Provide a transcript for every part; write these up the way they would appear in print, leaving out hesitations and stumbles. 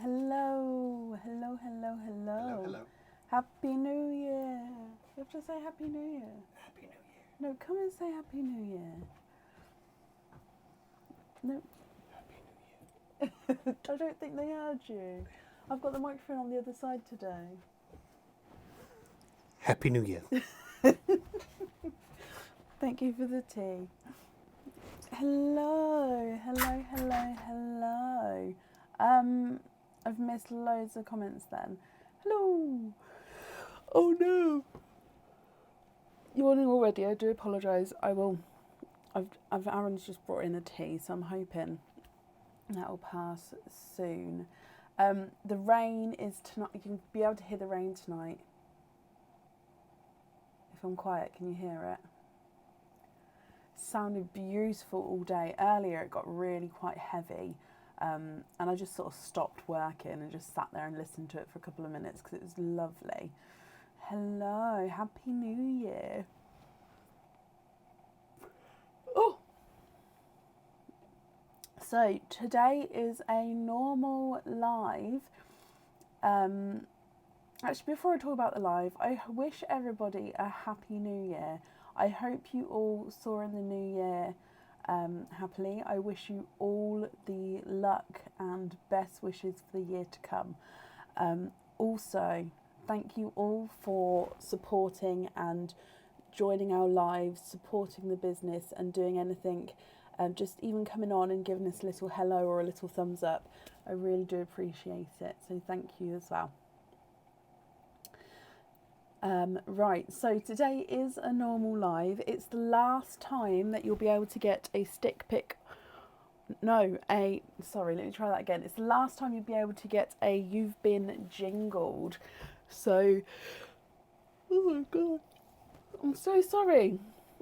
Hello, hello, hello, hello. Hello, hello. Happy New Year. You have to say Happy New Year. Happy New Year. No, come and say Happy New Year. No, Happy New Year. I don't think they heard you. I've got the microphone on the other side today. Happy New Year. Thank you for the tea. Hello, hello, hello, hello. I've missed loads of comments then. Hello. Oh no. Yawning already. I do apologise. I will. Aaron's just brought in the tea, so I'm hoping that will pass soon. The rain is tonight. You can be able to hear the rain tonight. If I'm quiet, can you hear it? Sounded beautiful all day. Earlier it got really quite heavy, and I just sort of stopped working and just sat there and listened to it for a couple of minutes because it was lovely. Hello, Happy New Year. Oh! So today is a normal live. Actually, before I talk about the live, I wish everybody a Happy New Year. I hope you all saw in the new year happily. I wish you all the luck and best wishes for the year to come. Also, thank you all for supporting and joining our lives, supporting the business and doing anything, just even coming on and giving us a little hello or a little thumbs up. I really do appreciate it, so thank you as well. Right, so today is a normal live. It's the last time that you'll be able to get a stick pick. Sorry, let me try that again. It's the last time you'll be able to get a You've Been Jingled. So, oh my god, I'm so sorry.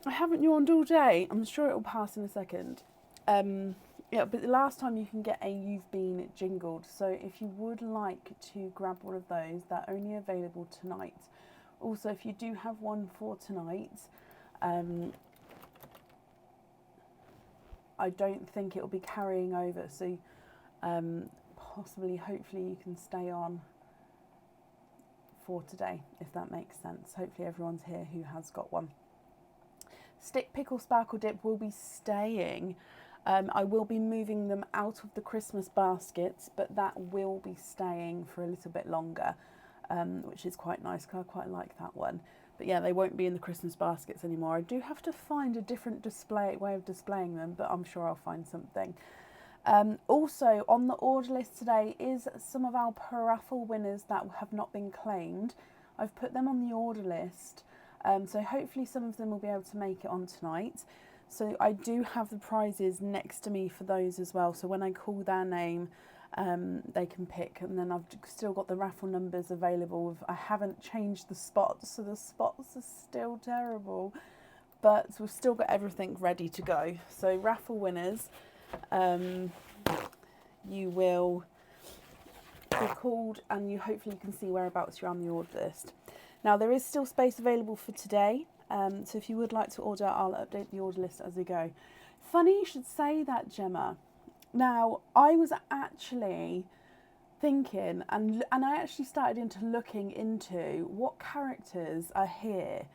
I haven't yawned all day. I'm sure it'll pass in a second. Yeah, but the last time you can get a You've Been Jingled. So if you would like to grab one of those, they're only available tonight. Also, if you do have one for tonight, I don't think it will be carrying over. So possibly, hopefully you can stay on for today, if that makes sense. Hopefully everyone's here who has got one. Stick Pickle Sparkle Dip will be staying. I will be moving them out of the Christmas baskets, but that will be staying for a little bit longer. Which is quite nice because I quite like that one. But yeah, they won't be in the Christmas baskets anymore. I do have to find a different way of displaying them, but I'm sure I'll find something. Also, on the order list today is some of our paraffle winners that have not been claimed. I've put them on the order list, so hopefully some of them will be able to make it on tonight. So I do have the prizes next to me for those as well. So when I call their name, they can pick, and then I've still got the raffle numbers available. I haven't changed the spots, so the spots are still terrible, but we've still got everything ready to go. So raffle winners, you will be called, and you hopefully can see whereabouts you're on the order list. Now there is still space available for today, so if you would like to order, I'll update the order list as we go. Funny you should say that, Gemma. Now, I was actually thinking, and I actually started looking into what characters are here,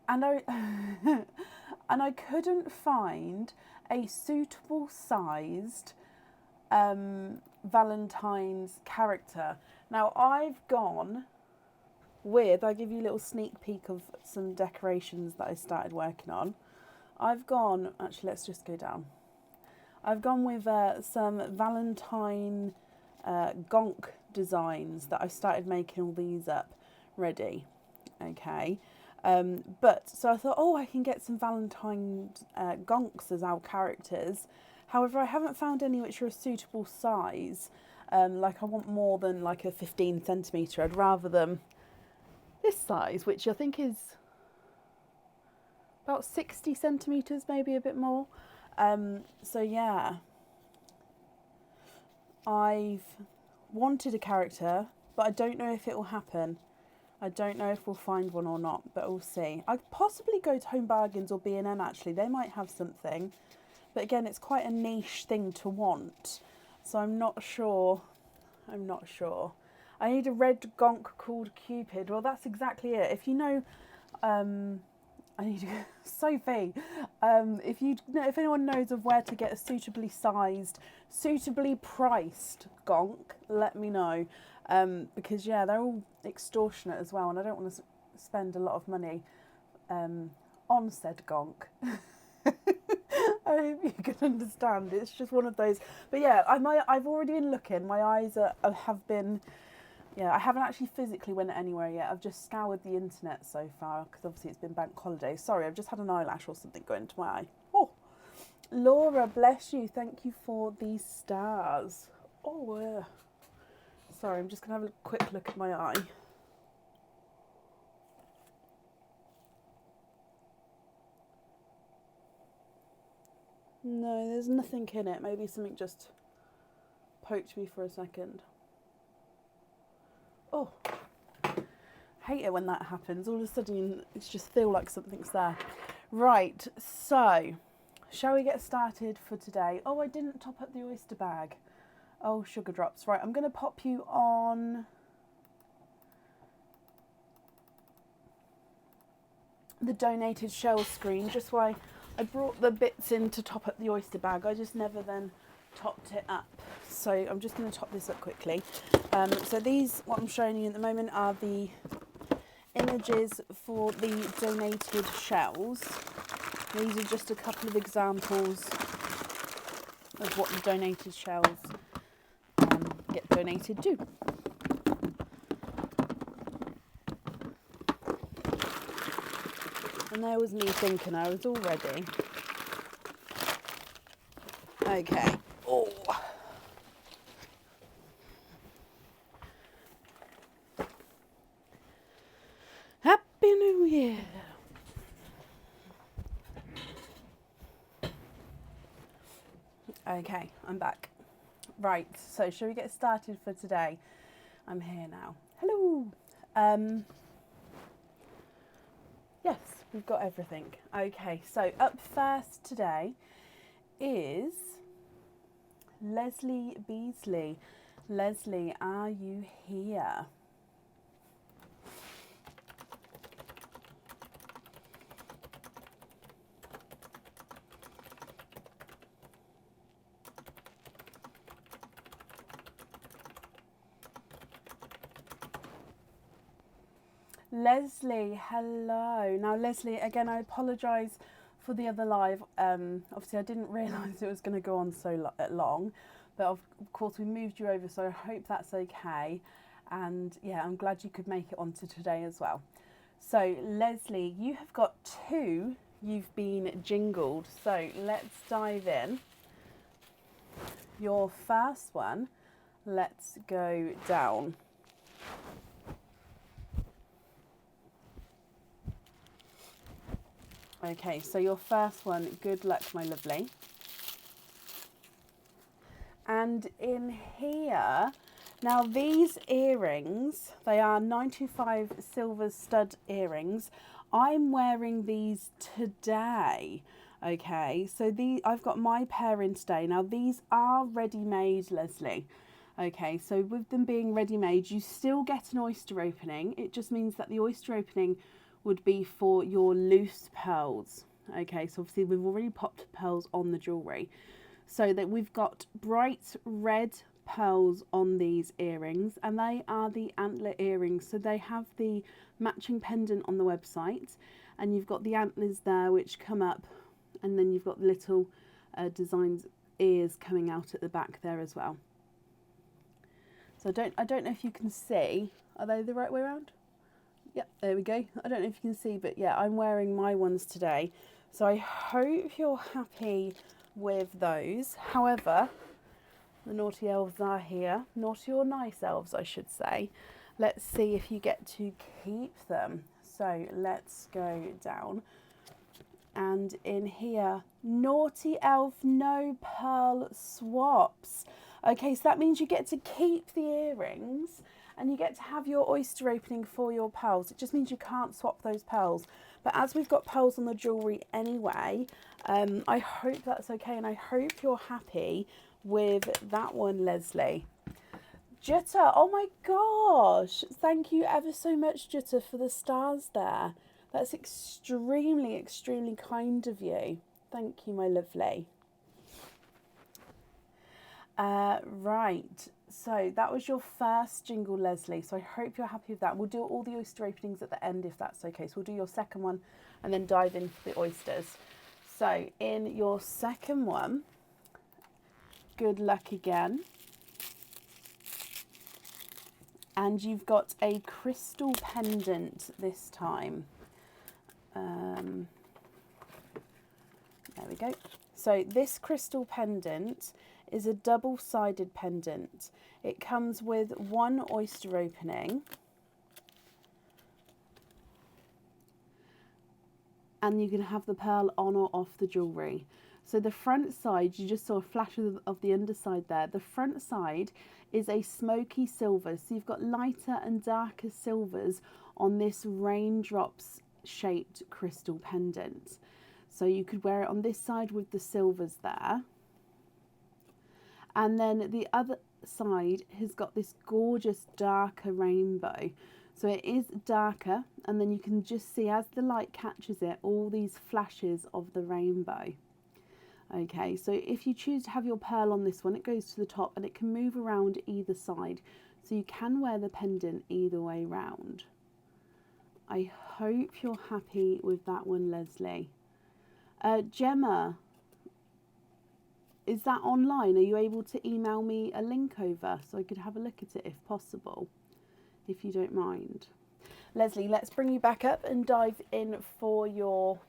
and I couldn't find a suitable sized Valentine's character. Now, I've gone with, I'll give you a little sneak peek of some decorations that I started working on. Actually, let's just go down. I've gone with some Valentine gonk designs that I started making all these up ready. Okay. So I thought, I can get some Valentine gonks as our characters. However, I haven't found any which are a suitable size. Like I want more than like a 15 centimetre. I'd rather them this size, which I think is about 60 centimetres, maybe a bit more. So yeah, I've wanted a character, but I don't know if it will happen. I don't know if we'll find one or not, but we'll see. I'd possibly go to Home Bargains or B&M actually. They might have something. But again, it's quite a niche thing to want. So I'm not sure I'm not sure. I need a red gonk called Cupid. Well, that's exactly it. If you know, I need to, Sophie, if anyone knows of where to get a suitably sized, suitably priced gonk, let me know. Because yeah, they're all extortionate as well, and I don't want to spend a lot of money on said gonk. I hope you can understand. It's just one of those. But yeah, I've already been looking. My eyes have been. Yeah, I haven't actually physically went anywhere yet. I've just scoured the internet so far because obviously it's been bank holiday. Sorry, I've just had an eyelash or something go into my eye. Oh, Laura, bless you. Thank you for these stars. Oh, sorry, I'm just going to have a quick look at my eye. No, there's nothing in it. Maybe something just poked me for a second. Oh, hate it when that happens. All of a sudden, it's just feel like something's there. Right, so shall we get started for today? Oh, I didn't top up the oyster bag. Oh, sugar drops. Right, I'm going to pop you on the donated shell screen, just why I brought the bits in to top up the oyster bag. I just never then topped it up. So I'm just going to top this up quickly. So these, what I'm showing you at the moment, are the images for the donated shells. These are just a couple of examples of what the donated shells get donated to. And there was me thinking I was all ready. Okay. Oh. Happy New Year. Okay, I'm back. Right, so shall we get started for today? I'm here now. Hello. Yes, we've got everything. Okay, so up first today is Leslie Beasley. Leslie, are you here? Leslie, hello. Now, Leslie, again, I apologise for the other live. Obviously, I didn't realise it was going to go on so long, but of course, we moved you over, so I hope that's okay. And yeah, I'm glad you could make it onto today as well. So, Leslie, you have got two. You've been jingled. So, let's dive in. Your first one, let's go down. Okay, so your first one, good luck, my lovely. And in here, now these earrings, they are 925 silver stud earrings. I'm wearing these today. Okay, so I've got my pair in today. Now these are ready-made, Leslie. Okay, so with them being ready-made, you still get an oyster opening. It just means that the oyster opening would be for your loose pearls. Okay, so obviously we've already popped pearls on the jewellery. So that we've got bright red pearls on these earrings, and they are the antler earrings. So they have the matching pendant on the website, and you've got the antlers there which come up, and then you've got the little designs ears coming out at the back there as well. So I don't know if you can see. Are they the right way around? Yep, there we go. I don't know if you can see, but yeah, I'm wearing my ones today. So I hope you're happy with those. However, the naughty elves are here. Naughty or nice elves, I should say. Let's see if you get to keep them. So let's go down. And in here, naughty elf, no pearl swaps. Okay, so that means you get to keep the earrings and you get to have your oyster opening for your pearls. It just means you can't swap those pearls. But as we've got pearls on the jewellery anyway, I hope that's okay, and I hope you're happy with that one, Leslie. Jutta, oh my gosh. Thank you ever so much, Jutta, for the stars there. That's extremely, extremely kind of you. Thank you, my lovely. Right, so that was your first jingle, Leslie. So I hope you're happy with that. We'll do all the oyster openings at the end if that's okay. So we'll do your second one and then dive into the oysters. So in your second one, good luck again. And you've got a crystal pendant this time. There we go. So this crystal pendant is a double-sided pendant. It comes with one oyster opening and you can have the pearl on or off the jewellery. So the front side, you just saw a flash of the underside there. The front side is a smoky silver. So you've got lighter and darker silvers on this raindrops shaped crystal pendant. So you could wear it on this side with the silvers there. And then the other side has got this gorgeous darker rainbow. So it is darker, and then you can just see as the light catches it, all these flashes of the rainbow. Okay, so if you choose to have your pearl on this one, it goes to the top and it can move around either side. So you can wear the pendant either way round. I hope you're happy with that one, Leslie. Gemma, is that online? Are you able to email me a link over so I could have a look at it if possible, if you don't mind? Leslie, let's bring you back up and dive in for your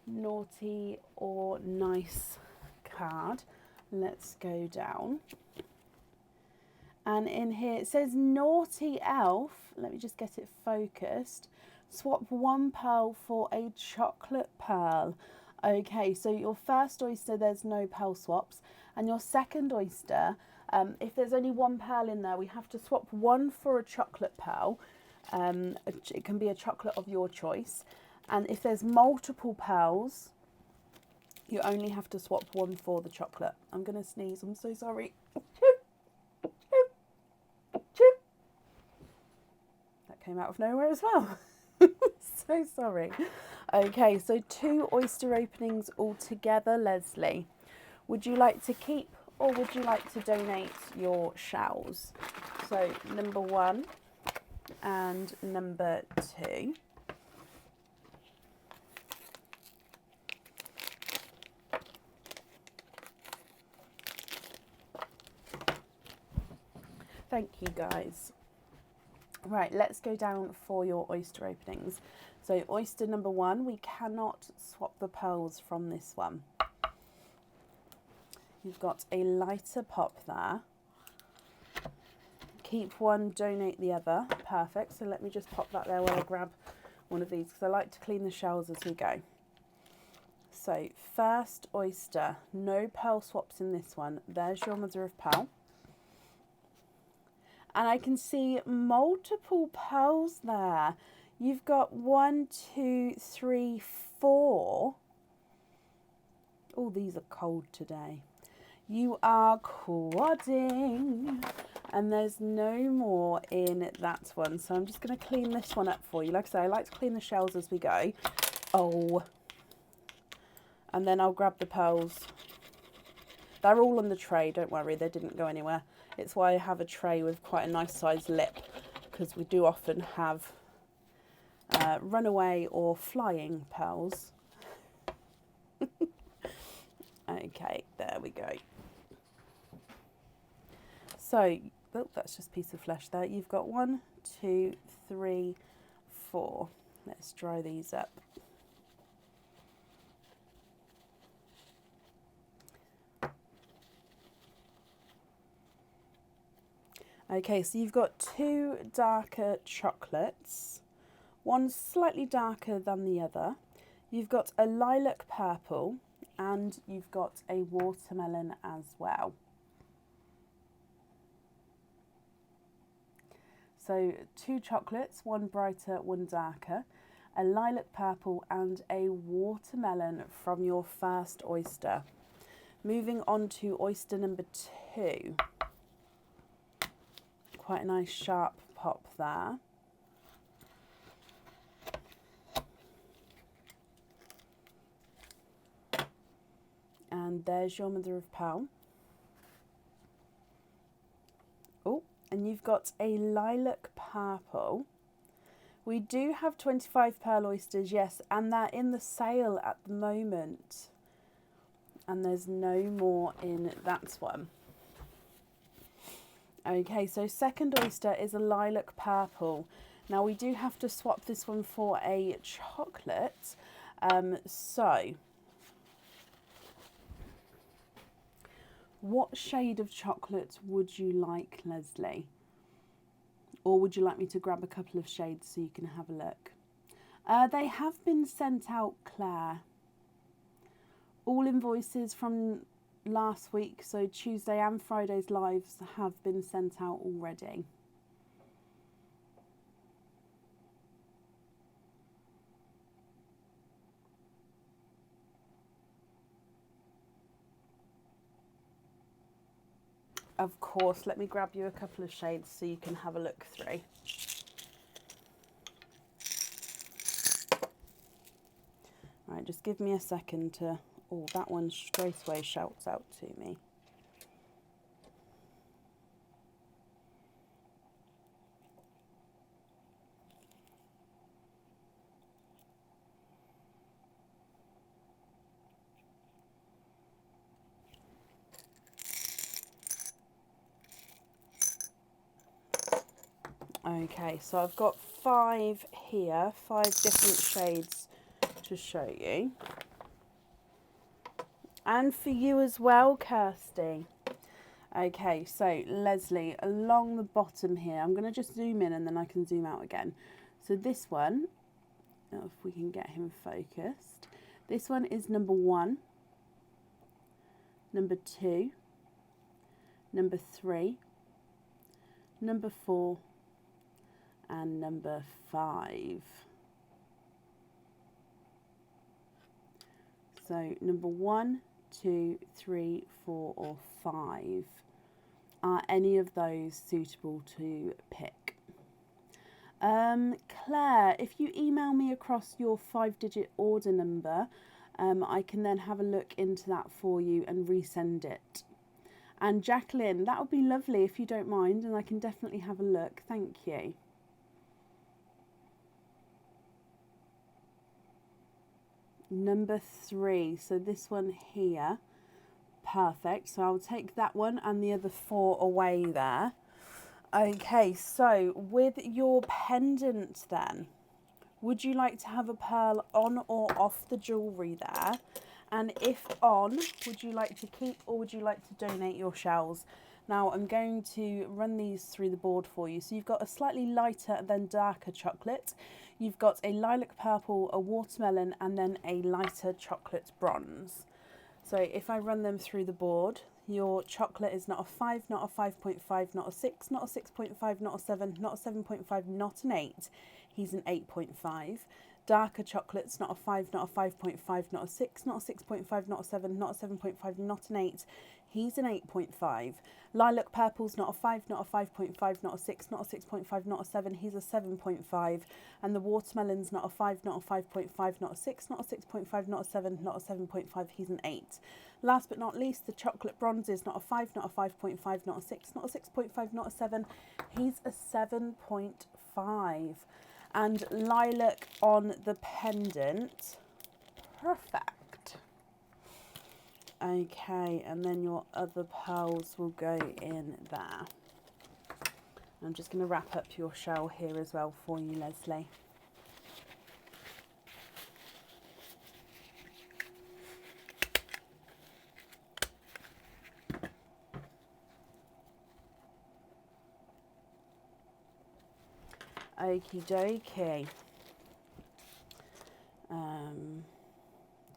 naughty or nice card. Let's go down. And in here it says naughty elf. Let me just get it focused. Swap one pearl for a chocolate pearl. Okay, so your first oyster, there's no pearl swaps. And your second oyster, if there's only one pearl in there, we have to swap one for a chocolate pearl. It can be a chocolate of your choice. And if there's multiple pearls, you only have to swap one for the chocolate. I'm going to sneeze, I'm so sorry. That came out of nowhere as well. So sorry. Okay, so 2 oyster openings altogether, Leslie. Would you like to keep or would you like to donate your shells? So number 1 and number 2. Thank you, guys. Right, let's go down for your oyster openings. So oyster number 1, we cannot swap the pearls from this one. You've got a lighter pop there. Keep one, donate the other. Perfect. So let me just pop that there while I grab one of these because I like to clean the shells as we go. So first oyster, no pearl swaps in this one. There's your mother of pearl. And I can see multiple pearls there. You've got 1, 2, 3, 4. Oh, these are cold today. You are quadding. And there's no more in that one. So I'm just going to clean this one up for you. Like I say, I like to clean the shells as we go. Oh. And then I'll grab the pearls. They're all on the tray, don't worry, they didn't go anywhere. It's why I have a tray with quite a nice sized lip, because we do often have runaway or flying pearls. Okay, there we go. So, oh, that's just a piece of flesh there. You've got 1, 2, 3, 4. Let's dry these up. Okay, so you've got 2 darker chocolates, one slightly darker than the other. You've got a lilac purple and you've got a watermelon as well. So 2 chocolates, one brighter, one darker, a lilac purple and a watermelon from your first oyster. Moving on to oyster number 2. quite a nice sharp pop there. And there's your mother of pearl. Oh, and you've got a lilac purple. We do have 25 pearl oysters, yes, and they're in the sale at the moment. And there's no more in that one. Okay, so second oyster is a lilac purple. Now we do have to swap this one for a chocolate. So, what shade of chocolate would you like, Leslie? Or would you like me to grab a couple of shades so you can have a look? They have been sent out, Claire. All invoices from last week, so Tuesday and Friday's lives, have been sent out already. Of course, let me grab you a couple of shades so you can have a look through. Right, just give me a second to... Oh, that one straight away shouts out to me. Okay, so I've got 5 here, 5 different shades to show you. And for you as well, Kirsty. Okay, so Leslie, along the bottom here, I'm going to just zoom in and then I can zoom out again. So this one, if we can get him focused, this one is number 1, number 2, number 3, number 4, and number 5. So number 1, 2, 3, 4, or 5. Are any of those suitable to pick? Claire, if you email me across your 5-digit order number, I can then have a look into that for you and resend it. And Jacqueline, that would be lovely if you don't mind, and I can definitely have a look. Thank you. Number 3, so this one here. Perfect, so I'll take that one and the other 4 away there. Okay, so with your pendant then, would you like to have a pearl on or off the jewellery there? And if on, would you like to keep or would you like to donate your shells? Now I'm going to run these through the board for you. So you've got a slightly lighter than darker chocolate. You've got a lilac purple, a watermelon, and then a lighter chocolate bronze. So if I run them through the board, your chocolate is not a 5, not a 5.5, not a 6, not a 6.5, not a 7, not a 7.5, not an 8. He's an 8.5. Darker chocolate's not a 5, not a 5.5, not a 6, not a 6.5, not a 7, not a 7.5, not an 8. He's an 8.5. Lilac purple's not a 5, not a 5.5, not a 6, not a 6.5, not a 7. He's a 7.5. And the watermelon's not a 5, not a 5.5, not a 6, not a 6.5, not a 7, not a 7.5. He's an 8. Last but not least, the chocolate bronze is not a 5, not a 5.5, not a 6, not a 6.5, not a 7. He's a 7.5. And lilac on the pendant. Perfect. Okay, and then your other pearls will go in there. I'm just going to wrap up your shell here as well for you, Leslie. Okie dokie.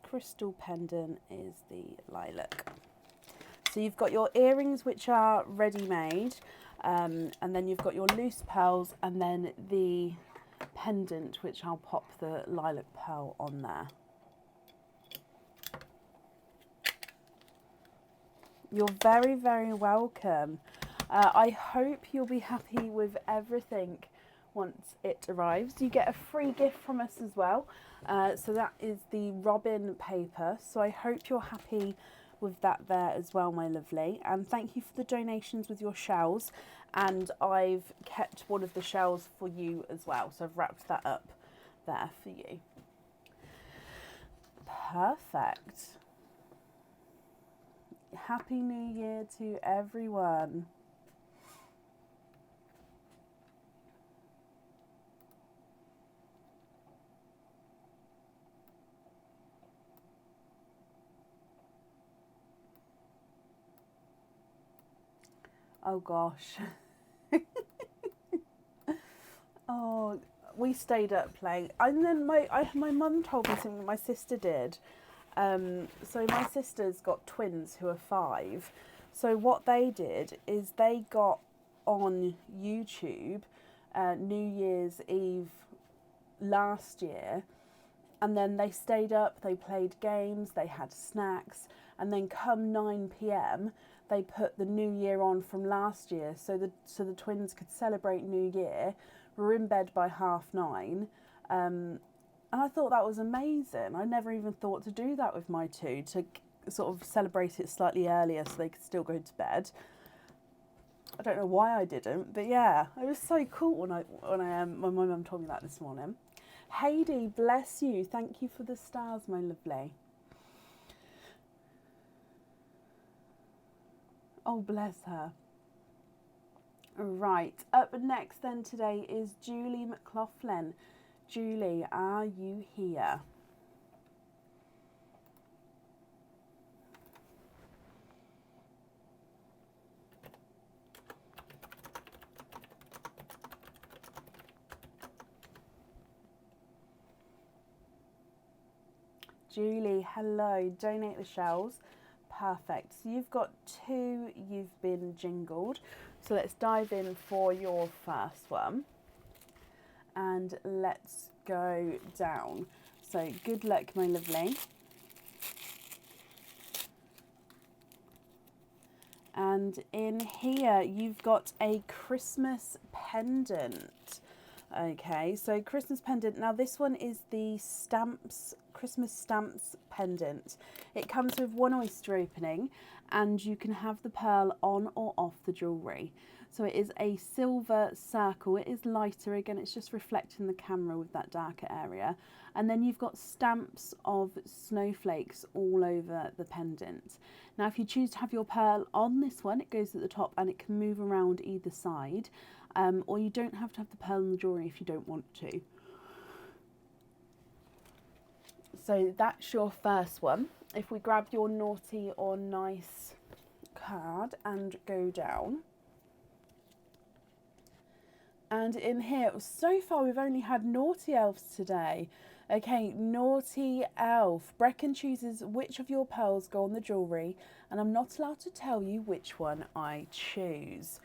Crystal pendant is the lilac. So you've got your earrings, which are ready-made, and then you've got your loose pearls, and then the pendant, which I'll pop the lilac pearl on there. You're very, very welcome. I hope you'll be happy with everything once it arrives. You get a free gift from us as well. So that is the Robin paper. So I hope you're happy with that there as well, my lovely. And thank you for the donations with your shells. And I've kept one of the shells for you as well. So I've wrapped that up there for you. Perfect. Happy New Year to everyone. Oh gosh. Oh, we stayed up late. And then my mum told me something my sister did. So my sister's got twins who are 5. So what they did is they got on YouTube New Year's Eve last year, and then they stayed up, they played games, they had snacks, and then come 9 p.m. they put the New Year on from last year, so the twins could celebrate New Year. We were in bed by 9:30. And I thought that was amazing. I never even thought to do that with my two, to sort of celebrate it slightly earlier so they could still go to bed. I don't know why I didn't, but yeah, it was so cool when my mum told me that this morning. Heidi, bless you. Thank you for the stars, my lovely. Oh, bless her. Right, up next then today is Julie McLaughlin. Julie, are you here? Julie, hello. Donate the shells. Perfect. So you've got 2, you've been jingled. So let's dive in for your first one. And let's go down. So good luck, my lovely. And in here, you've got a Christmas pendant. Okay, so Christmas pendant. Now this one is the Christmas stamps pendant. It comes with 1 oyster opening, and you can have the pearl on or off the jewellery. So it is a silver circle. It is lighter. Again, it's just reflecting the camera with that darker area. And then you've got stamps of snowflakes all over the pendant. Now, if you choose to have your pearl on this one, it goes at the top and it can move around either side. Or you don't have to have the pearl in the jewellery if you don't want to. So that's your first one. If we grab your naughty or nice card and go down. And in here, so far we've only had naughty elves today. Okay, naughty elf. Brecken chooses which of your pearls go on the jewellery, and I'm not allowed to tell you which one I choose.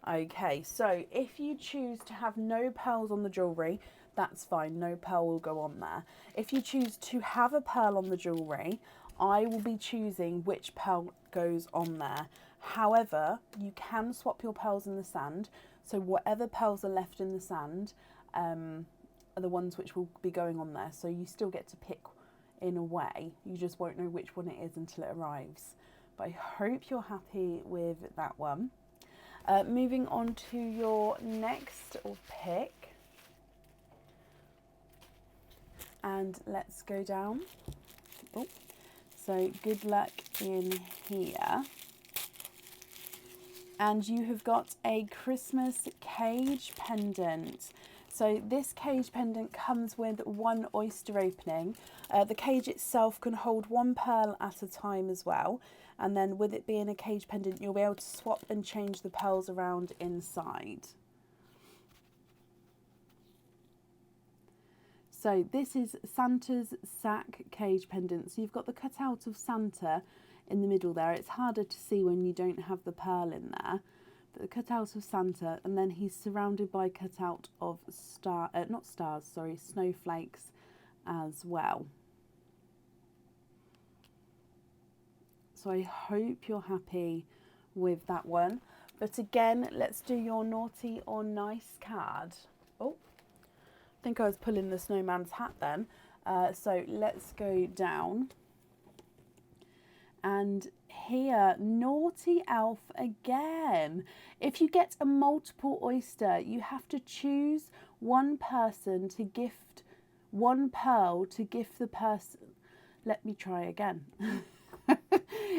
Okay, so if you choose to have no pearls on the jewellery, that's fine, no pearl will go on there. If you choose to have a pearl on the jewellery, I will be choosing which pearl goes on there. However, you can swap your pearls in the sand, so whatever pearls are left in the sand are the ones which will be going on there. So you still get to pick in a way, you just won't know which one it is until it arrives. But I hope you're happy with that one. Moving on to your next pick. And let's go down. Oh, so good luck in here. And you have got a Christmas cage pendant. So this cage pendant comes with 1 oyster opening. The cage itself can hold 1 pearl at a time as well. And then with it being a cage pendant, you'll be able to swap and change the pearls around inside. So this is Santa's sack cage pendant. So you've got the cutout of Santa in the middle there. It's harder to see when you don't have the pearl in there. But the cutout of Santa, and then he's surrounded by cutout of snowflakes as well. So I hope you're happy with that one. But again, let's do your naughty or nice card. Oh, I think I was pulling the snowman's hat then. So let's go down. And here, naughty elf again. If you get a multiple oyster, you have to choose one person to gift, one pearl to gift the person. Let me try again.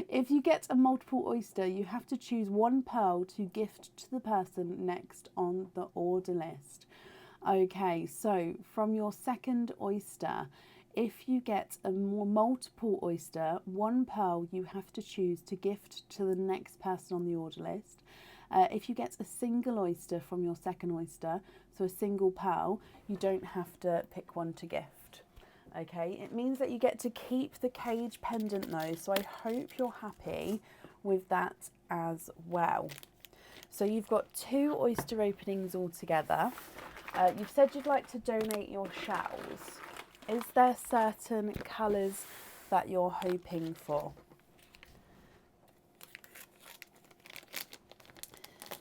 If you get a multiple oyster, you have to choose one pearl to gift to the person next on the order list. Okay, so from your second oyster, if you get a multiple oyster, one pearl you have to choose to gift to the next person on the order list. If you get a single oyster from your second oyster, so a single pearl, you don't have to pick one to gift. Okay, it means that you get to keep the cage pendant though, so I hope you're happy with that as well. So you've got 2 oyster openings altogether. You've said you'd like to donate your shells. Is there certain colours that you're hoping for?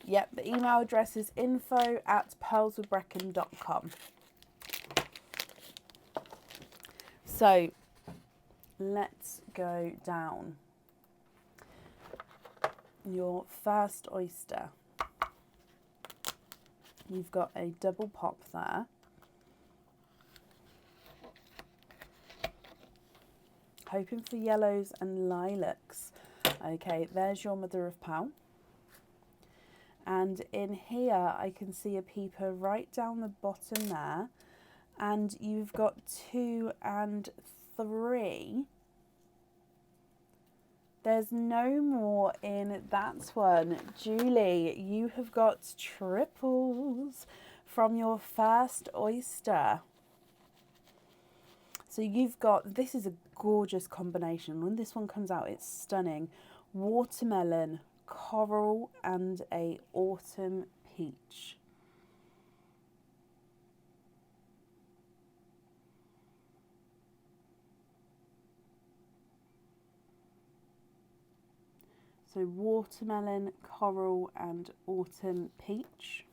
Yep, the email address is info@pearlswithbrecken.com. So let's go down. Your first oyster. You've got a double pop there. Hoping for yellows and lilacs. Okay, there's your mother of pearl. And in here, I can see a peeper right down the bottom there. And you've got 2 and 3. There's no more in that one. Julie, you have got triples from your first oyster. So you've got, this is a gorgeous combination. When this one comes out, it's stunning. Watermelon, coral, and a autumn peach. So watermelon, coral, and autumn peach.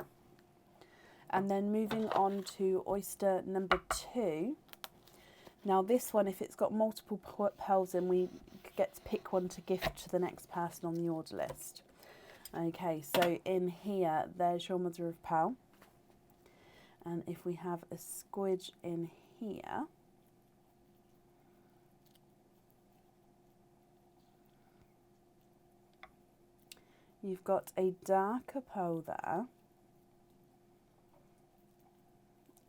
And then moving on to oyster number 2. Now this one, if it's got multiple pearls in, we get to pick one to gift to the next person on the order list. Okay, so in here, there's your mother of pearl. And if we have a squidge in here, you've got a darker pearl there.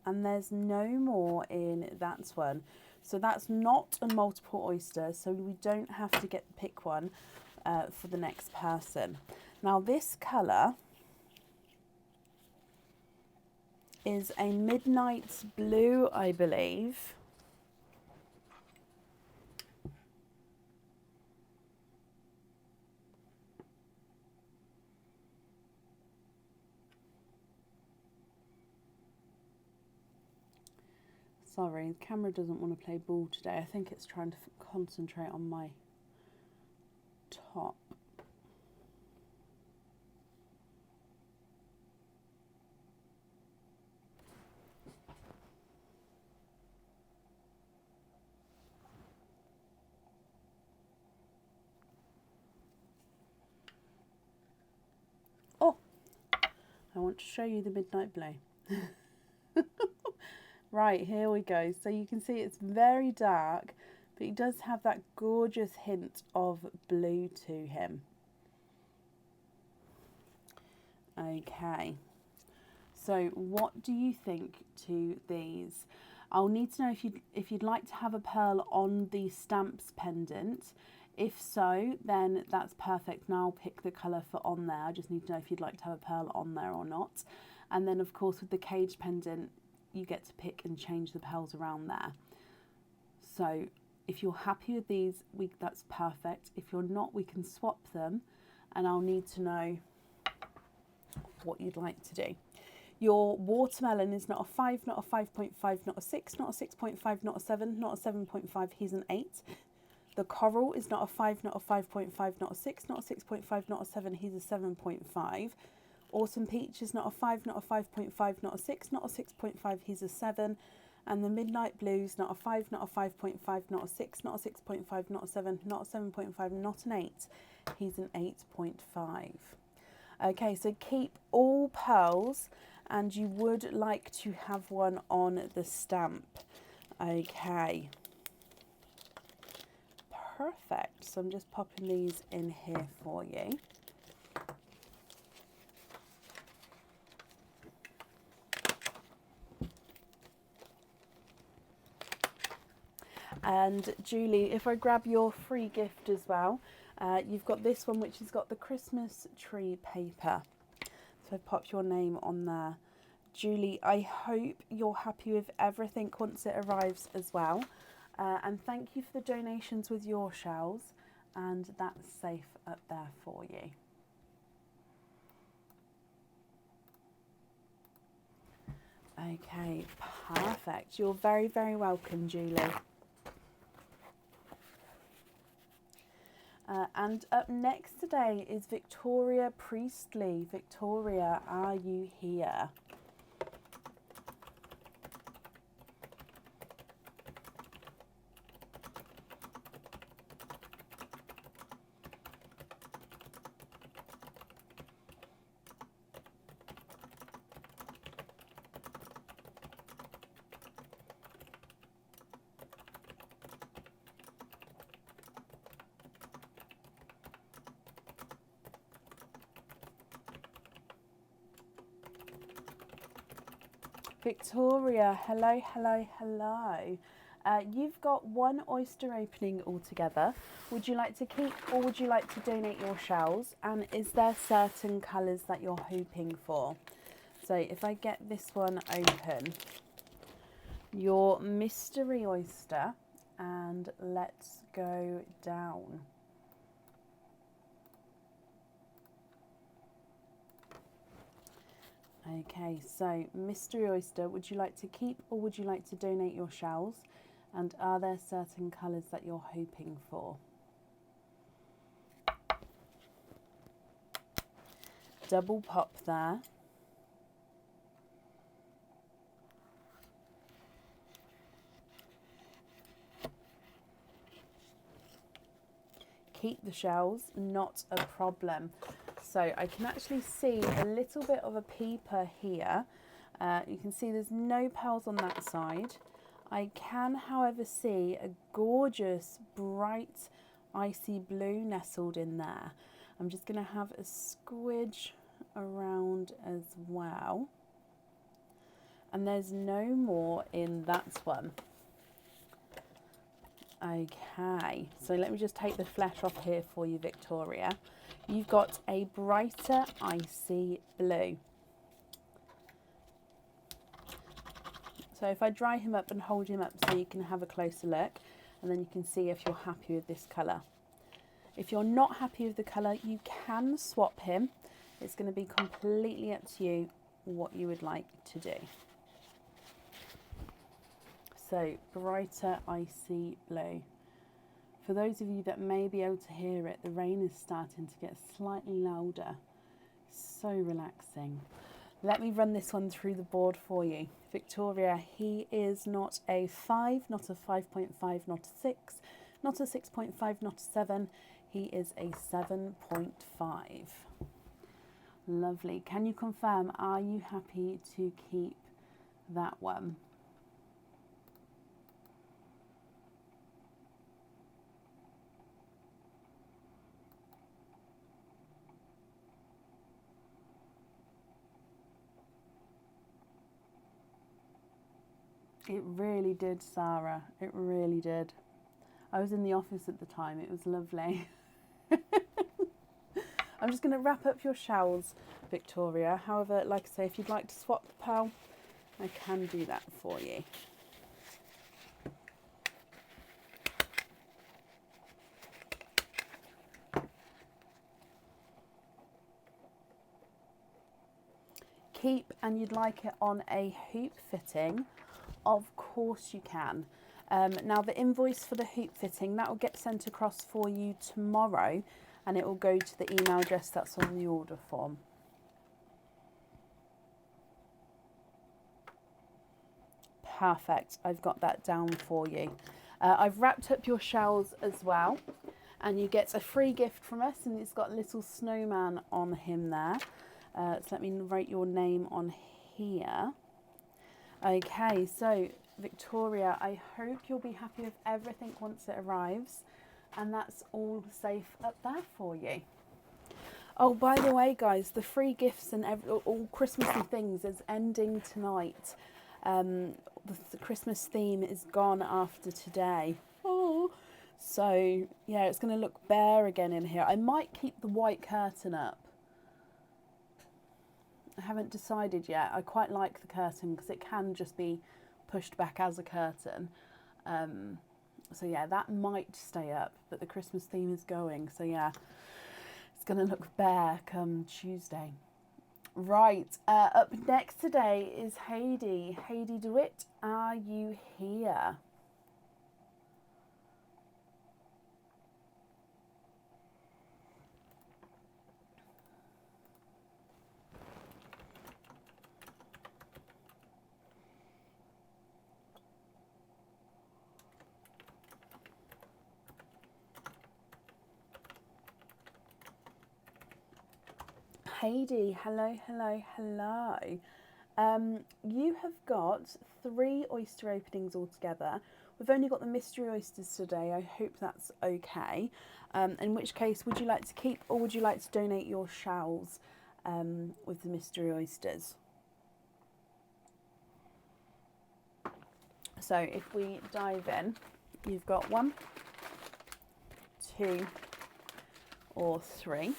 And there's no more in that one. So that's not a multiple oyster, so we don't have to pick one for the next person. Now this colour is a midnight blue, I believe. Sorry, the camera doesn't want to play ball today. I think it's trying to concentrate on my top. Oh, I want to show you the midnight blue. Right, here we go. So you can see it's very dark, but he does have that gorgeous hint of blue to him. Okay, so what do you think to these? I'll need to know if you'd like to have a pearl on the stamps pendant. If so, then that's perfect. Now I'll pick the colour for on there. I just need to know if you'd like to have a pearl on there or not. And then of course with the cage pendant, you get to pick and change the pearls around there. So if you're happy with these, that's perfect. If you're not, we can swap them, and I'll need to know what you'd like to do. Your watermelon is not a 5, not a 5.5, not a 6, not a 6.5, not a 7, not a 7.5, he's an 8. The coral is not a 5, not a 5.5, not a 6, not a 6.5, not a 7. He's a 7.5. Autumn peach is not a 5, not a 5.5, not a 6, not a 6.5. He's a 7. And the midnight blue's not a 5, not a 5.5, not a 6, not a 6.5, not a 7, not a 7.5, not an 8. He's an 8.5. Okay, so keep all pearls, and you would like to have one on the stamp. Okay. Perfect. So I'm just popping these in here for you. And Julie, if I grab your free gift as well, you've got this one which has got the Christmas tree paper. So I've popped your name on there. Julie, I hope you're happy with everything once it arrives as well. And thank you for the donations with your shells. And that's safe up there for you. Okay, perfect. You're very, very welcome, Julie. And up next today is Victoria Priestley. Victoria, are you here? Victoria, hello, hello, hello. You've got one oyster opening altogether. Would you like to keep or would you like to donate your shells? And is there certain colours that you're hoping for? So if I get this one open, your mystery oyster, and let's go down. Okay, so mystery oyster, would you like to keep or would you like to donate your shells? And are there certain colours that you're hoping for? Double pop there. Keep the shells, not a problem. So I can actually see a little bit of a peeper here. You can see there's no pearls on that side. I can, however, see a gorgeous, bright, icy blue nestled in there. I'm just going to have a squidge around as well. And there's no more in that one. Okay, so let me just take the flesh off here for you, Victoria. You've got a brighter icy blue. So if I dry him up and hold him up so you can have a closer look, and then you can see if you're happy with this colour. If you're not happy with the colour, you can swap him. It's going to be completely up to you what you would like to do. So brighter icy blue. For those of you that may be able to hear it, the rain is starting to get slightly louder. So relaxing. Let me run this one through the board for you. Victoria, he is not a 5, not a 5.5, not a 6, not a 6.5, not a 7. He is a 7.5. Lovely. Can you confirm, are you happy to keep that one? It really did, Sarah. It really did. I was in the office at the time. It was lovely. I'm just going to wrap up your shells, Victoria. However, like I say, if you'd like to swap the pearl, I can do that for you. Keep and you'd like it on a hoop fitting, of course you can. Now the invoice for the hoop fitting, that will get sent across for you tomorrow, and it will go to the email address that's on the order form. Perfect, I've got that down for you. I've wrapped up your shells as well, and you get a free gift from us, and it's got a little snowman on him there. So let me write your name on here. Okay, so Victoria, I hope you'll be happy with everything once it arrives, and that's all safe up there for you. Oh, by the way, guys, the free gifts and all Christmassy things is ending tonight. The Christmas theme is gone after today. Oh, so yeah, it's going to look bare again in here. I might keep the white curtain up. I haven't decided yet. I quite like the curtain because it can just be pushed back as a curtain. So yeah, that might stay up, but the Christmas theme is going. So yeah, it's going to look bare come Tuesday. Right, up next today is Heidi. Heidi DeWitt, are you here? Heidi, hello, hello, hello. You have got 3 oyster openings altogether. We've only got the mystery oysters today. I hope that's okay. In which case, would you like to keep or would you like to donate your shells with the mystery oysters? So if we dive in, you've got 1, 2, or 3.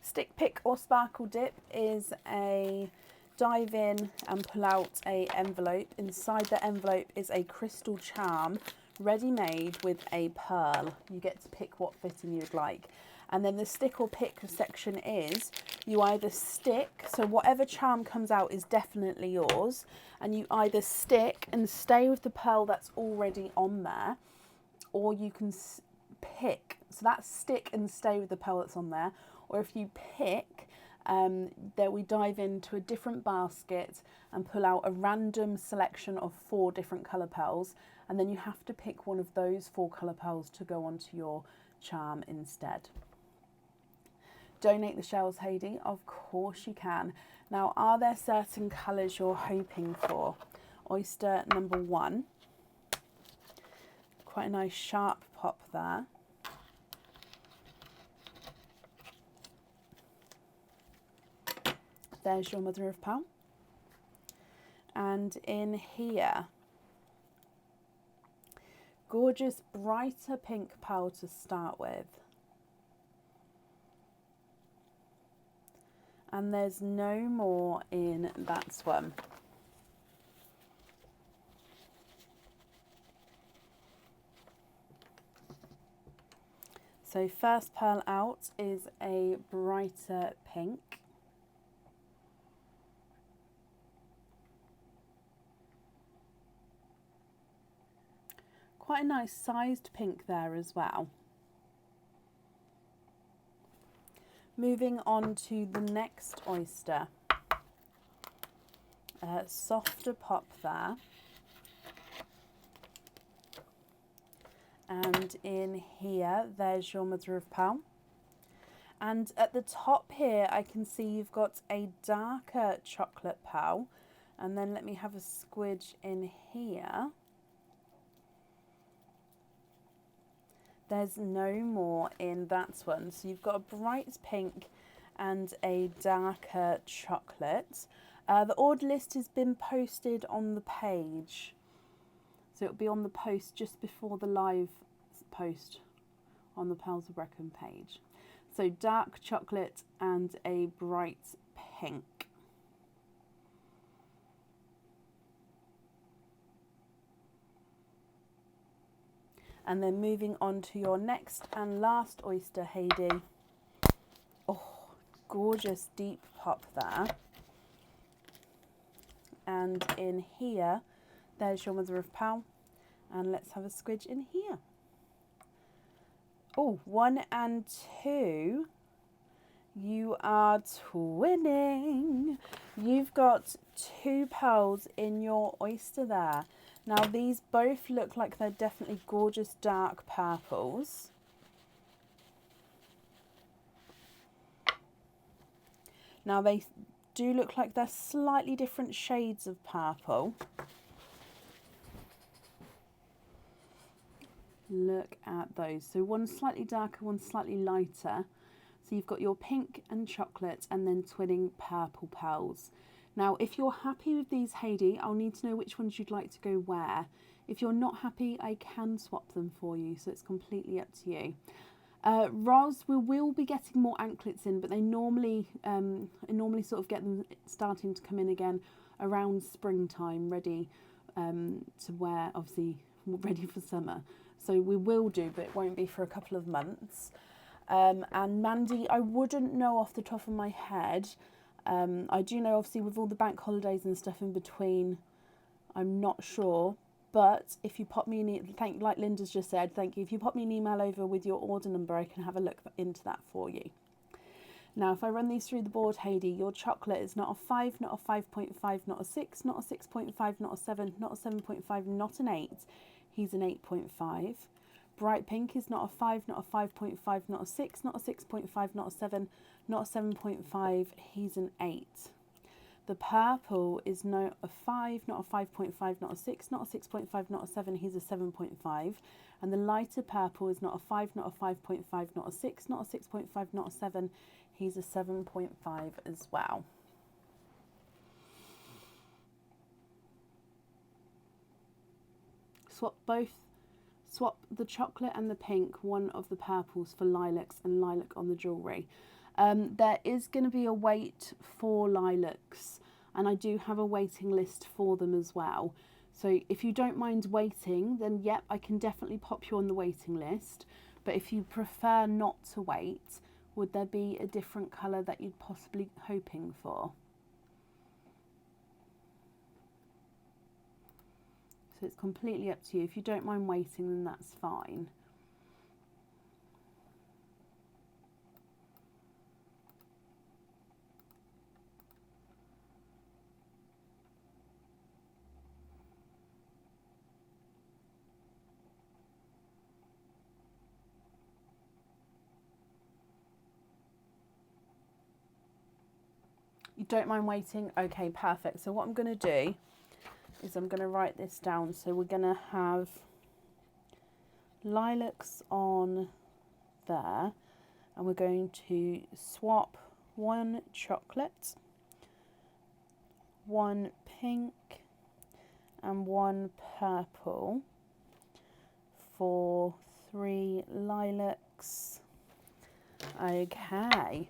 Stick pick or sparkle dip is a dive in and pull out a envelope. Inside the envelope is a crystal charm ready made with a pearl. You get to pick what fitting you'd like. And then the stick or pick section is you either stick, so whatever charm comes out is definitely yours, and you either stick and stay with the pearl that's already on there, or you can pick, so that's stick and stay with the pearl that's on there. Or if you pick, then we dive into a different basket and pull out a random selection of 4 different colour pearls, and then you have to pick one of those 4 colour pearls to go onto your charm instead. Donate the shells, Heidi, of course you can. Now, are there certain colours you're hoping for? Oyster number 1, quite a nice sharp pop there. There's your mother of pearl. And in here, gorgeous brighter pink pearl to start with. And there's no more in that one. So first pearl out is a brighter pink. Quite a nice sized pink there as well. Moving on to the next oyster. Softer pop there. And in here, there's your mother of pearl. And at the top here, I can see you've got a darker chocolate pearl. And then let me have a squidge in here. There's no more in that one. So you've got a bright pink and a darker chocolate. The order list has been posted on the page. So it'll be on the post just before the live post on the Pearls of Brecon page. So dark chocolate and a bright pink. And then moving on to your next and last oyster, Heidi. Oh, gorgeous deep pop there. And in here, There's your mother of pearl. And let's have a squidge in here. Oh, 1 and 2. You are twinning. You've got 2 pearls in your oyster there. Now these both look like they're definitely gorgeous dark purples. Now they do look like they're slightly different shades of purple. Look at those. So one's slightly darker, one's slightly lighter. So you've got your pink and chocolate and then twinning purple pearls. Now, if you're happy with these, Heidi, I'll need to know which ones you'd like to go where. If you're not happy, I can swap them for you, so it's completely up to you. Roz, we will be getting more anklets in, but I normally sort of get them starting to come in again around springtime, ready to wear, obviously ready for summer. So we will do, but it won't be for a couple of months. And Mandy, I wouldn't know off the top of my head. I do know, obviously, with all the bank holidays and stuff in between, I'm not sure. But if you pop me an like Linda's just said, thank you. If you pop me an email over with your order number, I can have a look into that for you. Now, if I run these through the board, Heidi, your chocolate is not a 5, not a 5.5, not a 6, not a 6.5, not a 7, not a 7.5, not an 8. He's an 8.5. Bright pink is not a 5, not a 5.5, not a 6, not a 6.5, not a 7, not a 7.5. He's an 8. The purple is not a 5, not a 5.5, not a 6, not a 6.5, not a 7. He's a 7.5. And the lighter purple is not a 5, not a 5.5, not a 6, not a 6.5, not a 7. He's a 7.5 as well. Swap the chocolate and the pink, one of the purples for lilacs and lilac on the jewellery. There is going to be a wait for lilacs, and I do have a waiting list for them as well. So if you don't mind waiting, then yep, I can definitely pop you on the waiting list. But if you prefer not to wait, would there be a different colour that you'd possibly hoping for? So it's completely up to you. If you don't mind waiting, then that's fine. You don't mind waiting? Okay, perfect. So what I'm going to do is I'm going to write this down. So we're going to have lilacs on there, and we're going to swap 1 chocolate, 1 pink and 1 purple for 3 lilacs. Okay.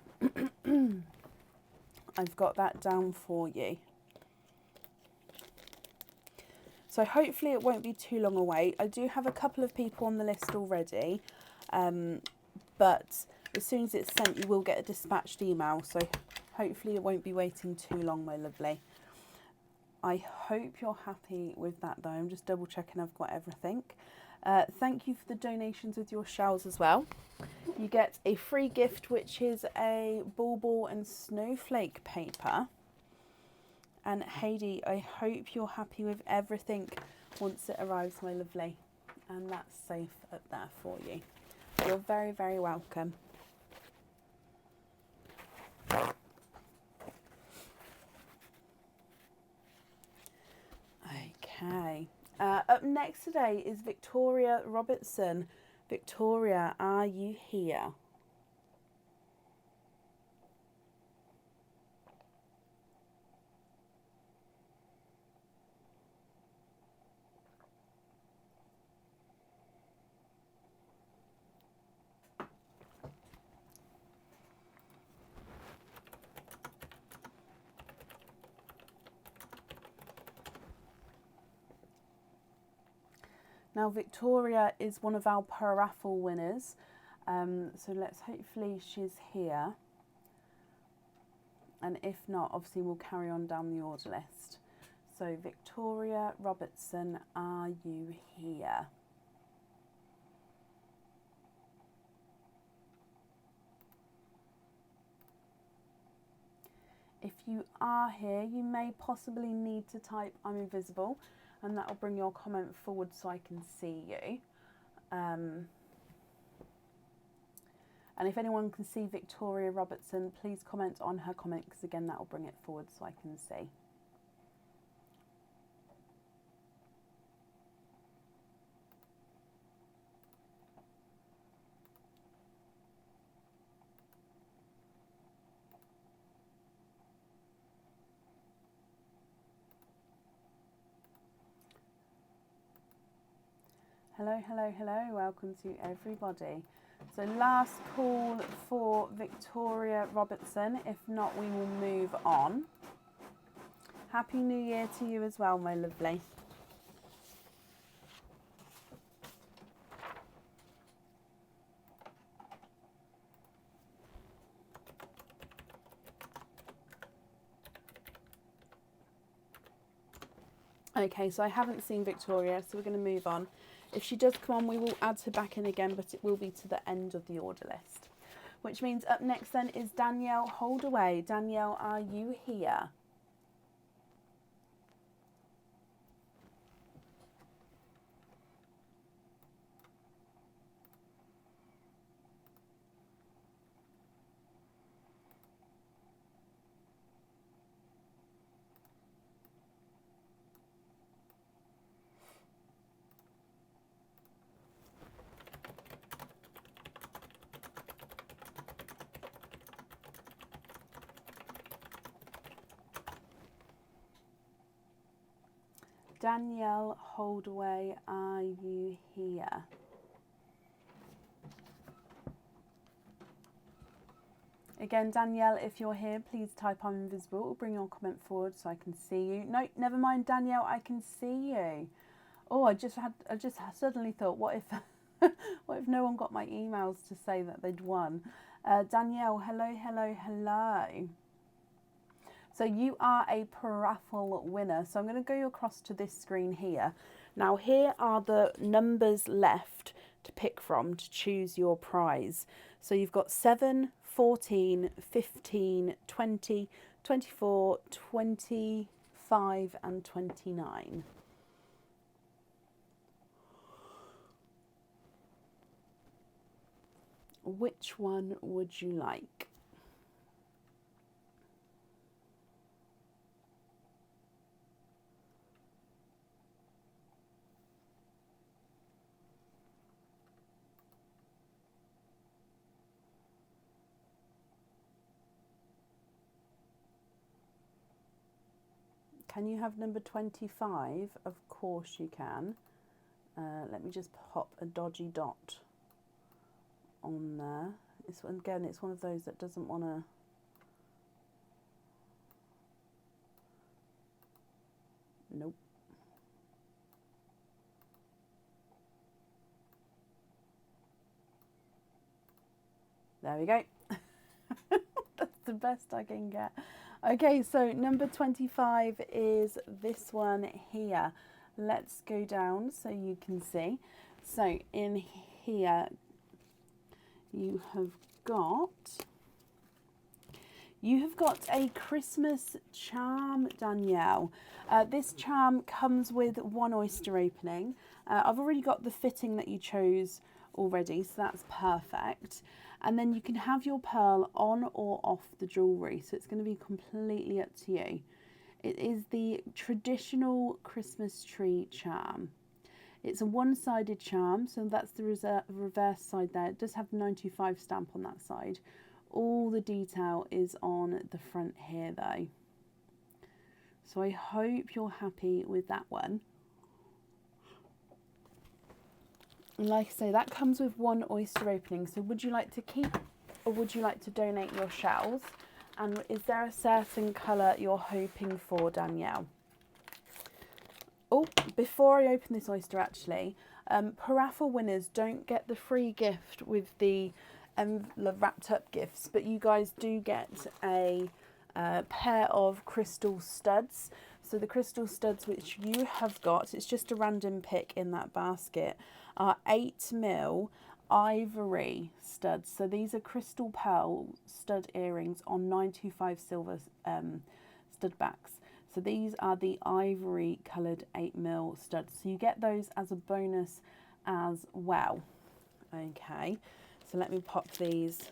I've got that down for you. So hopefully it won't be too long a wait. I do have a couple of people on the list already, but as soon as it's sent, you will get a dispatched email. So hopefully it won't be waiting too long, my lovely. I hope you're happy with that though. I'm just double checking I've got everything. Thank you for the donations with your shells as well. You get a free gift, which is a bauble and snowflake paper. And Heidi, I hope you're happy with everything once it arrives, my lovely. And that's safe up there for you. You're very, very welcome. Okay. Up next today is Victoria Robertson. Victoria, are you here? Now Victoria is one of our per raffle winners, so hopefully she's here, and if not, obviously we'll carry on down the order list. So Victoria Robertson, are you here? If you are here, you may possibly need to type I'm invisible, and that will bring your comment forward so I can see you. And if anyone can see Victoria Robertson, please comment on her comment, because again that will bring it forward so I can see. Hello, hello, hello, welcome to everybody. So last call for Victoria Robertson, if not we will move on. Happy New Year to you as well, my lovely. Okay, so I haven't seen Victoria, so we're going to move on. If she does come on, we will add her back in again, but it will be to the end of the order list. Which means up next then is Danielle Holdaway. Danielle, are you here? Danielle Holdaway, are you here? Again, Danielle, if you're here, please type I'm invisible or bring your comment forward so I can see you. No, never mind, Danielle, I can see you. Oh, I just suddenly thought, what if what if no one got my emails to say that they'd won? Danielle, hello, hello, hello. So you are a paraffle winner. So I'm going to go across to this screen here. Now here are the numbers left to pick from to choose your prize. So you've got 7, 14, 15, 20, 24, 25 and 29. Which one would you like? Can you have number 25? Of course you can. Let me just pop a dodgy dot on there. Again, it's one of those that doesn't want to... Nope. There we go. That's the best I can get. Okay, so number 25 is this one here. Let's go down so you can see. So in here you have got a Christmas charm, Danielle. This charm comes with one oyster opening. I've already got the fitting that you chose already, so that's perfect. And then you can have your pearl on or off the jewellery, so it's going to be completely up to you. It is the traditional Christmas tree charm. It's a one-sided charm, so that's the reverse side there. It does have the 925 stamp on that side. All the detail is on the front here though. So I hope you're happy with that one. Like I say, that comes with one oyster opening. So would you like to keep or would you like to donate your shells? And is there a certain colour you're hoping for, Danielle? Oh, before I open this oyster actually, paraffle winners don't get the free gift with the wrapped up gifts, but you guys do get a pair of crystal studs. So the crystal studs which you have got, it's just a random pick in that basket, are 8mm ivory studs. So these are crystal pearl stud earrings on 925 silver stud backs. So these are the ivory coloured 8mm studs. So you get those as a bonus as well. Okay, so let me pop these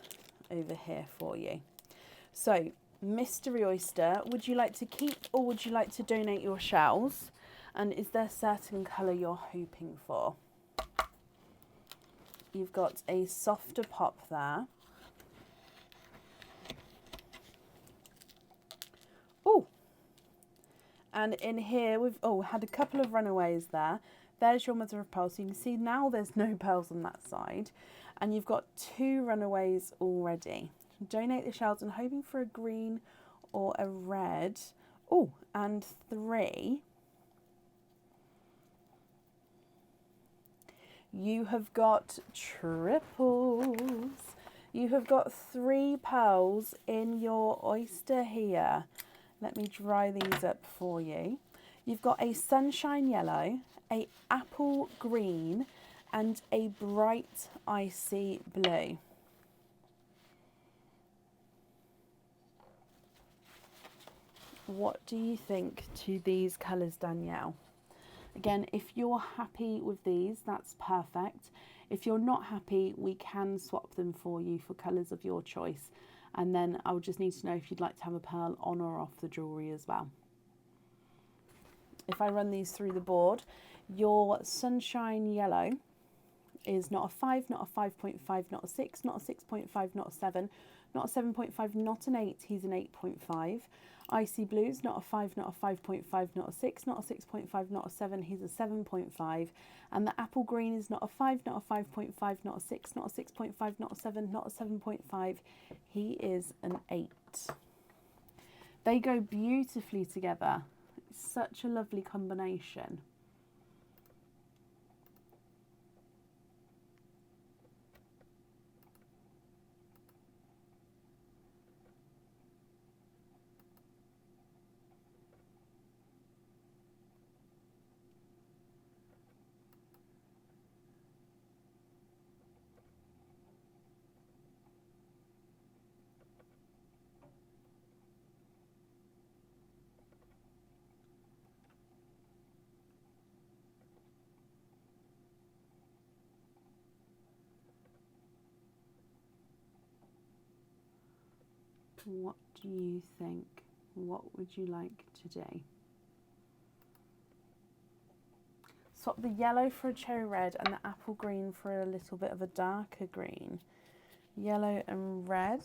over here for you. So Mystery Oyster, would you like to keep or would you like to donate your shells? And is there a certain colour you're hoping for? You've got a softer pop there. Oh, and in here we've had a couple of runaways there. There's your mother of pearl. So you can see now there's no pearls on that side. And you've got 2 runaways already. Donate the shells and hoping for a green or a red. Oh, and 3. You have got triples. You have got 3 pearls in your oyster here. Let me dry these up for you. You've got a sunshine yellow, a apple green, and a bright icy blue. What do you think to these colours, Danielle? Again, if you're happy with these, that's perfect. If you're not happy, we can swap them for you for colours of your choice. And then I'll just need to know if you'd like to have a pearl on or off the jewellery as well. If I run these through the board, your sunshine yellow is not a 5, not a 5.5, not a 6, not a 6.5, not a 7, not a 7.5, not an 8, he's an 8.5. Icy blues, not a 5, not a 5.5, not a 6, not a 6.5, not a 7, he's a 7.5. And the apple green is not a 5, not a 5.5, not a 6, not a 6.5, not a 7, not a 7.5, he is an 8. They go beautifully together. It's such a lovely combination. What do you think? What would you like to do? Swap the yellow for a cherry red and the apple green for a little bit of a darker green. Yellow and red.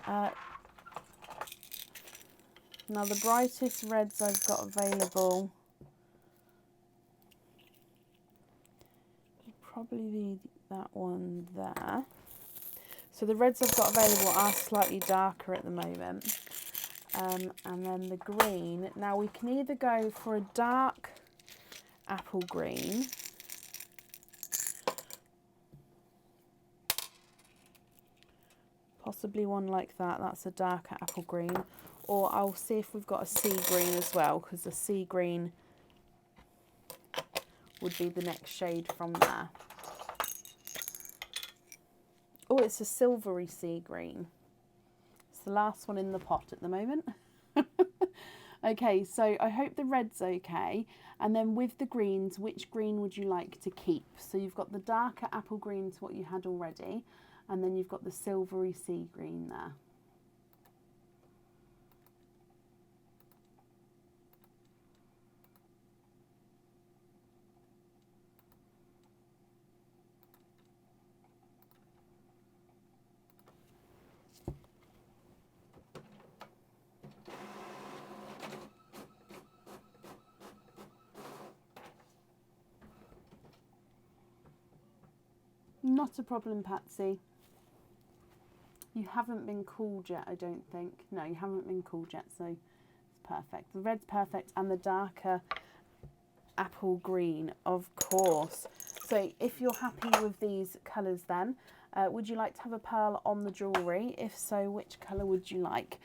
Now the brightest reds I've got available probably be that one there. So the reds I've got available are slightly darker at the moment. And then the green. Now we can either go for a dark apple green, possibly one like that, that's a darker apple green, or I'll see if we've got a sea green as well, because the sea green would be the next shade from there. Oh, it's a silvery sea green. It's the last one in the pot at the moment. Okay, so I hope the red's okay. And then with the greens, which green would you like to keep? So you've got the darker apple green to what you had already, and then you've got the silvery sea green there. Not a problem, Patsy. You haven't been called yet, I don't think. No, you haven't been called yet, so it's perfect. The red's perfect, and the darker apple green, of course. So if you're happy with these colours then, Would you like to have a pearl on the jewellery? If so, which colour would you like?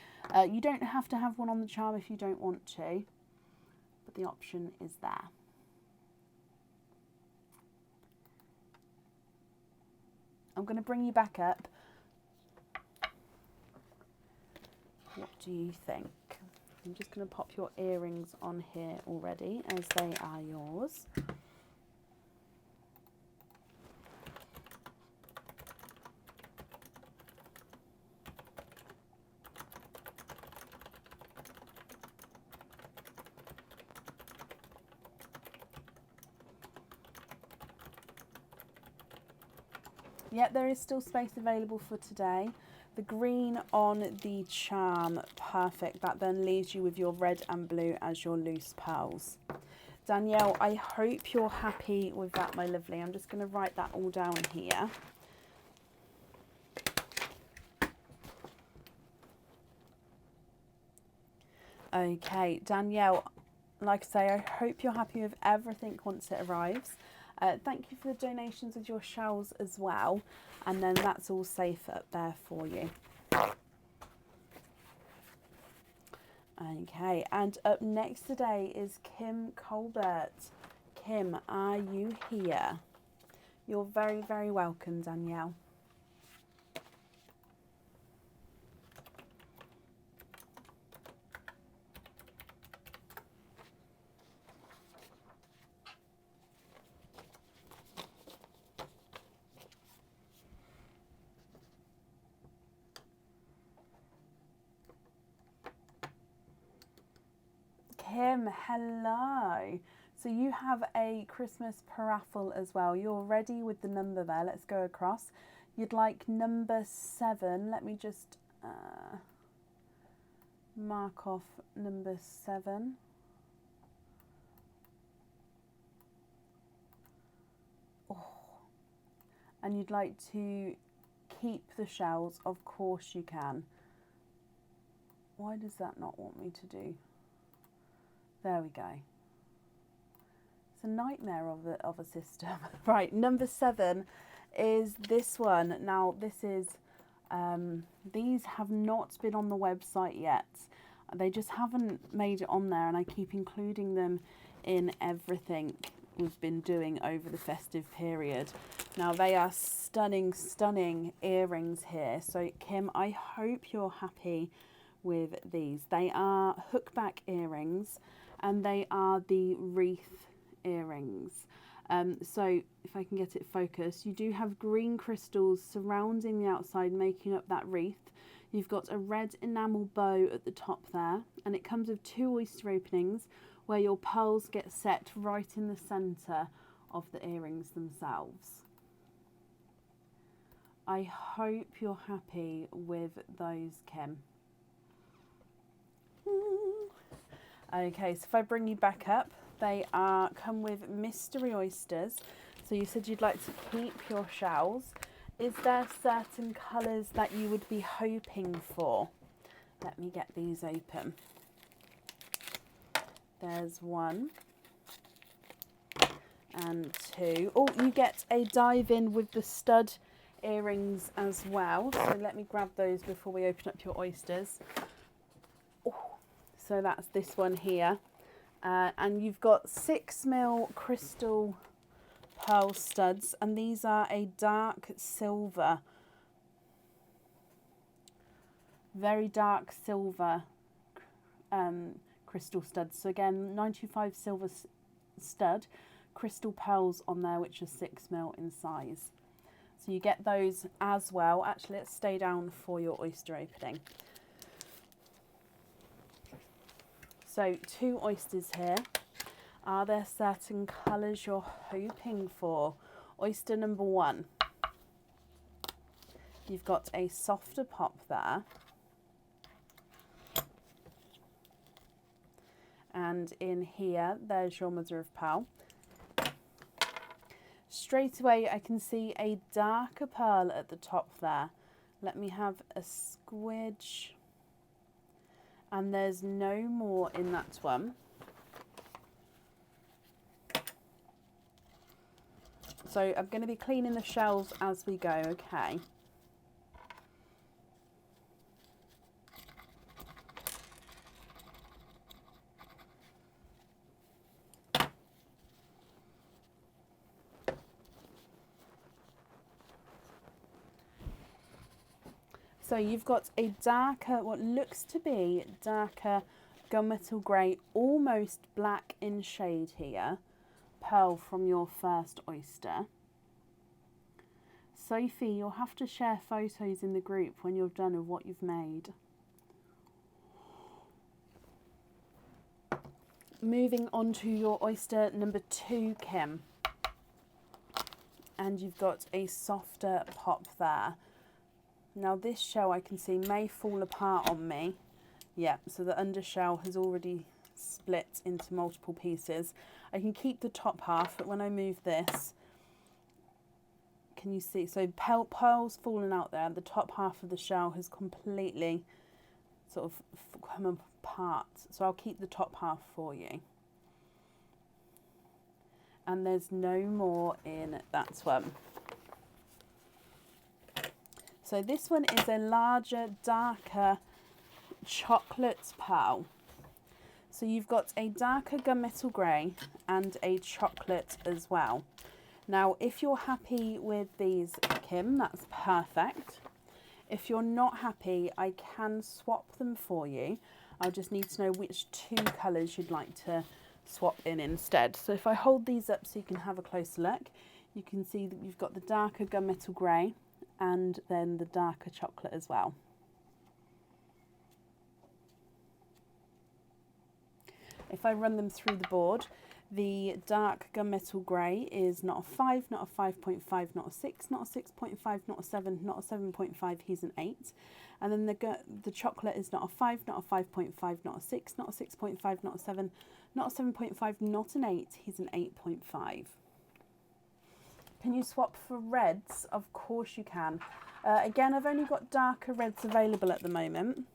You don't have to have one on the charm if you don't want to, but the option is there. I'm going to bring you back up. What do you think? I'm just going to pop your earrings on here already, as they are yours. Yep, there is still space available for today. The green on the charm, perfect. That then leaves you with your red and blue as your loose pearls. Danielle, I hope you're happy with that, my lovely. I'm just going to write that all down here. Okay, Danielle, like I say, I hope you're happy with everything once it arrives. Thank you for the donations of your shells as well. And then that's all safe up there for you. Okay, and up next today is Kim Colbert. Kim, are you here? You're very, very welcome, Danielle. Kim, hello. So you have a Christmas paraffle as well. You're ready with the number there. Let's go across. You'd like number 7. Let me just mark off number 7. Oh. And you'd like to keep the shells. Of course you can. Why does that not want me to do? There we go. It's a nightmare of a system. Right, number 7 is this one. Now this is, these have not been on the website yet. They just haven't made it on there, and I keep including them in everything we've been doing over the festive period. Now they are stunning, stunning earrings here. So Kim, I hope you're happy with these. They are hookback earrings, and they are the wreath earrings. So if I can get it focused, you do have green crystals surrounding the outside, making up that wreath. You've got a red enamel bow at the top there, and it comes with 2 oyster openings where your pearls get set right in the centre of the earrings themselves. I hope you're happy with those, Kim. Okay, so if I bring you back up, they come with mystery oysters. So you said you'd like to keep your shells. Is there certain colours that you would be hoping for? Let me get these open. There's 1 and 2. Oh, you get a dive in with the stud earrings as well. So let me grab those before we open up your oysters. So that's this one here. And you've got 6mm crystal pearl studs, and these are a dark silver, very dark silver crystal studs. So again, 925 silver stud, crystal pearls on there, which are 6mm in size. So you get those as well. Actually, let's stay down for your oyster opening. So 2 oysters here. Are there certain colours you're hoping for? Oyster number 1. You've got a softer pop there. And in here, there's your mother of pearl. Straight away, I can see a darker pearl at the top there. Let me have a squidge. And there's no more in that one. So I'm going to be cleaning the shells as we go, okay? So you've got a darker, what looks to be darker gunmetal grey, almost black in shade here, pearl from your first oyster. Sophie, you'll have to share photos in the group when you're done with what you've made. Moving on to your oyster number 2, Kim. And you've got a softer pop there. Now this shell I can see may fall apart on me. Yeah, so the undershell has already split into multiple pieces. I can keep the top half, but when I move this, can you see? So pearl's fallen out there. The top half of the shell has completely sort of come apart. So I'll keep the top half for you. And there's no more in that one. So this one is a larger, darker chocolate pearl. So you've got a darker gunmetal grey and a chocolate as well. Now, if you're happy with these, Kim, that's perfect. If you're not happy, I can swap them for you. I'll just need to know which 2 colours you'd like to swap in instead. So if I hold these up so you can have a closer look, you can see that you've got the darker gunmetal grey and then the darker chocolate as well. If I run them through the board, the dark gunmetal grey is not a 5, not a 5.5, not a 6, not a 6.5, not a 7, not a 7.5, he's an 8. And then the chocolate is not a 5, not a 5.5, not a 6, not a 6.5, not a 7, not a 7.5, not an 8, he's an 8.5. Can you swap for reds? Of course you can. Again, I've only got darker reds available at the moment.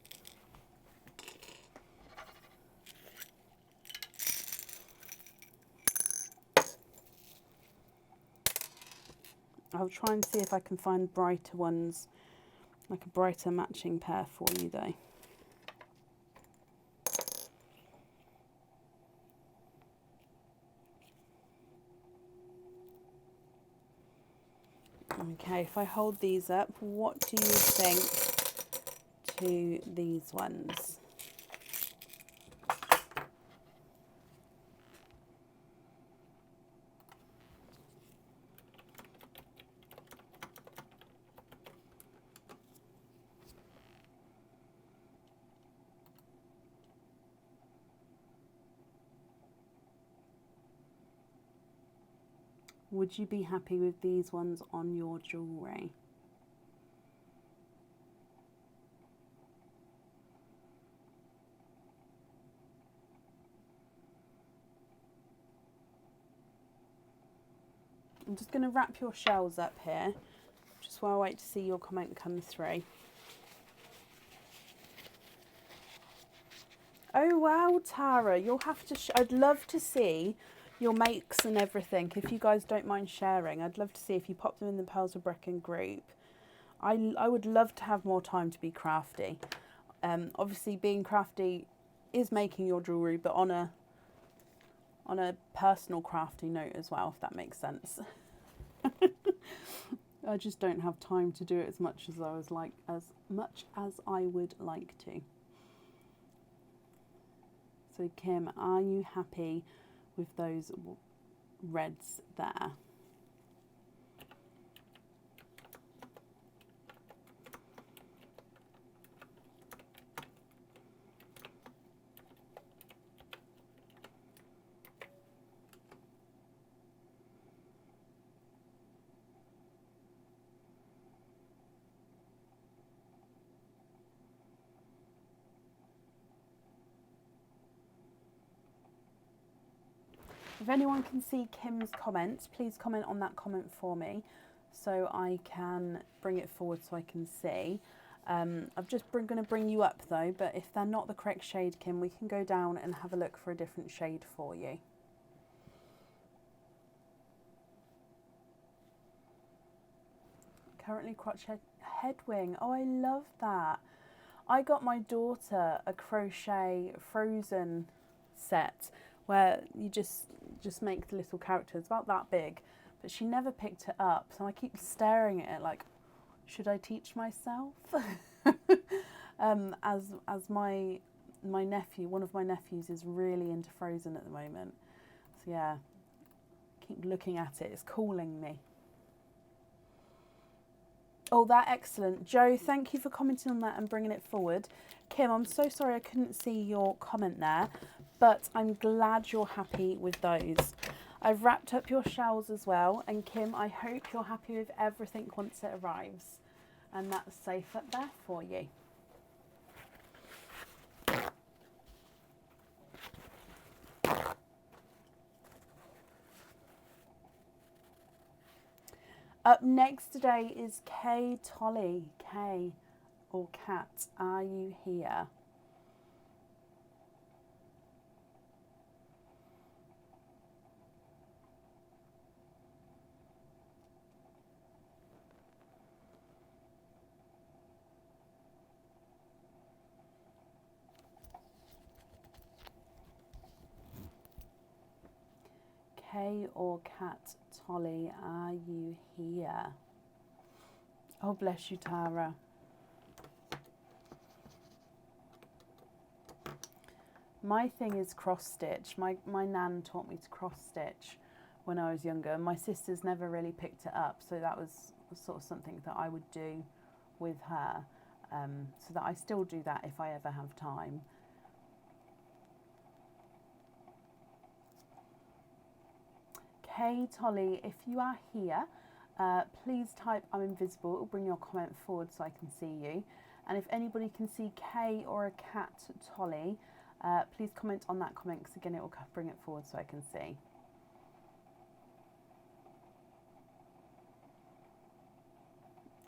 I'll try and see if I can find brighter ones, like a brighter matching pair for you though. Okay, if I hold these up, what do you think to these ones? Would you be happy with these ones on your jewellery? I'm just going to wrap your shells up here, just while I wait to see your comment come through. Oh wow, Tara, you'll have to, I'd love to see your makes and everything. If you guys don't mind sharing, I'd love to see if you pop them in the Pearls of Brecon group. I would love to have more time to be crafty. Obviously being crafty is making your jewellery, but on a personal crafty note as well, if that makes sense. I just don't have time to do it as much as I would like to. So Kim, are you happy with those reds there? If anyone can see Kim's comments, please comment on that comment for me so I can bring it forward so I can see. I'm just going to bring you up though, but if they're not the correct shade, Kim, we can go down and have a look for a different shade for you. Currently crochet headwing. Oh, I love that. I got my daughter a crochet Frozen set where you just make the little characters about that big, but she never picked it up. So I keep staring at it like, should I teach myself? As my nephew, one of my nephews, is really into Frozen at the moment. So yeah, keep looking at it. It's calling me. Oh, that's excellent. Joe, thank you for commenting on that and bringing it forward. Kim, I'm so sorry I couldn't see your comment there, but I'm glad you're happy with those. I've wrapped up your shells as well, and Kim, I hope you're happy with everything once it arrives, and that's safe up there for you. Up next today is Kay Tolly. Kay or Kat, are you here? Kay or Kat Tolly, are you here? Oh, bless you, Tara. My thing is cross stitch. My nan taught me to cross stitch when I was younger. My sisters never really picked it up, so that was sort of something that I would do with her, so that I still do that if I ever have time. Kay Tolly, if you are here, please type I'm invisible. It will bring your comment forward so I can see you. And if anybody can see Kay or a Kat Tolly, please comment on that comment, because again it will bring it forward so I can see.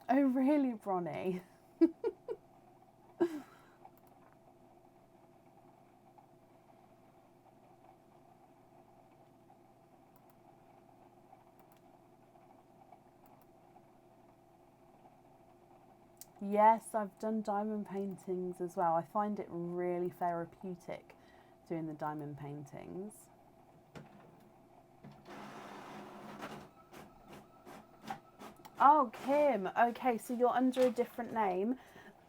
Oh really, Bronnie? Yes, I've done diamond paintings as well. I find it really therapeutic doing the diamond paintings. Oh, Kim. Okay, so you're under a different name.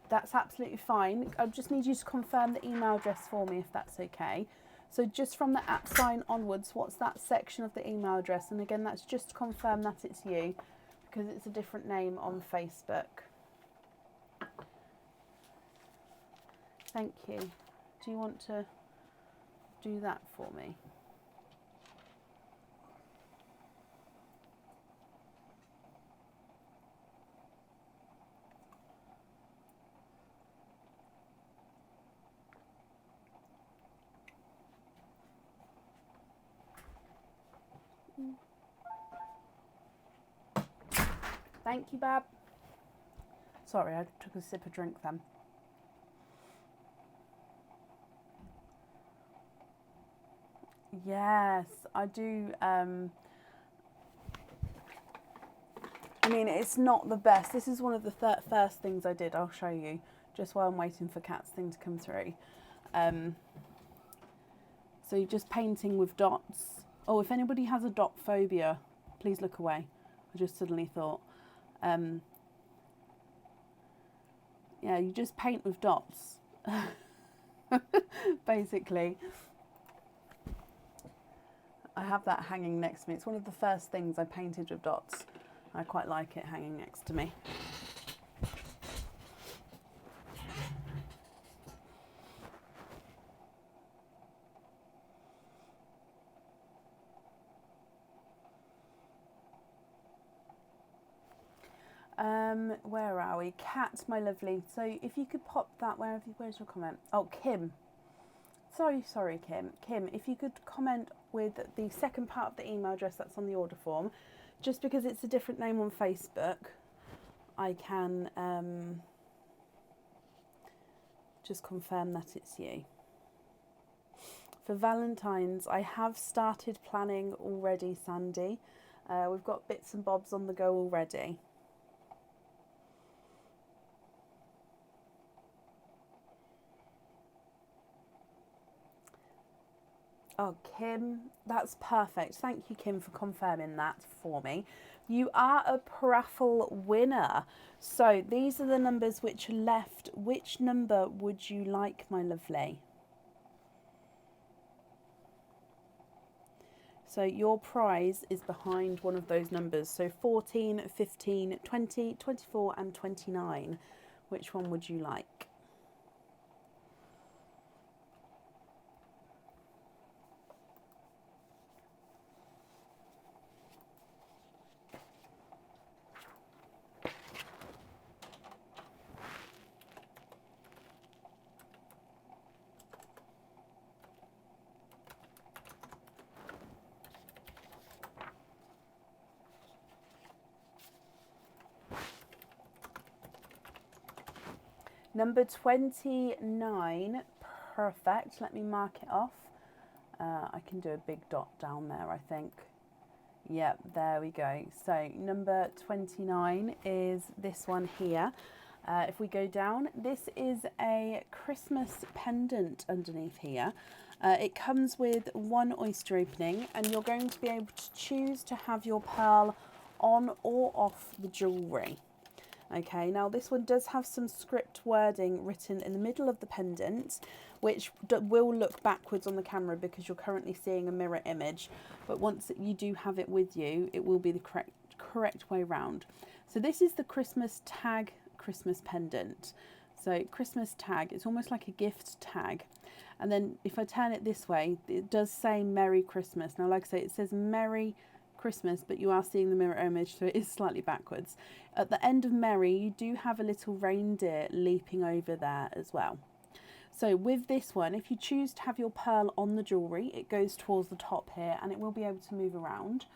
That's absolutely fine. I just need you to confirm the email address for me, if that's okay. So just from the @ sign onwards, what's that section of the email address? And again, that's just to confirm that it's you, because it's a different name on Facebook. Thank you. Do you want to do that for me? Thank you, Bab. Sorry, I took a sip of drink then. Yes, I do. I mean, it's not the best. This is one of the first things I did. I'll show you, just while I'm waiting for Kat's thing to come through. So you're just painting with dots. Oh, if anybody has a dot phobia, please look away. I just suddenly thought. Yeah, you just paint with dots, basically. I have that hanging next to me. It's one of the first things I painted with dots. I quite like it hanging next to me. Where are we? Kat, my lovely. So if you could pop that, where's your comment? Oh, Kim. Sorry, Kim. Kim, if you could comment with the second part of the email address that's on the order form, just because it's a different name on Facebook, I can just confirm that it's you. For Valentine's, I have started planning already, Sandy. We've got bits and bobs on the go already. Oh, Kim, that's perfect. Thank you, Kim, for confirming that for me. You are a paraffle winner. So these are the numbers which are left. Which number would you like, my lovely? So your prize is behind one of those numbers. So 14, 15, 20, 24 and 29. Which one would you like? Number 29, perfect. Let me mark it off. I can do a big dot down there, I think. Yep, there we go. So number 29 is this one here. If we go down, this is a Christmas pendant underneath here. It comes with one oyster opening, and you're going to be able to choose to have your pearl on or off the jewellery. Okay, now this one does have some script wording written in the middle of the pendant, which will look backwards on the camera because you're currently seeing a mirror image. But once you do have it with you, it will be the correct way round. So this is the Christmas tag Christmas pendant. So Christmas tag, it's almost like a gift tag. And then if I turn it this way, it does say Merry Christmas. Now, like I say, it says Merry Christmas, but you are seeing the mirror image, so it is slightly backwards. At the end of Merry, you do have a little reindeer leaping over there as well. So with this one, if you choose to have your pearl on the jewellery, it goes towards the top here and it will be able to move around.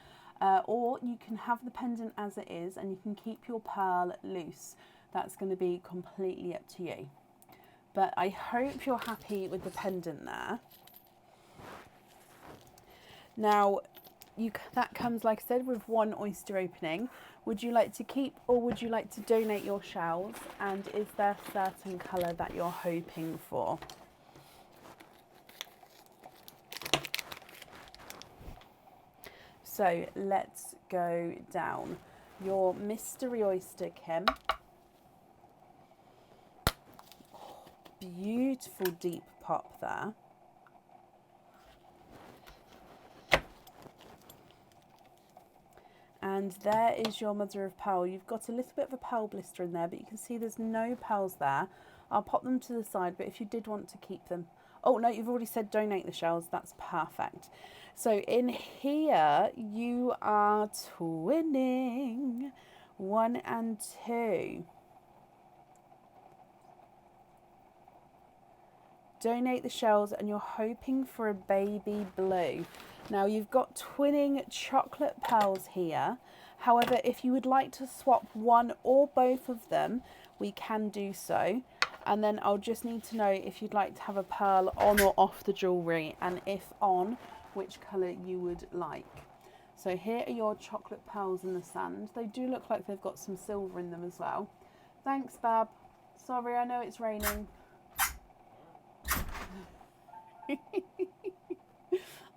Or you can have the pendant as it is and you can keep your pearl loose. That's going to be completely up to you. But I hope you're happy with the pendant there. Now, that comes, like I said, with one oyster opening. Would you like to keep or would you like to donate your shells? And is there a certain colour that you're hoping for? So let's go down. Your mystery oyster, Kim. Oh, beautiful deep pop there. And there is your mother of pearl. You've got a little bit of a pearl blister in there, but you can see there's no pearls there. I'll pop them to the side, but if you did want to keep them... Oh, no, you've already said donate the shells. That's perfect. So in here, you are twinning 1 and 2. Donate the shells, and you're hoping for a baby blue. Now you've got twinning chocolate pearls here. However, if you would like to swap one or both of them, we can do so. And then I'll just need to know if you'd like to have a pearl on or off the jewellery, and if on, which colour you would like. So here are your chocolate pearls in the sand. They do look like they've got some silver in them as well. Thanks, Bab. Sorry, I know it's raining.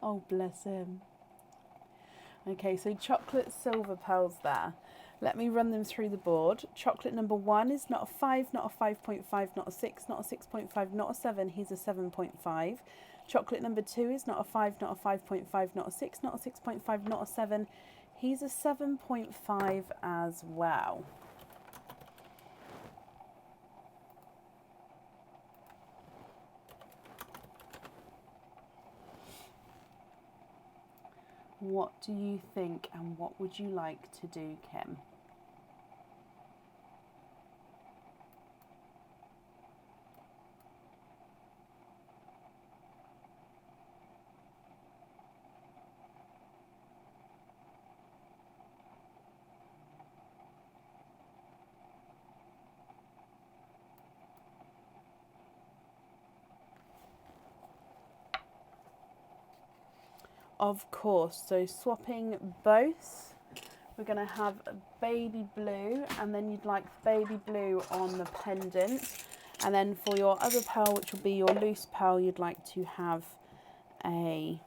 Oh, bless him. Okay, so chocolate silver pearls there. Let me run them through the board. Chocolate number 1 is not a 5, not a 5.5, not a 6, not a 6.5, not a 7. He's a 7.5. Chocolate number 2 is not a 5, not a 5.5, not a 6, not a 6.5, not a 7. He's a 7.5 as well. What do you think, and what would you like to do, Kim? Of course, so swapping both, we're going to have a baby blue, and then you'd like baby blue on the pendant. And then for your other pearl, which will be your loose pearl, you'd like to have a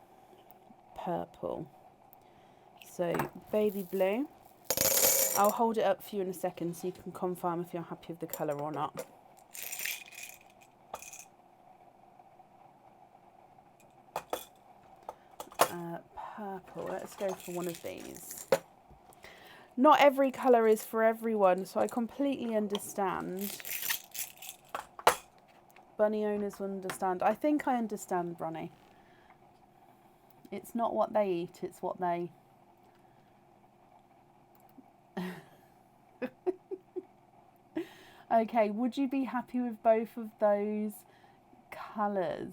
purple. So baby blue. I'll hold it up for you in a second so you can confirm if you're happy with the colour or not. Purple, let's go for one of these. Not every colour is for everyone, so I completely understand. Bunny owners will understand. I think I understand, Ronnie. It's not what they eat, it's what they... Okay, would you be happy with both of those colours?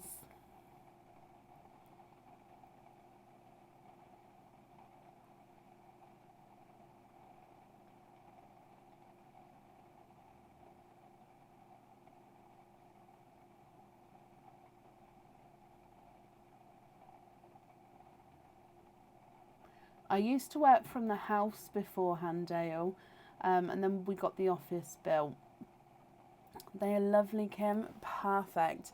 I used to work from the house beforehand, Dale, and then we got the office built. They are lovely, Kim. Perfect.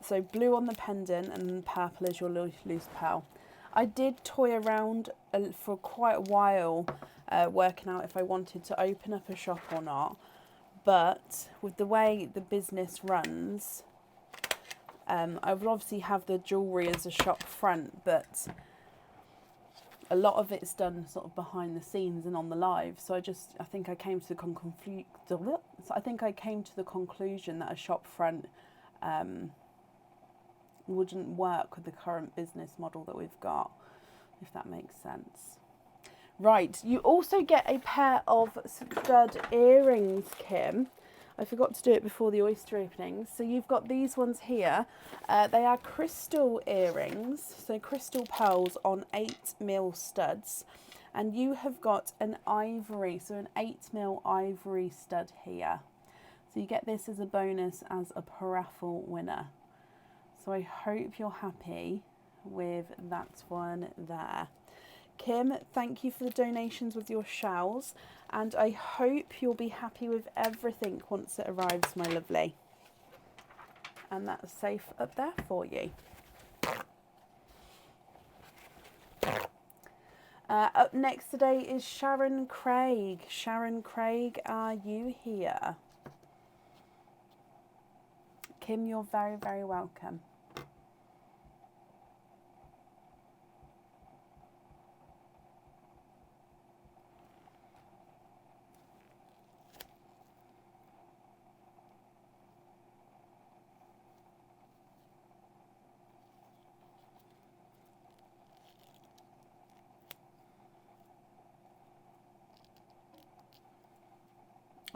So blue on the pendant and purple is your loose pearl. I did toy around for quite a while working out if I wanted to open up a shop or not. But with the way the business runs, I would obviously have the jewellery as a shop front, but a lot of it's done sort of behind the scenes and on the live. So I think I came to the conclusion that a shop front wouldn't work with the current business model that we've got, if that makes sense. Right, you also get a pair of stud earrings, Kim. I forgot to do it before the oyster opening. So you've got these ones here. They are crystal earrings, so crystal pearls on 8mm studs. And you have got an ivory, so an 8mm ivory stud here. So you get this as a bonus as a paraffle winner. So I hope you're happy with that one there. Kim, thank you for the donations with your shells, and I hope you'll be happy with everything once it arrives, my lovely. And that's safe up there for you. Up next today is Sharon Craig. Sharon Craig, are you here? Kim, you're very, very welcome.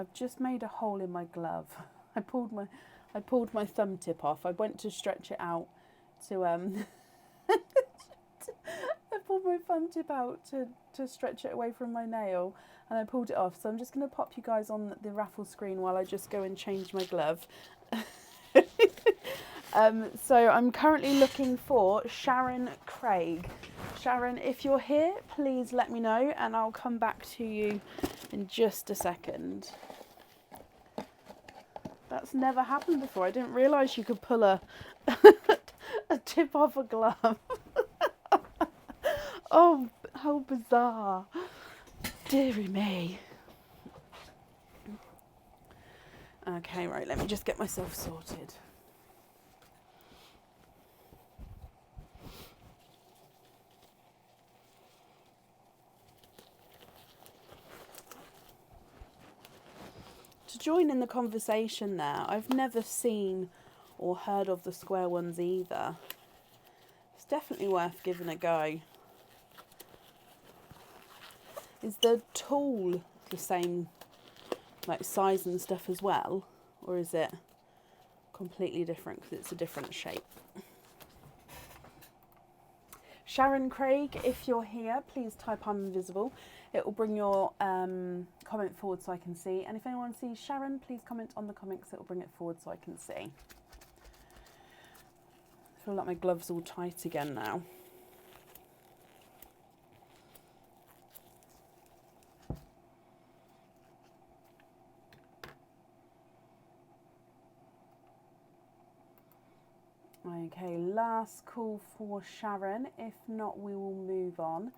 I've just made a hole in my glove. I pulled my thumb tip off. I went to stretch it out to I pulled my thumb tip out to stretch it away from my nail, and I pulled it off. So I'm just going to pop you guys on the raffle screen while I just go and change my glove. So I'm currently looking for Sharon Craig. Sharon, if you're here, please let me know and I'll come back to you in just a second. That's never happened before. I didn't realise you could pull a tip off a glove. Oh, how bizarre. Deary me. Okay, right, let me just get myself sorted. To join in the conversation there, I've never seen or heard of the square ones either. It's definitely worth giving a go. Is the tool the same like size and stuff as well, or is it completely different because it's a different shape? Sharon Craig, if you're here, please type I'm invisible. It will bring your comment forward so I can see. And if anyone sees Sharon, please comment on the comments. It will bring it forward so I can see. I feel like my glove's all tight again now. Okay, last call for Sharon. If not, we will move on.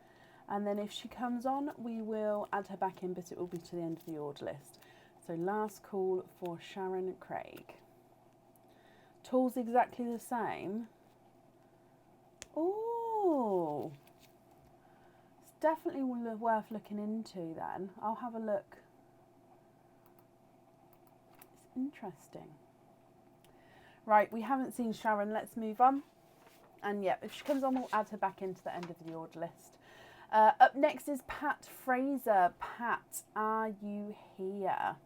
And then if she comes on, we will add her back in, but it will be to the end of the order list. So last call for Sharon Craig. Tools exactly the same. Oh, it's definitely worth looking into then. I'll have a look. It's interesting. Right, we haven't seen Sharon. Let's move on. And yeah, if she comes on, we'll add her back into the end of the order list. Up next is Pat Fraser. Pat, are you here?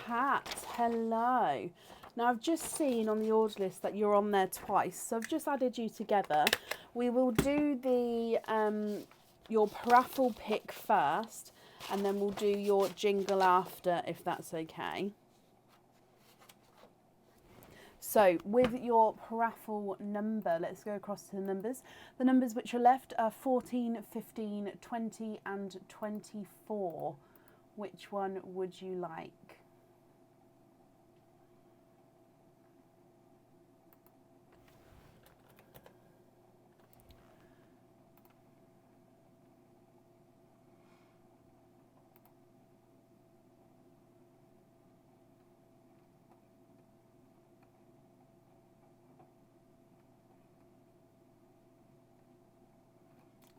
Pat, hello. Now I've just seen on the order list that you're on there twice, so I've just added you together. We will do the your paraffle pick first, and then we'll do your jingle after, if that's okay. So with your paraffle number, let's go across to the numbers. The numbers which are left are 14, 15, 20 and 24. Which one would you like?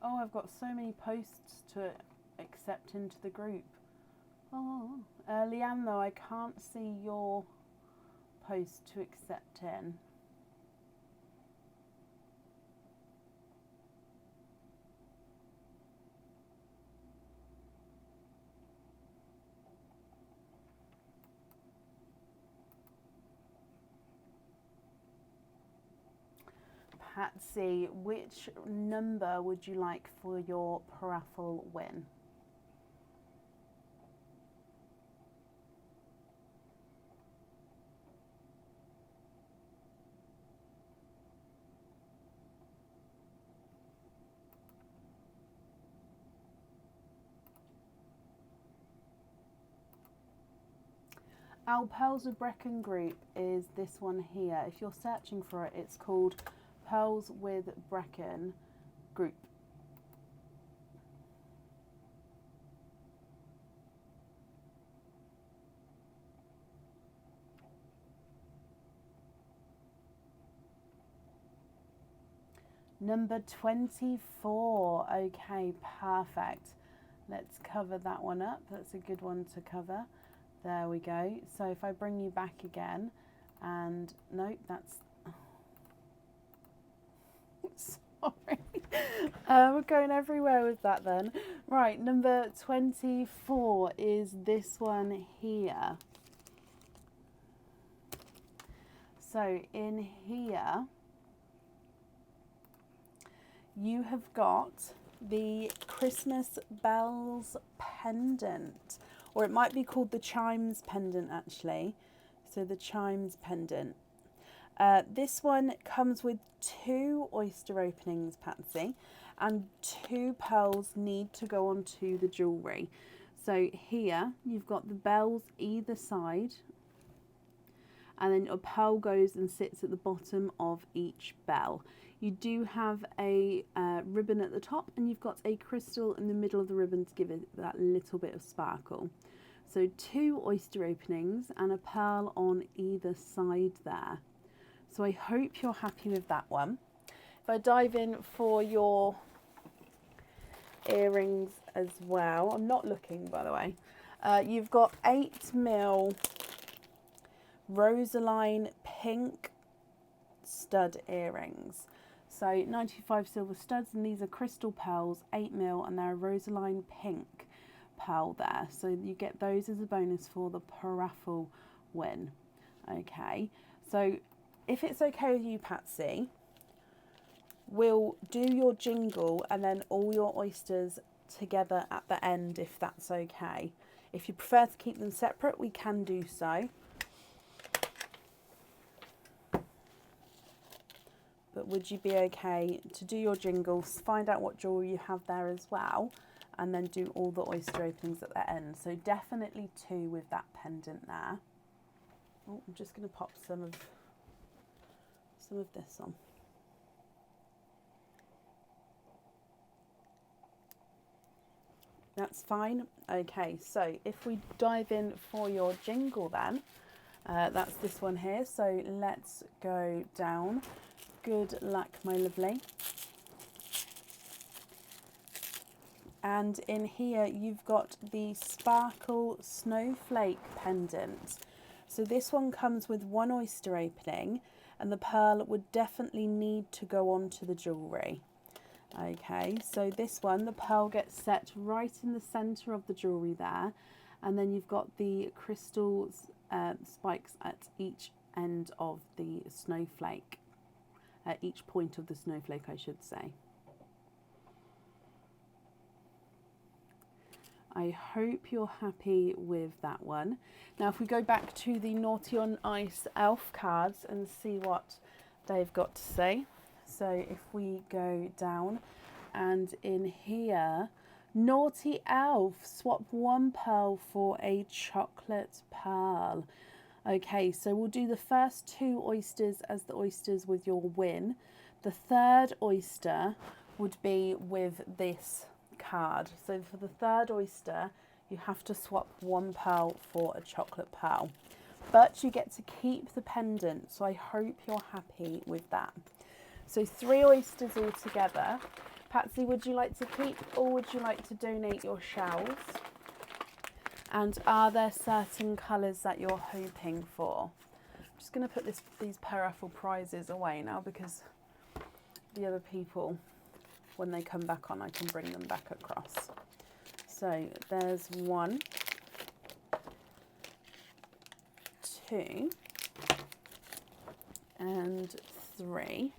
Oh, I've got so many posts to accept into the group. Oh, Leanne, though, I can't see your post to accept in. Patsy, which number would you like for your paraffle win? Our Pearls of Brecon group is this one here. If you're searching for it, it's called Pearls with Brecon group. Number 24. Okay, perfect. Let's cover that one up. That's a good one to cover. There we go. So if I bring you back again, and no, that's... Sorry. We're going everywhere with that then. Right, number 24 is this one here. So in here, you have got the Christmas bells pendant, or it might be called the chimes pendant actually. So the chimes pendant. This one comes with 2 oyster openings, Patsy, and 2 pearls need to go onto the jewellery. So here you've got the bells either side, and then a pearl goes and sits at the bottom of each bell. You do have a ribbon at the top, and you've got a crystal in the middle of the ribbon to give it that little bit of sparkle. So 2 oyster openings and a pearl on either side there. So I hope you're happy with that one. If I dive in for your earrings as well, I'm not looking by the way. You've got 8mm Rosaline pink stud earrings. So 95 silver studs, and these are crystal pearls, 8mm, and they're a Rosaline pink pearl there. So you get those as a bonus for the paraffle win. Okay, so if it's okay with you, Patsy, we'll do your jingle and then all your oysters together at the end if that's okay. If you prefer to keep them separate, we can do so. But would you be okay to do your jingles, find out what jewellery you have there as well, and then do all the oyster openings at the end? So definitely 2 with that pendant there. Oh, I'm just going to pop some of this on. That's fine. Okay, so if we dive in for your jingle then, that's this one here. So let's go down. Good luck, my lovely. And in here you've got the sparkle snowflake pendant. So this one comes with 1 oyster opening, and the pearl would definitely need to go onto the jewellery. Okay, so this one, the pearl gets set right in the centre of the jewellery there, and then you've got the crystal spikes at each end of the snowflake. At each point of the snowflake, I should say. I hope you're happy with that one. Now, if we go back to the Naughty on Ice elf cards and see what they've got to say. So if we go down, and in here, Naughty Elf, swap 1 pearl for a chocolate pearl. Okay, so we'll do the first 2 oysters as the oysters with your win. The 3rd oyster would be with this card. So for the 3rd oyster, you have to swap 1 pearl for a chocolate pearl. But you get to keep the pendant, so I hope you're happy with that. So 3 oysters all together. Patsy, would you like to keep or would you like to donate your shells? And are there certain colours that you're hoping for? I'm just going to put these paraffin prizes away now, because the other people, when they come back on, I can bring them back across. So there's 1, 2, and 3.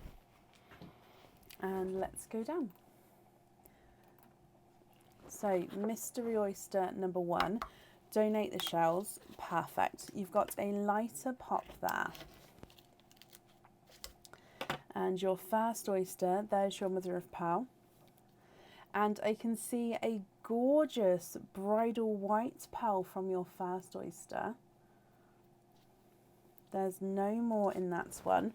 And let's go down. So mystery oyster number 1. Donate the shells. Perfect. You've got a lighter pop there. And your first oyster, there's your mother of pearl. And I can see a gorgeous bridal white pearl from your first oyster. There's no more in that one.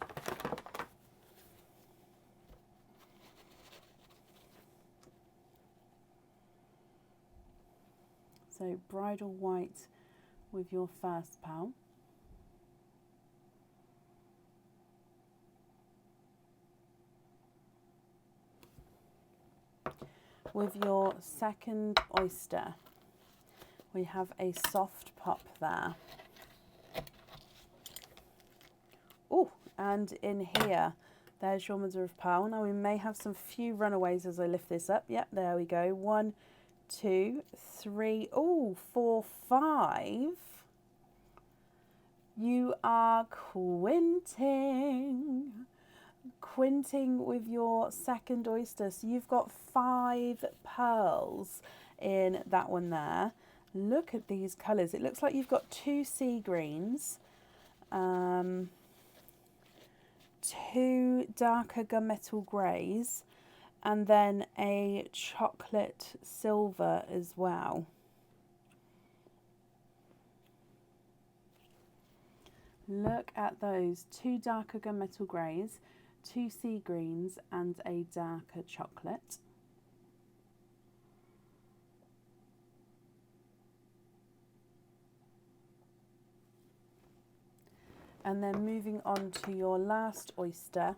So bridal white with your first pearl. With your second oyster, we have a soft pop there. Oh, and in here, there's your mother of pearl. Now we may have some few runaways as I lift this up. Yep, there we go. 1, 2, 3, 4, 5. You are quinting with your second oyster. So you've got 5 pearls in that one there. Look at these colours. It looks like you've got 2 sea greens, 2 darker gunmetal greys, and then a chocolate silver as well. Look at those, 2 darker gunmetal greys, 2 sea greens, and a darker chocolate. And then moving on to your last oyster,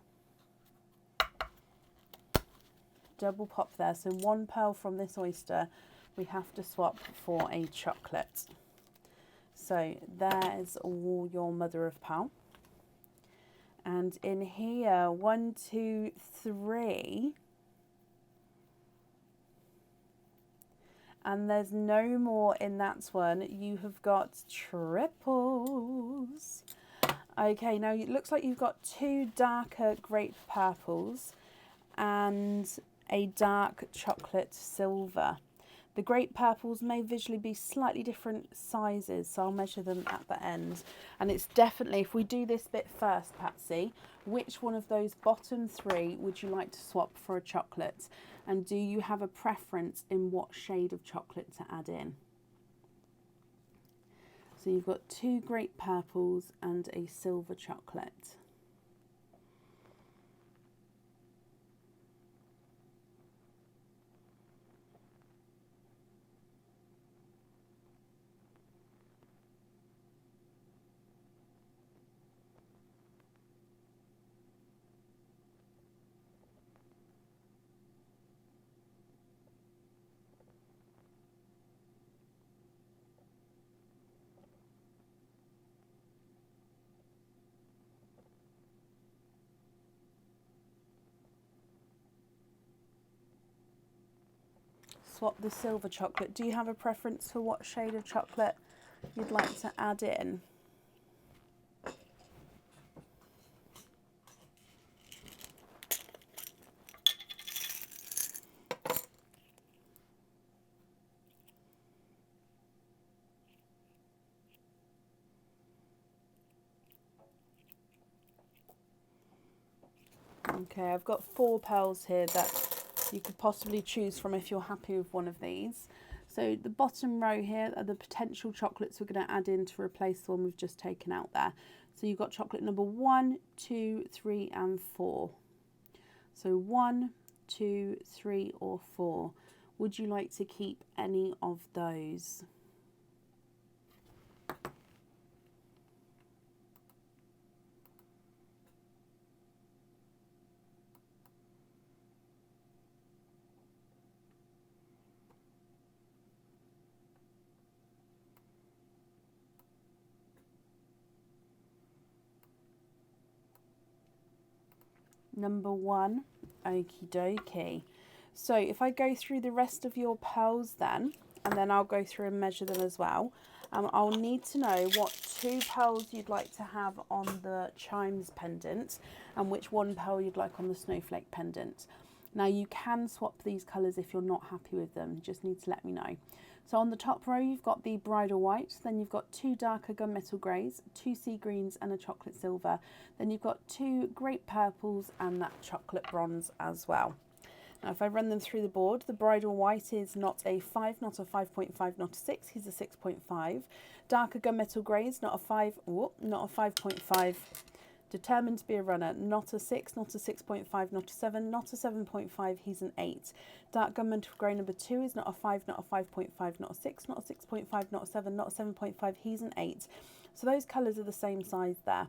double pop there. So 1 pearl from this oyster, we have to swap for a chocolate. So there's all your mother of pearl. And in here, 1, 2, 3. And there's no more in that one. You have got triples. Okay, now it looks like you've got 2 darker grape purples and a dark chocolate silver. The grape purples may visually be slightly different sizes, so I'll measure them at the end. And it's definitely, if we do this bit first, Patsy, which one of those bottom three would you like to swap for a chocolate? And do you have a preference in what shade of chocolate to add in? So you've got 2 grape purples and a silver chocolate. Swap the silver chocolate. Do you have a preference for what shade of chocolate you'd like to add in? Okay, I've got 4 pearls here that you could possibly choose from if you're happy with one of these. So the bottom row here are the potential chocolates we're going to add in to replace the one we've just taken out there. So you've got chocolate number 1, 2, 3 and 4. So 1, 2, 3 or 4. Would you like to keep any of those? Number 1, okie dokie. So if I go through the rest of your pearls then, and then I'll go through and measure them as well. I'll need to know what 2 pearls you'd like to have on the chimes pendant and which 1 pearl you'd like on the snowflake pendant. Now you can swap these colours if you're not happy with them, you just need to let me know. So on the top row you've got the bridal white, then you've got 2 darker gunmetal greys, 2 sea greens and a chocolate silver. Then you've got 2 grape purples and that chocolate bronze as well. Now if I run them through the board, the bridal white is not a 5, not a 5.5, not a 6, he's a 6.5. Darker gunmetal greys, not a 5, not a 5.5. Determined to be a runner, not a 6, not a 6.5, not a 7, not a 7.5, he's an 8. Dark gunmetal grey number 2 is not a 5, not a 5.5, not a 6, not a 6.5, not a 7, not a 7.5, he's an 8. So those colours are the same size there.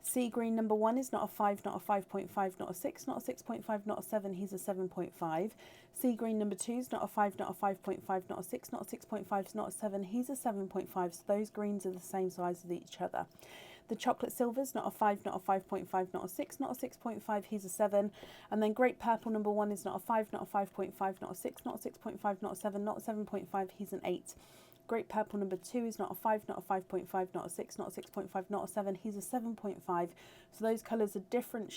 Sea green number 1 is not a 5, not a 5.5, not a 6, not a 6.5, not a 7, he's a 7.5. Sea green number 2 is not a 5, not a 5.5, not a 6, not a 6.5, not a 7, he's a 7.5. So those greens are the same size as each other. The chocolate silver's not a 5, not a 5.5, not a 6, not a 6.5, he's a 7. And then grape purple number 1 is not a 5, not a 5.5, not a 6, not a 6.5, not a 7, not a 7.5, he's an 8. Grape purple number 2 is not a 5, not a 5.5, not a 6, not a 6.5, not a 7, he's a 7.5. So those colours are different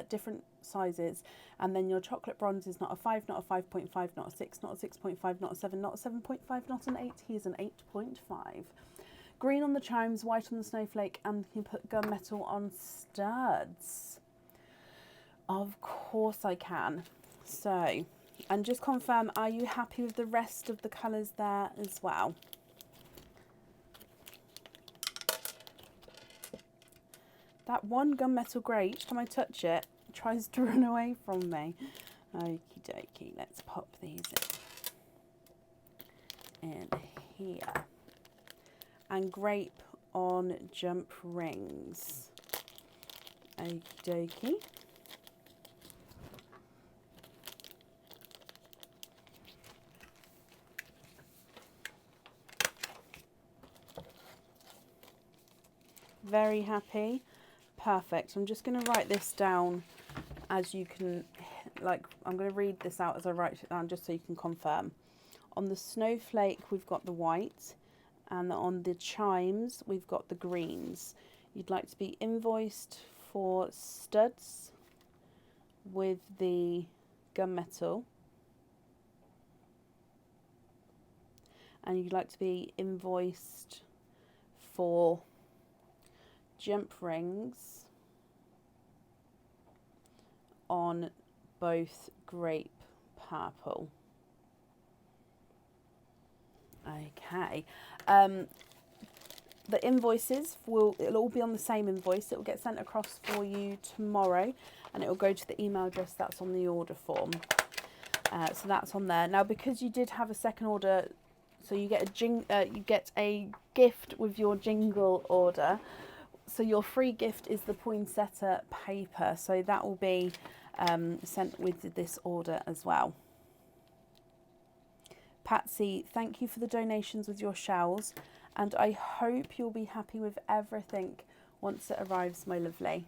different sizes. And then your chocolate bronze is not a 5, not a 5.5, not a 6, not a 6.5, not a 7, not a 7.5, not an 8, he's an 8.5. Green on the chimes, white on the snowflake, and you put gunmetal on studs. Of course I can. So, and just confirm, are you happy with the rest of the colours there as well? That one gunmetal grey, each time I touch it, tries to run away from me. Okie dokie, let's pop these in here. And grape on jump rings. Okie dokie. Very happy. Perfect. I'm just going to write this down as you can, I'm going to read this out as I write it down just so you can confirm. On the snowflake, we've got the white. And on the chimes, we've got the greens. You'd like to be invoiced for studs with the gunmetal. and you'd like to be invoiced for jump rings on both grape purple. Okay. The invoices it'll all be on the same invoice. It will get sent across for you tomorrow, and it will go to the email address that's on the order form. So that's on there. Now, because you did have a second order, so you get a gift with your jingle order. So your free gift is the poinsettia paper. So that will be sent with this order as well. Patsy, thank you for the donations with your shells, and I hope you'll be happy with everything once it arrives, my lovely.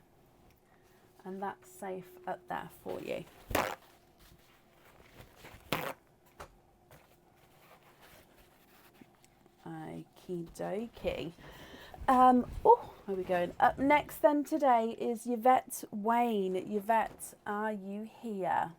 And that's safe up there for you. Okie dokie. Oh, where are we going? Up next then today is Yvette Wayne. Yvette, are you here?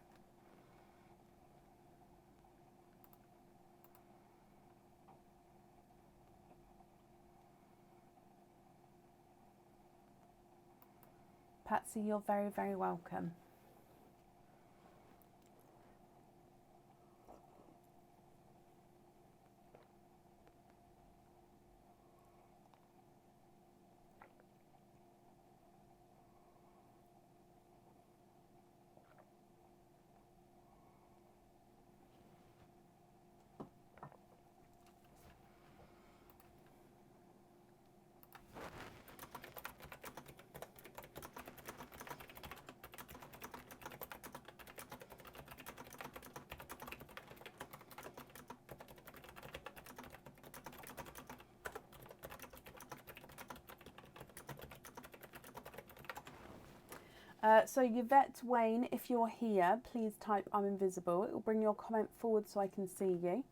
Patsy, you're very, very welcome. So Yvette Wayne, if you're here, please type I'm invisible. It will bring your comment forward so I can see you.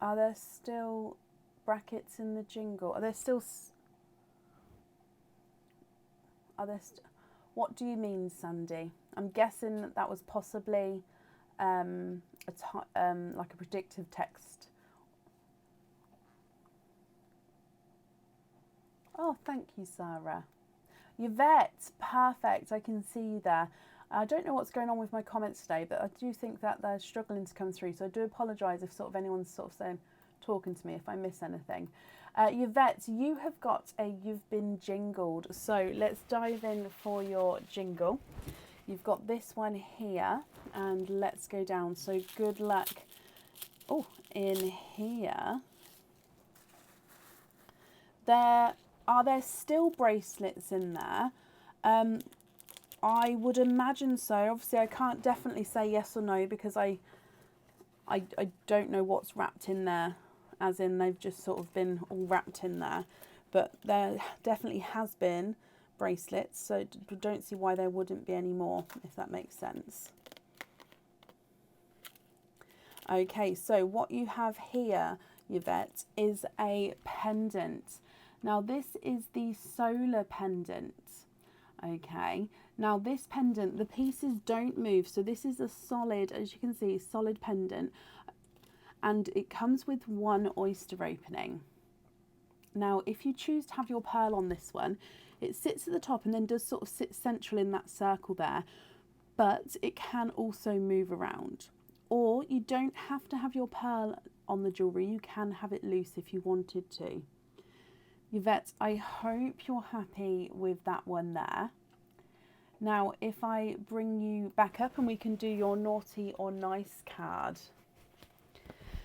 Are there still brackets in the jingle? Are there still... What do you mean, Sandy? I'm guessing that was possibly like a predictive text. Oh, thank you, Sarah. Yvette, perfect. I can see you there. I don't know what's going on with my comments today, but I do think that they're struggling to come through. So I do apologise if sort of anyone's sort of saying, talking to me, if I miss anything. Yvette, you have got you've been jingled. So let's dive in for your jingle. You've got this one here, and let's go down. So good luck. Oh, in here. Are there still bracelets in there? I would imagine so. Obviously, I can't definitely say yes or no because I don't know what's wrapped in there, as in they've just sort of been all wrapped in there. But there definitely has been bracelets, so don't see why there wouldn't be any more, if that makes sense. Okay, so what you have here, Yvette, is a pendant. Now this is the solar pendant, okay. Now this pendant, the pieces don't move, so this is a solid, as you can see, solid pendant, and it comes with one oyster opening. Now if you choose to have your pearl on this one, it sits at the top and then does sort of sit central in that circle there, but it can also move around. Or you don't have to have your pearl on the jewellery, you can have it loose if you wanted to. Yvette, I hope you're happy with that one there. Now, if I bring you back up and we can do your naughty or nice card.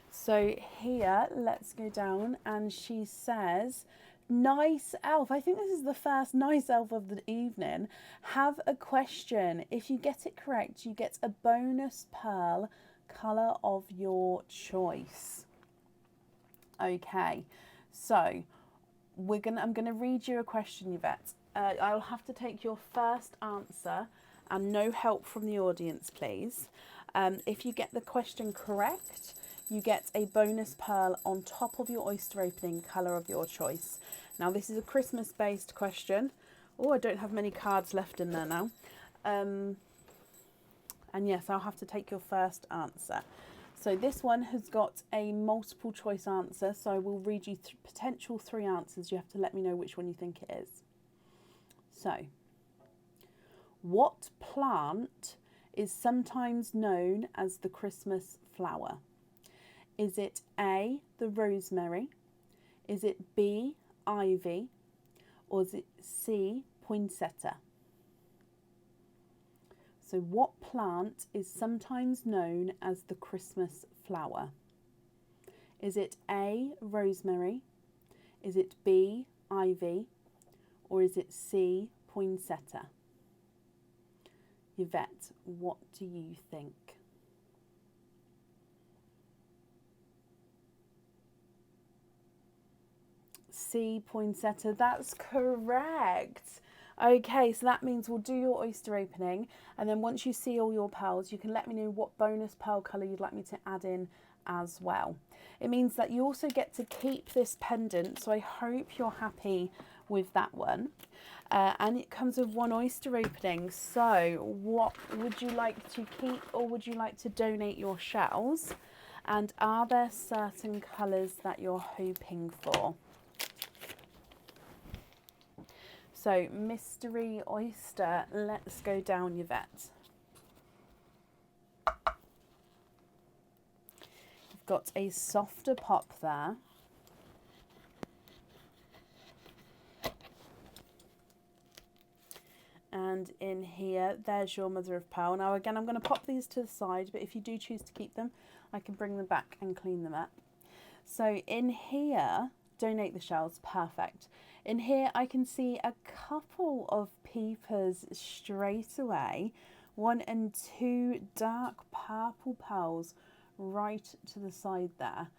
So here, let's go down, and she says, nice elf. I think this is the first nice elf of the evening. Have a question. If you get it correct, you get a bonus pearl, colour of your choice. Okay, so I'm gonna read you a question, Yvette. I'll have to take your first answer and no help from the audience, please. If you get the question correct, you get a bonus pearl on top of your oyster opening, colour of your choice. Now this is a Christmas based question. Oh, I don't have many cards left in there now. And yes, I'll have to take your first answer. So this one has got a multiple choice answer, so I will read you potential 3 answers. You have to let me know which one you think it is. So, what plant is sometimes known as the Christmas flower? Is it A, the rosemary? Is it B, ivy? Or is it C, poinsettia? So what plant is sometimes known as the Christmas flower? Is it A, rosemary? Is it B, ivy? Or is it C, poinsettia? Yvette, what do you think? C, poinsettia, that's correct. Okay, so that means we'll do your oyster opening, and then once you see all your pearls, you can let me know what bonus pearl colour you'd like me to add in as well. It means that you also get to keep this pendant, so I hope you're happy with that one. And it comes with 1 oyster opening. So what would you like to keep, or would you like to donate your shells? And are there certain colours that you're hoping for? So, mystery oyster, let's go down, Yvette. You've got a softer pop there. And in here, there's your mother of pearl. Now, again, I'm going to pop these to the side, but if you do choose to keep them, I can bring them back and clean them up. So in here, donate the shells, perfect. In here, I can see a couple of peepers straight away. 1 and 2 dark purple pearls right to the side there.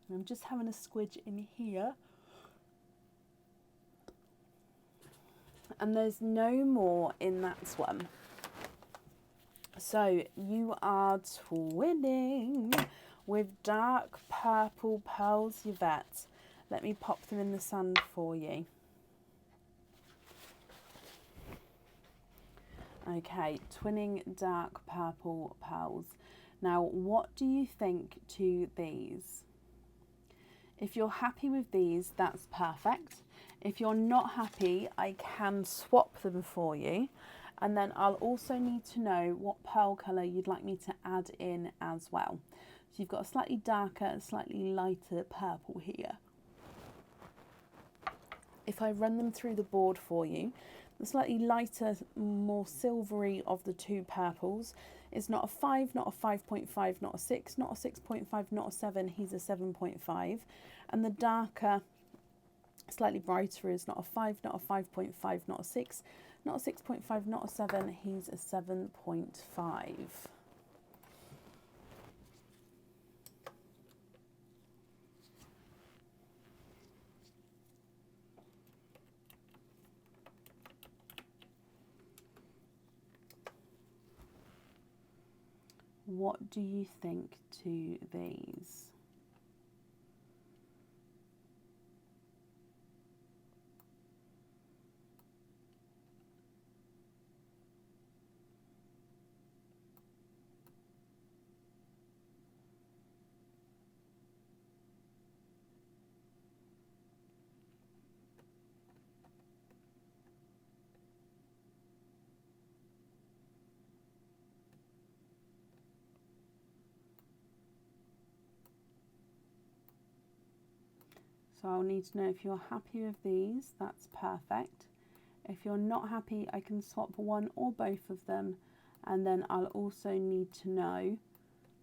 I'm just having a squidge in here. And there's no more in that one. So you are twinning with dark purple pearls, Yvette. Let me pop them in the sand for you. Okay, twinning dark purple pearls. Now, what do you think to these? If you're happy with these, that's perfect. If you're not happy, I can swap them for you. And then I'll also need to know what pearl colour you'd like me to add in as well. So you've got a slightly darker and slightly lighter purple here. If I run them through the board for you, the slightly lighter, more silvery of the 2 purples is not a 5, not a 5.5, not a 6, not a 6.5, not a 7, he's a 7.5. And the darker, slightly brighter is not a 5, not a 5.5, not a 6, not a 6.5, not a 7, he's a 7.5. What do you think to these? So I'll need to know if you're happy with these, that's perfect. If you're not happy, I can swap 1 or both of them. And then I'll also need to know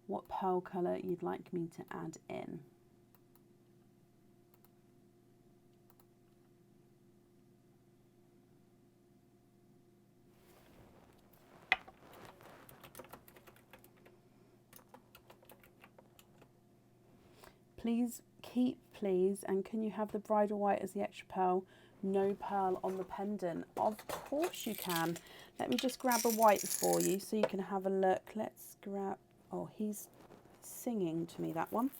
what pearl colour you'd like me to add in. Please keep, please, and can you have the bridal white as the extra pearl? No pearl on the pendant. Of course you can. Let me just grab a white for you so you can have a look. Let's grab, oh, he's singing to me, that one.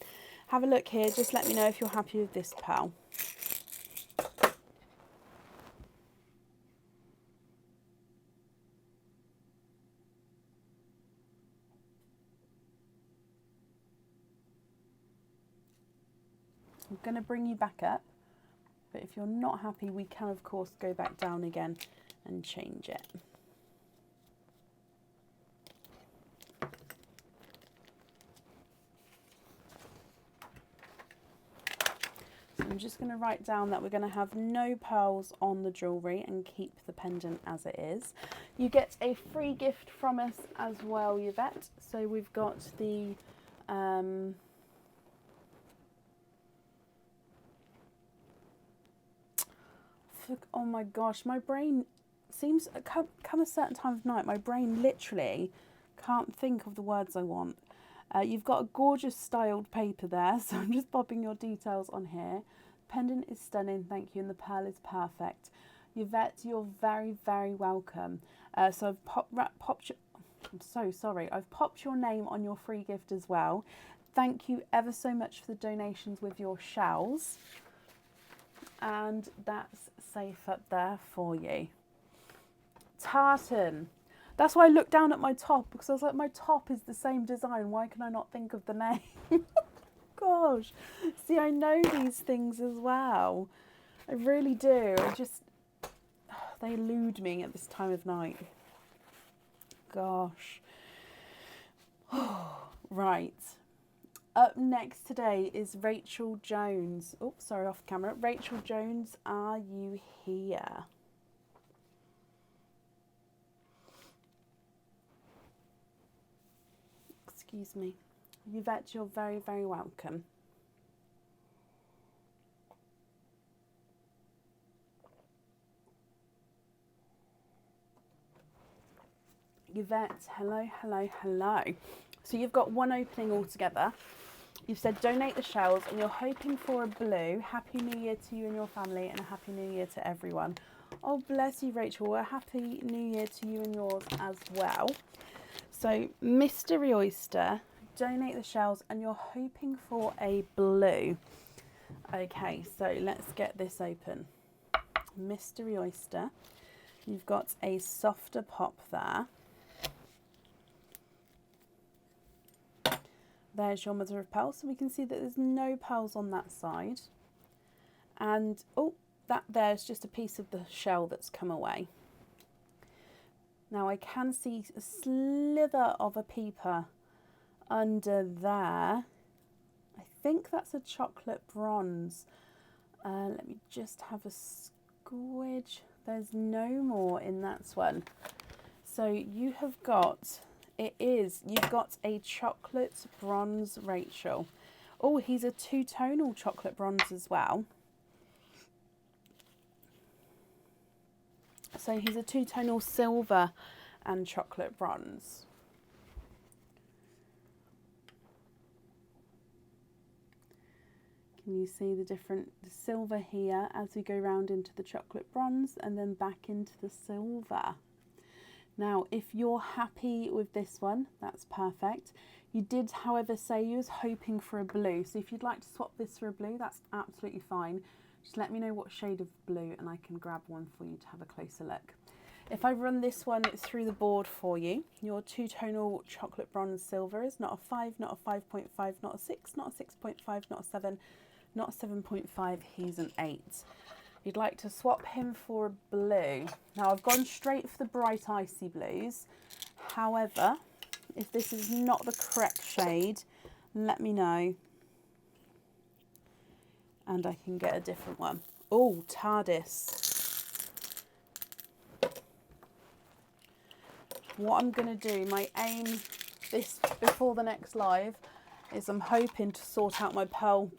Have a look here, just let me know if you're happy with this pearl. I'm going to bring you back up, but if you're not happy, we can of course go back down again and change it. So I'm just going to write down that we're going to have no pearls on the jewellery and keep the pendant as it is. You get a free gift from us as well, Yvette. So we've got the oh my gosh, my brain seems come a certain time of night, my brain literally can't think of the words I want. You've got a gorgeous styled paper there, so I'm just popping your details on here. Pendant is stunning, thank you, and the pearl is perfect. Yvette, you're very, very welcome. So I've popped your, I'm so sorry, I've popped your name on your free gift as well. Thank you ever so much for the donations with your shells. And that's safe up there for you. Tartan. That's why I looked down at my top, because I was like, my top is the same design. Why can I not think of the name? Gosh. See, I know these things as well. I really do. They elude me at this time of night. Gosh. Right. Up next today is Rachel Jones. Oh, sorry, off camera. Rachel Jones, are you here? Excuse me. Yvette, you're very, very welcome. Yvette, hello, hello, hello. So you've got one opening altogether. You've said donate the shells and you're hoping for a blue. Happy New Year to you and your family, and a Happy New Year to everyone. Oh, bless you, Rachel. A Happy New Year to you and yours as well. So Mystery Oyster, donate the shells and you're hoping for a blue. Okay, so let's get this open. Mystery Oyster. You've got a softer pop there. There's your mother of pearl, so we can see that there's no pearls on that side. And, oh, that there's just a piece of the shell that's come away. Now I can see a slither of a peeper under there. I think that's a chocolate bronze. Let me just have a squidge. There's no more in that one. So you have got... you've got a chocolate bronze Rachel. Oh, he's a two-tonal chocolate bronze as well. So he's a two-tonal silver and chocolate bronze. Can you see the silver here as we go round into the chocolate bronze and then back into the silver? Now, if you're happy with this one, that's perfect. You did, however, say you was hoping for a blue. So if you'd like to swap this for a blue, that's absolutely fine. Just let me know what shade of blue and I can grab one for you to have a closer look. If I run this one through the board for you, your two-tonal chocolate bronze silver is not a 5, not a 5.5, not a 6, not a 6.5, not a 7, not a 7.5, he's an 8. You'd like to swap him for a blue. Now I've gone straight for the bright icy blues. However, if this is not the correct shade, let me know. And I can get a different one. Oh, TARDIS. What I'm going to do, my aim this before the next live, is I'm hoping to sort out my pearl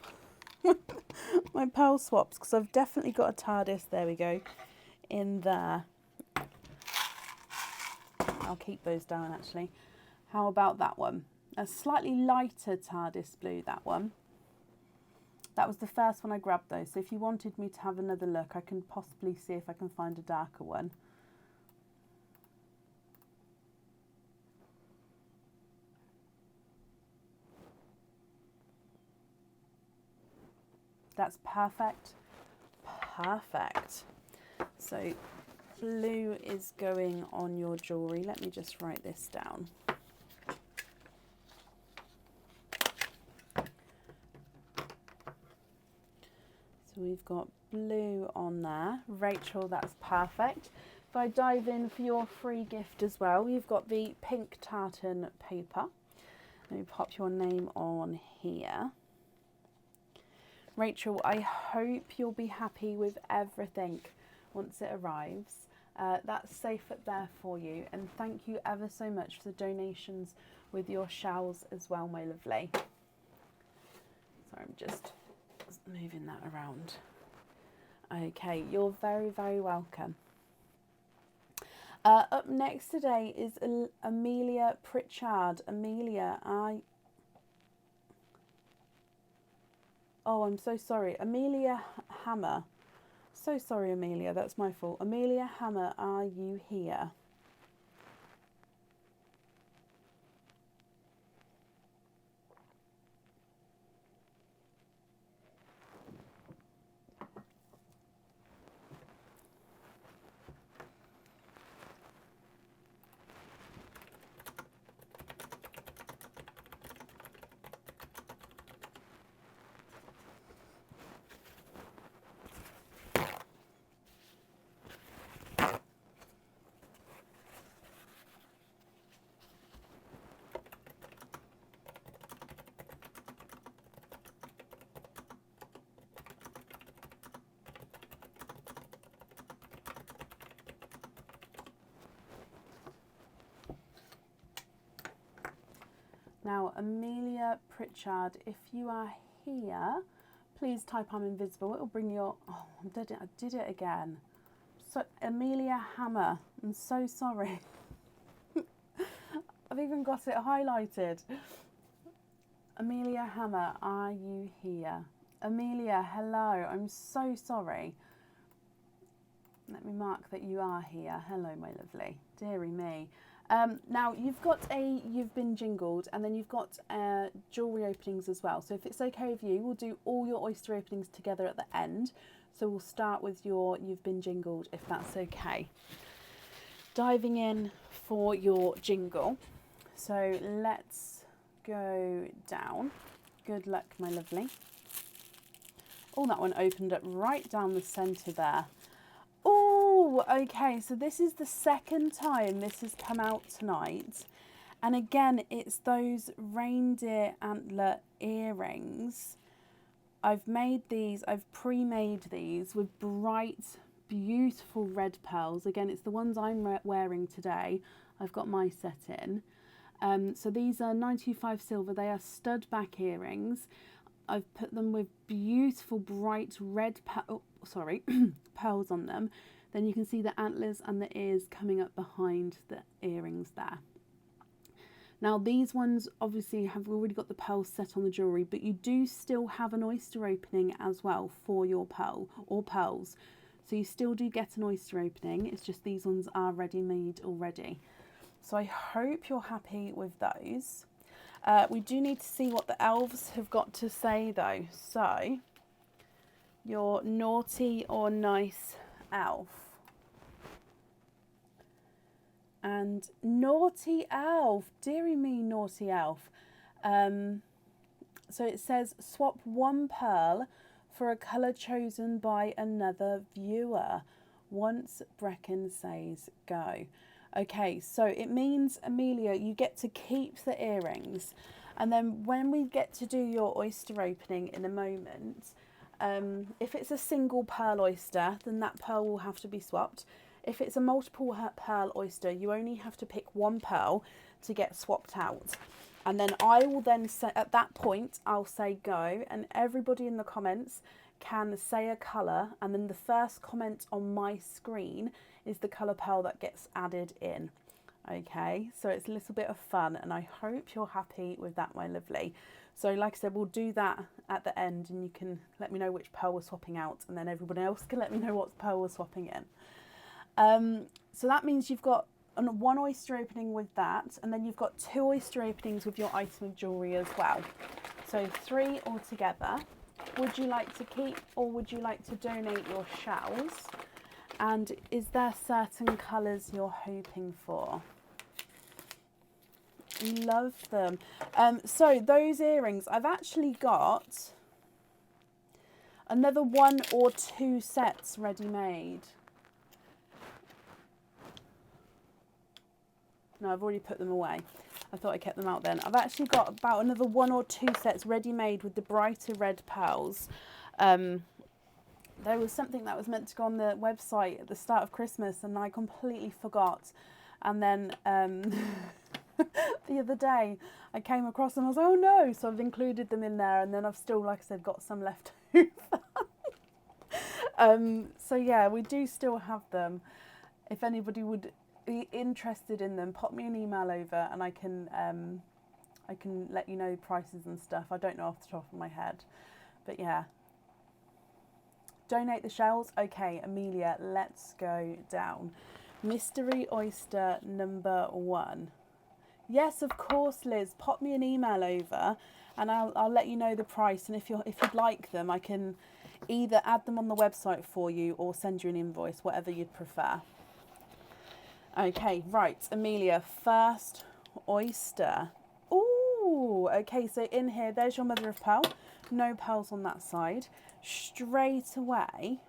my pearl swaps, because I've definitely got a TARDIS, there we go, in there. I'll keep those down actually. How about that one? A slightly lighter TARDIS blue, that one. That was the first one I grabbed though, so if you wanted me to have another look, I can possibly see if I can find a darker one. That's perfect. Perfect. So blue is going on your jewellery. Let me just write this down. So we've got blue on there. Rachel, that's perfect. If I dive in for your free gift as well, you've got the pink tartan paper. Let me pop your name on here. Rachel, I hope you'll be happy with everything once it arrives. That's safe up there for you, and thank you ever so much for the donations with your shells as well, my lovely. Sorry, I'm just moving that around. Okay, you're very, very welcome. Up next today is Amelia Pritchard. Amelia, oh, I'm so sorry. Amelia Hammer. So sorry, Amelia, that's my fault. Amelia Hammer, are you here? Now, Amelia Pritchard, if you are here, please type I'm invisible. It'll bring your... Oh, I did it again. So, Amelia Hammer, I'm so sorry. I've even got it highlighted. Amelia Hammer, are you here? Amelia, hello, I'm so sorry. Let me mark that you are here. Hello, my lovely. Dearie me. Now, you've been jingled, and then you've got jewellery openings as well. So if it's okay with you, we'll do all your oyster openings together at the end. So we'll start with you've been jingled, if that's okay. Diving in for your jingle. So let's go down. Good luck, my lovely. Oh, that one opened up right down the centre there. Oh, okay, so this is the second time this has come out tonight. And again, it's those reindeer antler earrings. I've pre-made these with bright, beautiful red pearls. Again, it's the ones I'm wearing today. I've got my set in. So these are 925 silver. They are stud back earrings. I've put them with beautiful bright red pearls on them. Then you can see the antlers and the ears coming up behind the earrings there. Now these ones obviously have already got the pearls set on the jewellery, but you do still have an oyster opening as well for your pearls. So you still do get an oyster opening, it's just these ones are ready made already. So I hope you're happy with those. We do need to see what the elves have got to say though. So, your naughty or nice elf. And naughty elf, dearie me, naughty elf. So it says swap one pearl for a colour chosen by another viewer. Once Brecken says go. Okay, so it means, Amelia, you get to keep the earrings. And then when we get to do your oyster opening in a moment, if it's a single pearl oyster, then that pearl will have to be swapped. If it's a multiple pearl oyster, you only have to pick one pearl to get swapped out. And then I will then say, at that point, I'll say go, and everybody in the comments can say a colour, and then the first comment on my screen is the colour pearl that gets added in. Okay, so it's a little bit of fun, and I hope you're happy with that, my lovely. So like I said, we'll do that at the end, and you can let me know which pearl we're swapping out, and then everybody else can let me know what pearl we're swapping in. So that means you've got one oyster opening with that, and then you've got 2 oyster openings with your item of jewellery as well. So 3 altogether. Would you like to keep, or would you like to donate your shells? And is there certain colours you're hoping for? Love them. So those earrings, I've actually got Another 1 or 2 sets ready-made. No, I've already put them away. I thought I kept them out then. I've actually got about another 1 or 2 sets ready-made with the brighter red pearls. There was something that was meant to go on the website at the start of Christmas and I completely forgot. And then the other day I came across them and I was like, oh no, so I've included them in there, and then I've still, like I said, got some left over. So yeah, we do still have them. If anybody would be interested in them, pop me an email over and I can let you know prices and stuff. I don't know off the top of my head, but yeah. Donate the shells. Okay, Amelia, let's go down. Mystery oyster number 1. Yes, of course, Liz. Pop me an email over and I'll let you know the price. And if you'd like them, I can either add them on the website for you or send you an invoice, whatever you'd prefer. Okay, right, Amelia, first oyster. Ooh, okay, so in here, there's your mother of pearl. No pearls on that side. Straight away,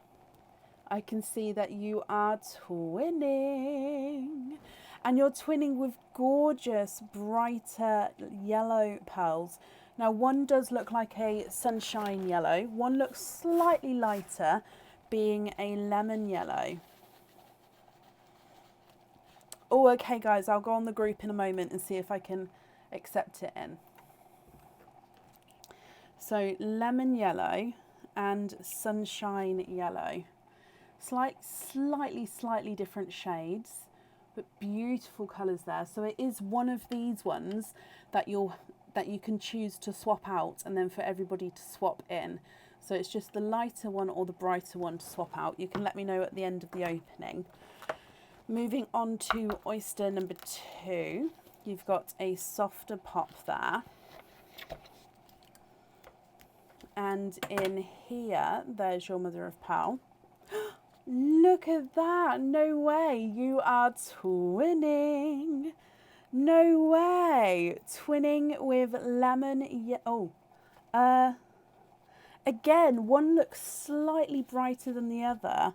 I can see that you are twinning. And you're twinning with gorgeous, brighter yellow pearls. Now, one does look like a sunshine yellow. One looks slightly lighter, being a lemon yellow. Oh, okay, guys, I'll go on the group in a moment and see if I can accept it in. So, lemon yellow and sunshine yellow. Slightly different shades, but beautiful colours there. So it is one of these ones that you can choose to swap out and then for everybody to swap in. So it's just the lighter one or the brighter one to swap out. You can let me know at the end of the opening. Moving on to oyster number 2, you've got a softer pop there. And in here, there's your mother of pearl. Look at that. No way. You are twinning. No way. Twinning with lemon. Again, one looks slightly brighter than the other.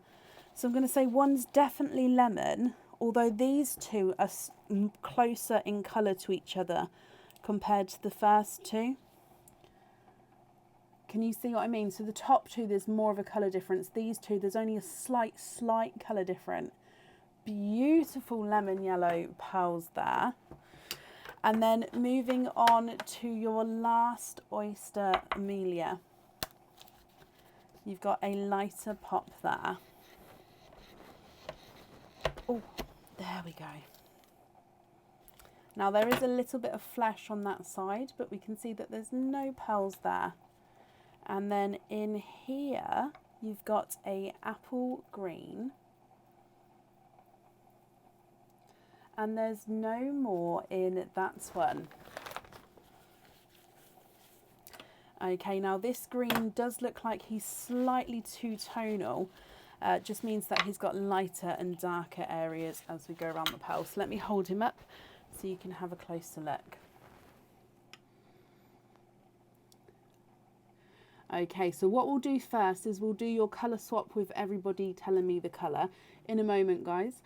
So I'm going to say one's definitely lemon, although these two are closer in colour to each other compared to the first two. Can you see what I mean? So the top two, there's more of a colour difference. These two, there's only a slight colour difference. Beautiful lemon yellow pearls there. And then moving on to your last oyster, Amelia. You've got a lighter pop there. Oh, there we go. Now there is a little bit of flesh on that side, but we can see that there's no pearls there. And then in here, you've got a apple green. And there's no more in that one. Okay, now this green does look like he's slightly two-tonal. Just means that he's got lighter and darker areas as we go around the pearl. So let me hold him up so you can have a closer look. Okay, so what we'll do first is we'll do your colour swap with everybody telling me the colour in a moment, guys.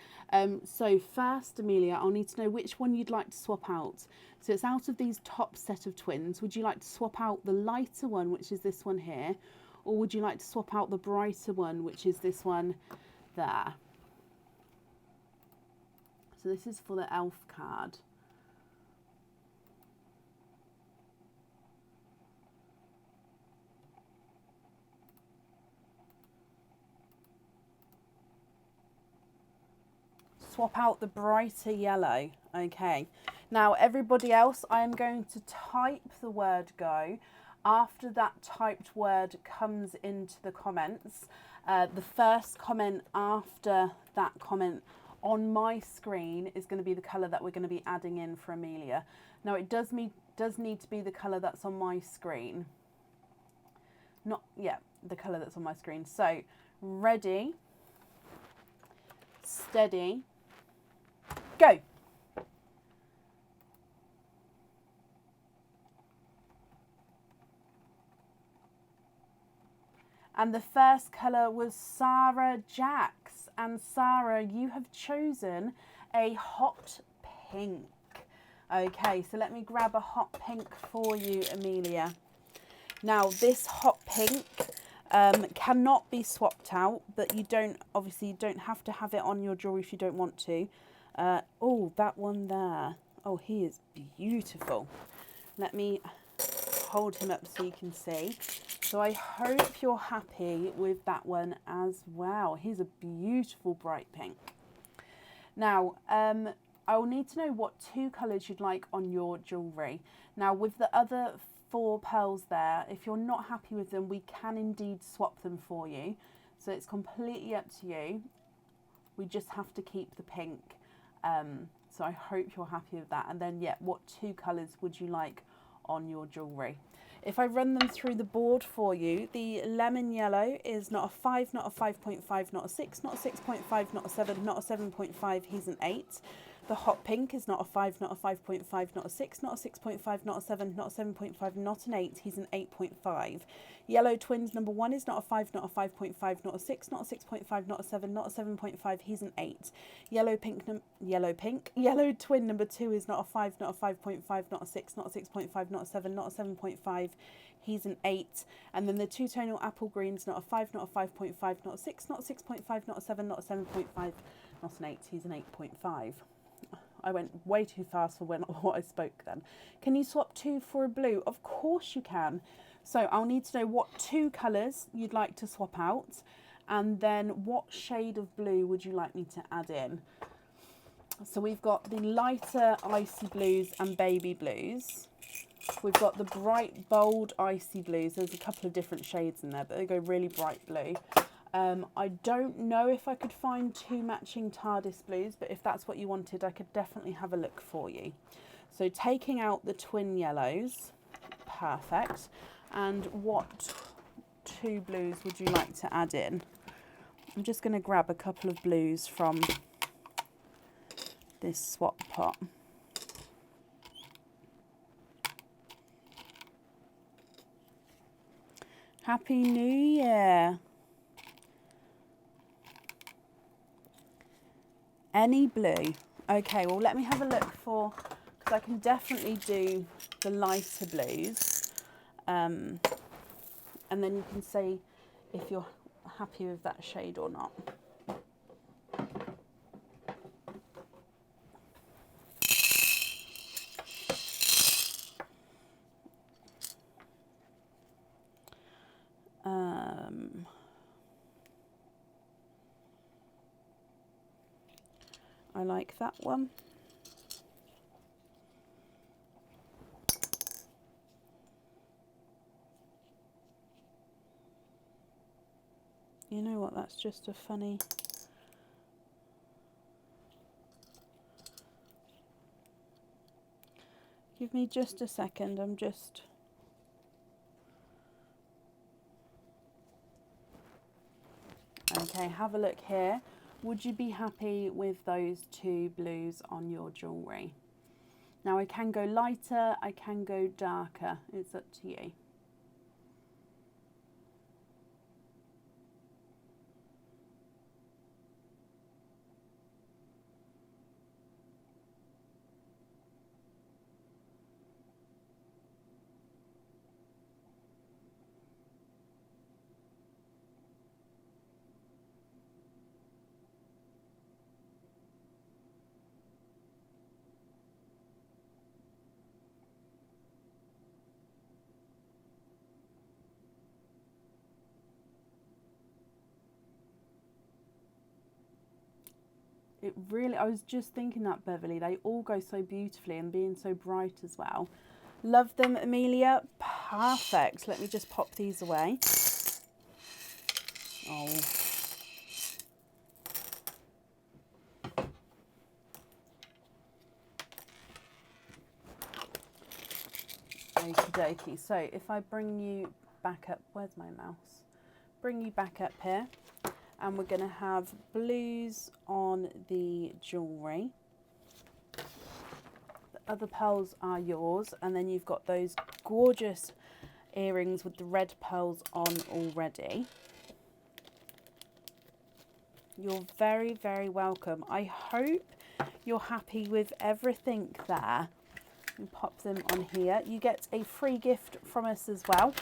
So first, Amelia, I'll need to know which one you'd like to swap out. So it's out of these top set of twins. Would you like to swap out the lighter one, which is this one here? Or would you like to swap out the brighter one, which is this one there? So this is for the elf card. Swap out the brighter yellow. Okay. Now everybody else, I am going to type the word go. After that typed word comes into the comments, the first comment after that comment on my screen is going to be the colour that we're going to be adding in for Amelia. Now it does need to be the colour that's on my screen. The colour that's on my screen. So ready, steady, go. And the first colour was Sarah Jax. And Sarah, you have chosen a hot pink. Okay, so let me grab a hot pink for you, Amelia. Now, this hot pink cannot be swapped out, but you don't have to have it on your jewellery if you don't want to. Oh, that one there. Oh, he is beautiful. Let me hold him up so you can see. So I hope you're happy with that one as well. He's a beautiful bright pink. Now, I'll need to know what 2 colours you'd like on your jewellery. Now, with the other 4 pearls there, if you're not happy with them, we can indeed swap them for you. So it's completely up to you. We just have to keep the pink. So I hope you're happy with that. And then, yeah, what 2 colours would you like on your jewellery? If I run them through the board for you, the lemon yellow is not a 5, not a 5.5, not a 6, not a 6.5, not a 7, not a 7.5, he's an 8. The hot pink is not a 5, not a 5.5, not a 6, not a 6.5, not a 7, not a 7.5, not an 8, he's an 8.5. Yellow twins number 1 is not a 5, not a 5.5, not a 6, not a 6.5, not a 7, not a 7.5, he's an 8. Yellow twin number 2 is not a 5, not a 5.5, not a 6, not a 6.5, not a 7, not a 7.5, he's an 8. And then the two-tonal apple green is not a 5, not a 5.5, not a 6, not a 6.5, not a 7, not a 7.5, not an 8, he's an 8.5. I went way too fast for what I spoke then. Can you swap 2 for a blue? Of course you can. So I'll need to know what 2 colours you'd like to swap out, and then what shade of blue would you like me to add in. So we've got the lighter icy blues and baby blues. We've got the bright bold icy blues. There's a couple of different shades in there, but they go really bright blue. I don't know if I could find 2 matching TARDIS blues, but if that's what you wanted, I could definitely have a look for you. So taking out the twin yellows, perfect. And what 2 blues would you like to add in? I'm just going to grab a couple of blues from this swap pot. Happy New Year. Any blue. Okay, well, let me have a look for, because I can definitely do the lighter blues. And then you can say if you're happy with that shade or not. I like that one. You know what, that's just a funny... Give me just a second, I'm just... Okay, have a look here. Would you be happy with those 2 blues on your jewellery? Now I can go lighter, I can go darker, it's up to you. It really, I was just thinking that, Beverly, they all go so beautifully and being so bright as well. Love them, Amelia. Perfect. Let me just pop these away. Oh. Okie dokie. So if I bring you back up, where's my mouse? Bring you back up here. And we're going to have blues on the jewellery. The other pearls are yours, and then you've got those gorgeous earrings with the red pearls on already. You're very, very welcome. I hope you're happy with everything there. And pop them on here. You get a free gift from us as well.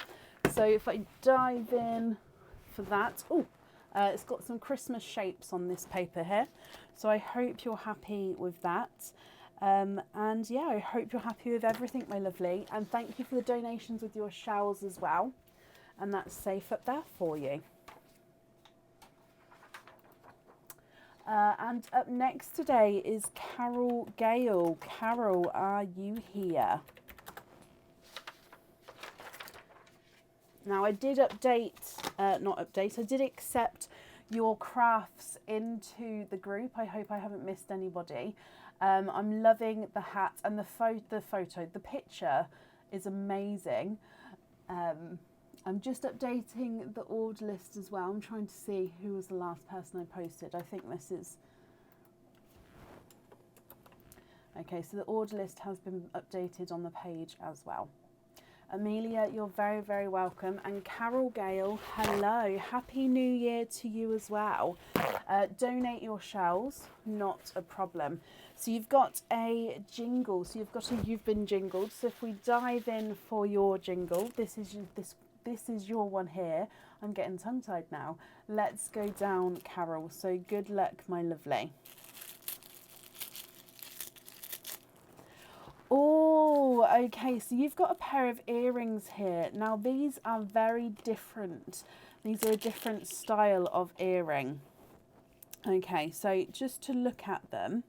So if I dive in for that, it's got some Christmas shapes on this paper here. So I hope you're happy with that. And yeah, I hope you're happy with everything, my lovely. And thank you for the donations with your showers as well. And that's safe up there for you. And up next today is Carol Gale. Carol, are you here? Now I did I did accept your crafts into the group. I hope I haven't missed anybody. I'm loving the hat and the picture is amazing. I'm just updating the order list as well. I'm trying to see who was the last person I posted. I think this is... Okay, so the order list has been updated on the page as well. Amelia, you're very, very welcome. And Carol Gale, hello. Happy New Year to you as well. Donate your shells, not a problem. So you've got a jingle. So you've been jingled. So if we dive in for your jingle, this is your one here. I'm getting tongue-tied now. Let's go down, Carol. So good luck, my lovely. Oh, okay. So you've got a pair of earrings here. Now, these are very different. These are a different style of earring. Okay, so just to look at them.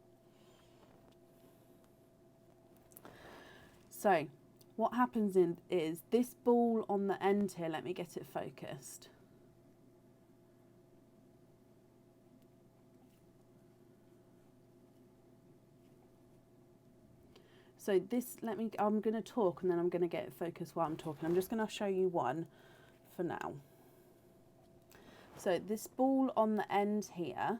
So what happens is this ball on the end here, let me get it focused. So this, I'm going to talk and then I'm going to get it focused while I'm talking. I'm just going to show you one for now. So this ball on the end here,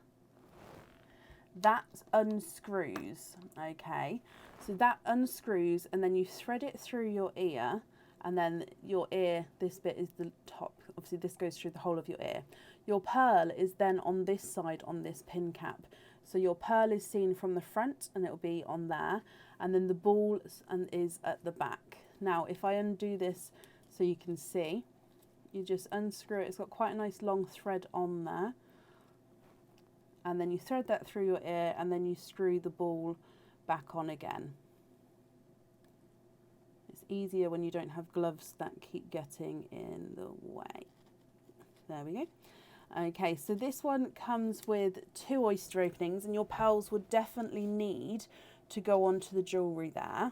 that unscrews, okay? So that unscrews and then you thread it through your ear, and then your ear, this bit is the top. Obviously this goes through the whole of your ear. Your pearl is then on this side on this pin cap. So your pearl is seen from the front and it'll be on there, and then the ball is at the back. Now if I undo this so you can see, you just unscrew it. It's got quite a nice long thread on there, and then you thread that through your ear and then you screw the ball back on again. It's easier when you don't have gloves that keep getting in the way. There we go. Okay, so this one comes with 2 oyster openings, and your pearls would definitely need to go onto the jewellery there.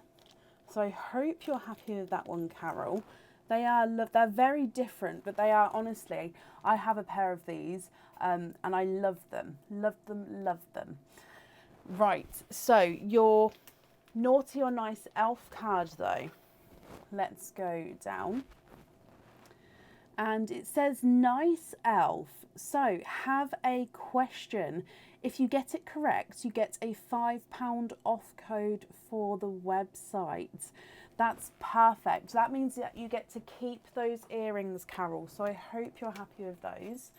So I hope you're happy with that one, Carol. They're very different, but they are, honestly, I have a pair of these and I love them. Love them, love them. Right, so your naughty or nice elf card though. Let's go down. And it says nice elf. So have a question. If you get it correct, you get a £5 off code for the website. That's perfect. That means that you get to keep those earrings, Carol. So I hope you're happy with those.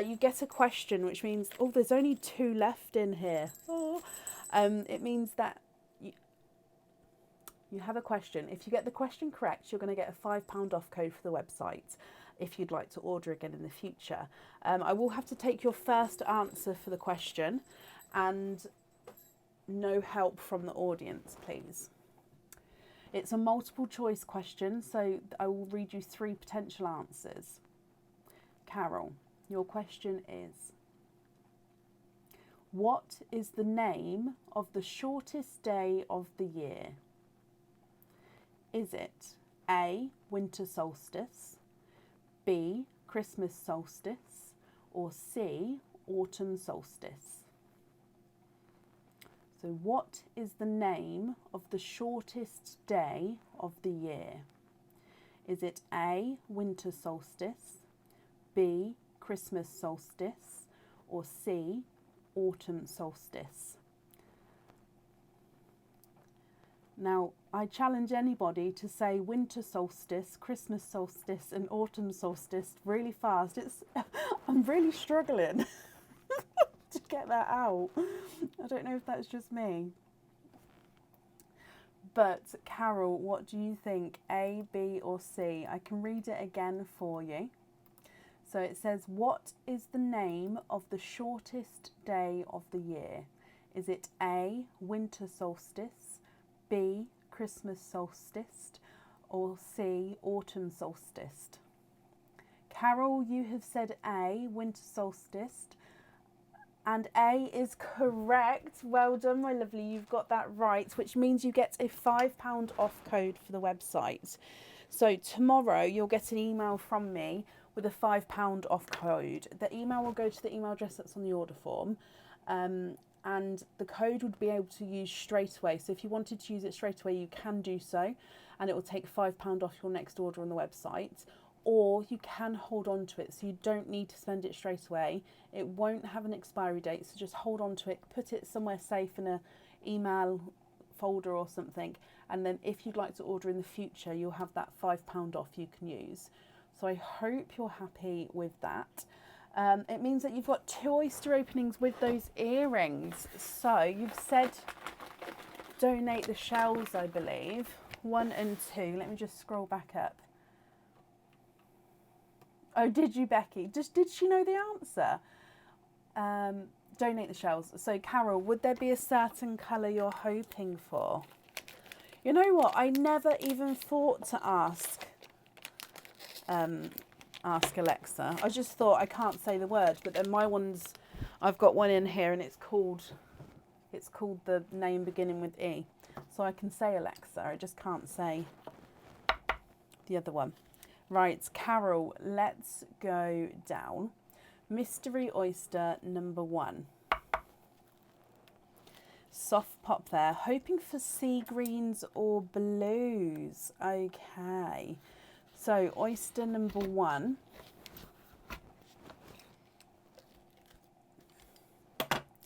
You get a question, which means, oh, there's only 2 left in here. Oh. It means that you have a question. If you get the question correct, you're going to get a £5 off code for the website if you'd like to order again in the future. I will have to take your first answer for the question and no help from the audience, please. It's a multiple choice question, so I will read you 3 potential answers. Carol, your question is, what is the name of the shortest day of the year? Is it A, winter solstice, B, Christmas solstice, or C, autumn solstice? So what is the name of the shortest day of the year? Is it A, winter solstice, B, Christmas solstice, or C, autumn solstice? Now, I challenge anybody to say winter solstice, Christmas solstice and autumn solstice really fast. I'm really struggling to get that out. I don't know if that's just me. But Carol, what do you think? A, B or C? I can read it again for you. So it says, what is the name of the shortest day of the year? Is it A, winter solstice, B, Christmas solstice, or C, autumn solstice? Carol, you have said A, winter solstice, and A is correct. Well done, my lovely. You've got that right, which means you get a £5 off code for the website. So tomorrow you'll get an email from me with a £5 off code. The email will go to the email address that's on the order form. And the code would be able to use straight away. So if you wanted to use it straight away, you can do so, and it will take £5 off your next order on the website. Or you can hold on to it, so you don't need to spend it straight away. It won't have an expiry date, so just hold on to it, put it somewhere safe in a email folder or something, and then if you'd like to order in the future, you'll have that £5 off you can use. So I hope you're happy with that. It means that you've got 2 oyster openings with those earrings. So you've said donate the shells, I believe. 1 and 2. Let me just scroll back up. Oh, did you, Becky? Did she know the answer? Donate the shells. So Carol, would there be a certain colour you're hoping for? You know what? I never even thought to ask Alexa. I just thought I can't say the word, but then my one's, I've got one in here and it's called the name beginning with E. So I can say Alexa, I just can't say the other one. Right, Carol, let's go down. Mystery oyster number 1. Soft pop there. Hoping for sea greens or blues. Okay. So oyster number 1.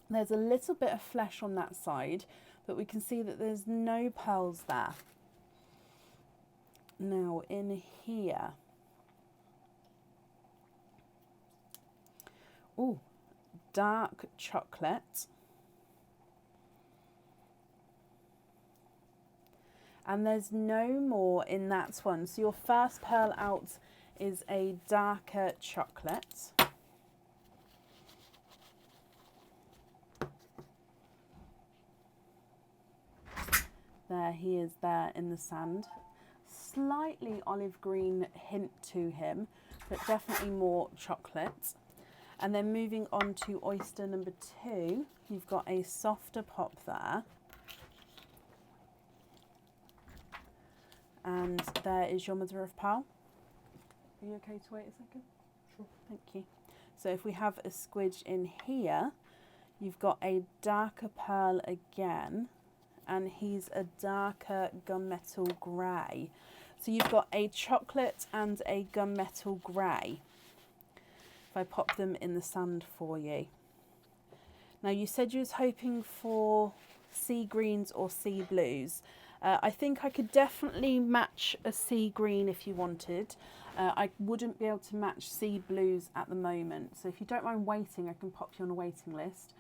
There's a little bit of flesh on that side, but we can see that there's no pearls there. Now in here, oh, dark chocolate, and there's no more in that one. So your first pearl out is a darker chocolate. There he is there in the sand. Slightly olive green hint to him, but definitely more chocolate. And then moving on to oyster number 2, you've got a softer pop there. And there is your mother of pearl. Are you okay to wait a second? Sure. Thank you. So if we have a squidge in here, you've got a darker pearl again, and he's a darker gunmetal grey. So you've got a chocolate and a gunmetal grey. If I pop them in the sand for you. Now you said you was hoping for sea greens or sea blues. I think I could definitely match a sea green if you wanted. I wouldn't be able to match sea blues at the moment. So if you don't mind waiting, I can pop you on a waiting list.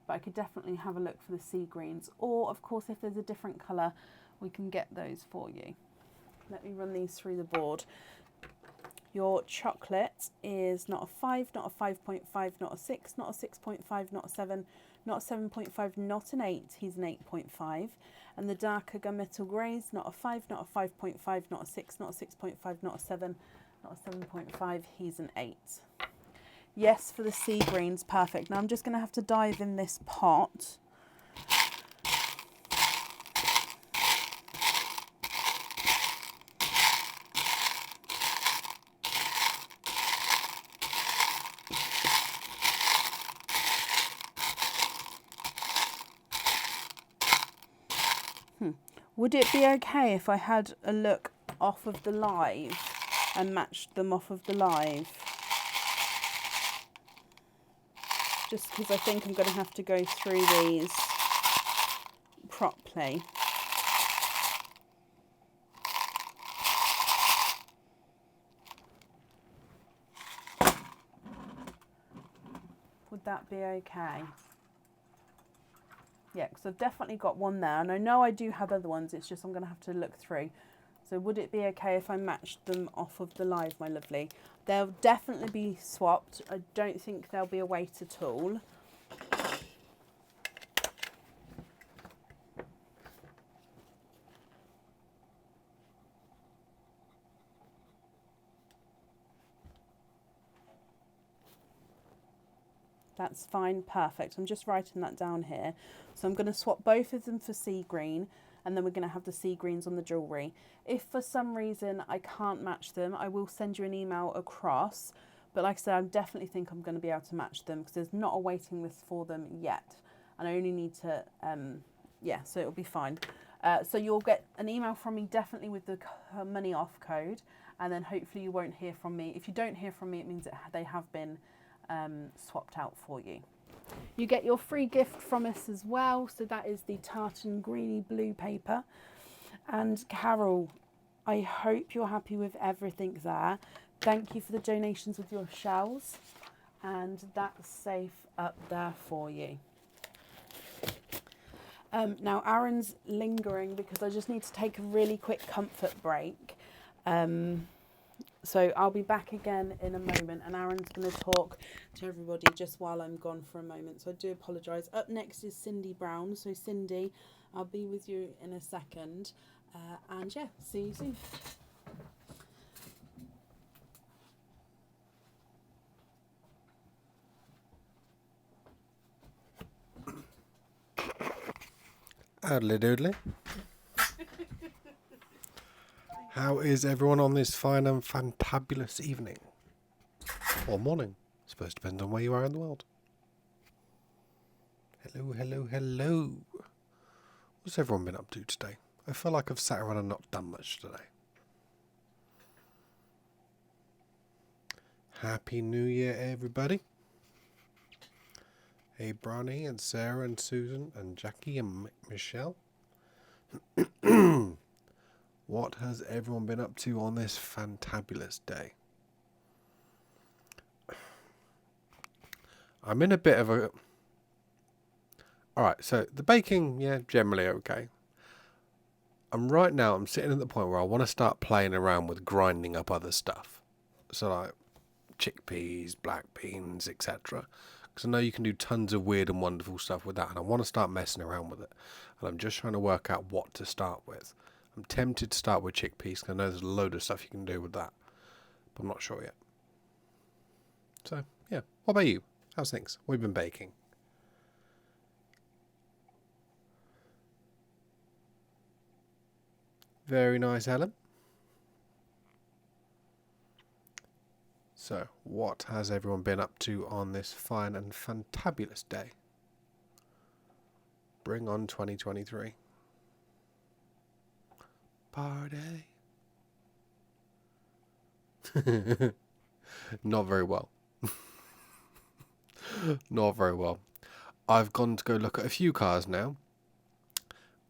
But I could definitely have a look for the sea greens. Or of course, if there's a different colour, we can get those for you. Let me run these through the board. Your chocolate is not a 5, not a 5.5, not a 6, not a 6.5, not a 7, not a 7.5, not an 8, he's an 8.5. And the darker gunmetal greys, not a 5, not a 5.5, not a 6, not a 6.5, not a 7, not a 7.5, he's an 8. Yes, for the sea greens, perfect. Now I'm just going to have to dive in this pot. Would it be okay if I had a look off of the live and matched them off of the live? Just because I think I'm going to have to go through these properly. Would that be okay? Yeah, because I've definitely got one there, and I know I do have other ones, it's just I'm going to have to look through. So would it be okay if I matched them off of the live, my lovely? They'll definitely be swapped. I don't think there'll be a wait at all. That's fine, perfect. I'm just writing that down here. So I'm going to swap both of them for sea green, and then we're going to have the sea greens on the jewellery. If for some reason I can't match them, I will send you an email across. But like I said, I definitely think I'm going to be able to match them because there's not a waiting list for them yet. And I only need to, yeah, so it'll be fine. So you'll get an email from me definitely with the money off code, and then hopefully you won't hear from me. If you don't hear from me, it means that they have been swapped out for you. You get your free gift from us as well, so that is the tartan greeny blue paper. And Carol, I hope you're happy with everything there. Thank you for the donations with your shells, and that's safe up there for you. Now Aaron's lingering because I just need to take a really quick comfort break. So I'll be back again in a moment, and Aaron's going to talk to everybody just while I'm gone for a moment. So I do apologise. Up next is Cindy Brown. So Cindy, I'll be with you in a second. And yeah, see you soon. Oodly doodly. How is everyone on this fine and fantabulous evening? Or morning. I suppose it depends on where you are in the world. Hello, hello, hello. What's everyone been up to today? I feel like I've sat around and not done much today. Happy New Year, everybody. Hey, Bronnie and Sarah and Susan and Jackie and Michelle. What has everyone been up to on this fantabulous day? I'm in a bit of a... Alright, so the baking, yeah, generally okay. I'm sitting at the point where I want to start playing around with grinding up other stuff. So like chickpeas, black beans, etc. Because I know you can do tons of weird and wonderful stuff with that, and I want to start messing around with it. And I'm just trying to work out what to start with. I'm tempted to start with chickpeas, because I know there's a load of stuff you can do with that. But I'm not sure yet. So, yeah. What about you? How's things? What have you been baking? Very nice, Helen. So, what has everyone been up to on this fine and fantabulous day? Bring on 2023. Party. Not very well. Not very well. I've gone to go look at a few cars now.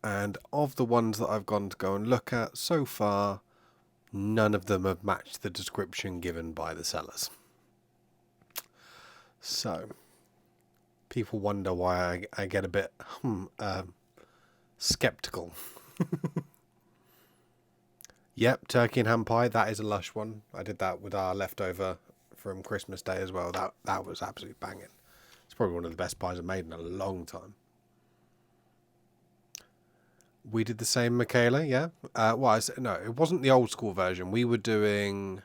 And of the ones that I've gone to go and look at so far, none of them have matched the description given by the sellers. So, people wonder why I get a bit skeptical. Yep, turkey and ham pie, that is a lush one. I did that with our leftover from Christmas Day as well. That was absolutely banging. It's probably one of the best pies I've made in a long time. We did the same, Michaela, yeah? No, it wasn't the old school version. We were doing...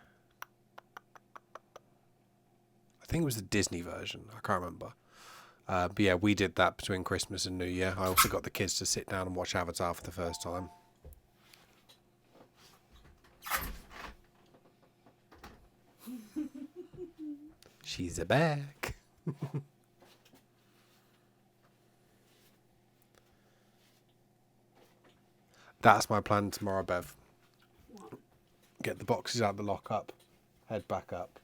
I think it was the Disney version. I can't remember. But yeah, we did that between Christmas and New Year. I also got the kids to sit down and watch Avatar for the first time. She's a back. That's my plan tomorrow, Bev. What? Get the boxes out the lock-up, head back up,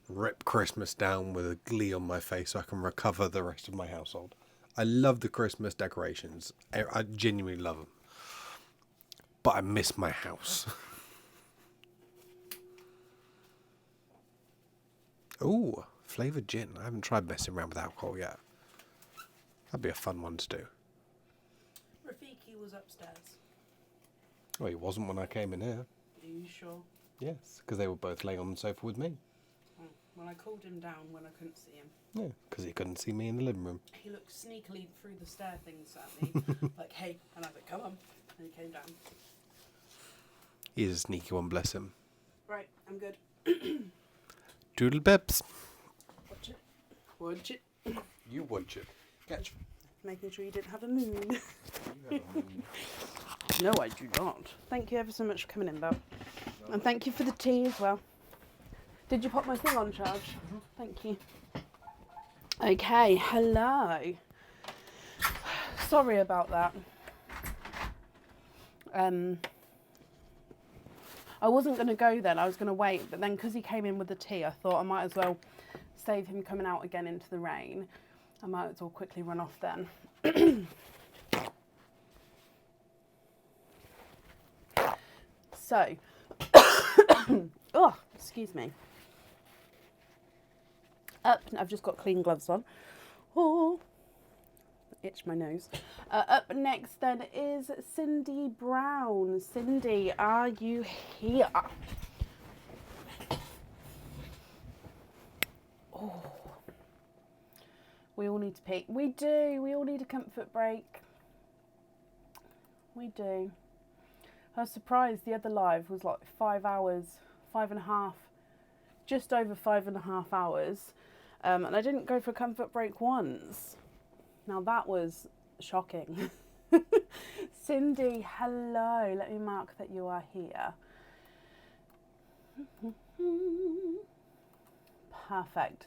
rip Christmas down with a glee on my face so I can recover the rest of my household. I love the Christmas decorations. I genuinely love them. But I miss my house. Ooh, Flavoured gin. I haven't tried messing around with alcohol yet. That'd be a fun one to do. Rafiki was upstairs. Well, he wasn't when I came in here. Are you sure? Yes, because they were both laying on the sofa with me. Oh, well, I called him down when I couldn't see him. Yeah, because he couldn't see me in the living room. He looked sneakily through the stair things at me, like, hey, and I was like, come on. And he came down. He is a sneaky one, bless him. Right, I'm good. Doodle pips. Watch it. Watch it. You watch it. Catch. Making sure you didn't have a moon. You have a moon. No, I do not. Thank you ever so much for coming in, Belle. And thank you for the tea as well. Did you pop my thing on charge? Mm-hmm. Thank you. Okay, hello. Sorry about that. I wasn't going to go then, I was going to wait, but then because he came in with the tea, I thought I might as well save him coming out again into the rain. I might as well quickly run off then. So, oh, excuse me. I've just got clean gloves on. Oh, itch my nose. Up next then is Cindy Brown. Cindy, are you here? Oh, we all need to pee. We do. We all need a comfort break. We do. I was surprised the other live was like 5 hours, 5.5, just over 5.5 hours. And I didn't go for a comfort break once. Now that was shocking. Cindy, hello. Let me mark that you are here. Perfect.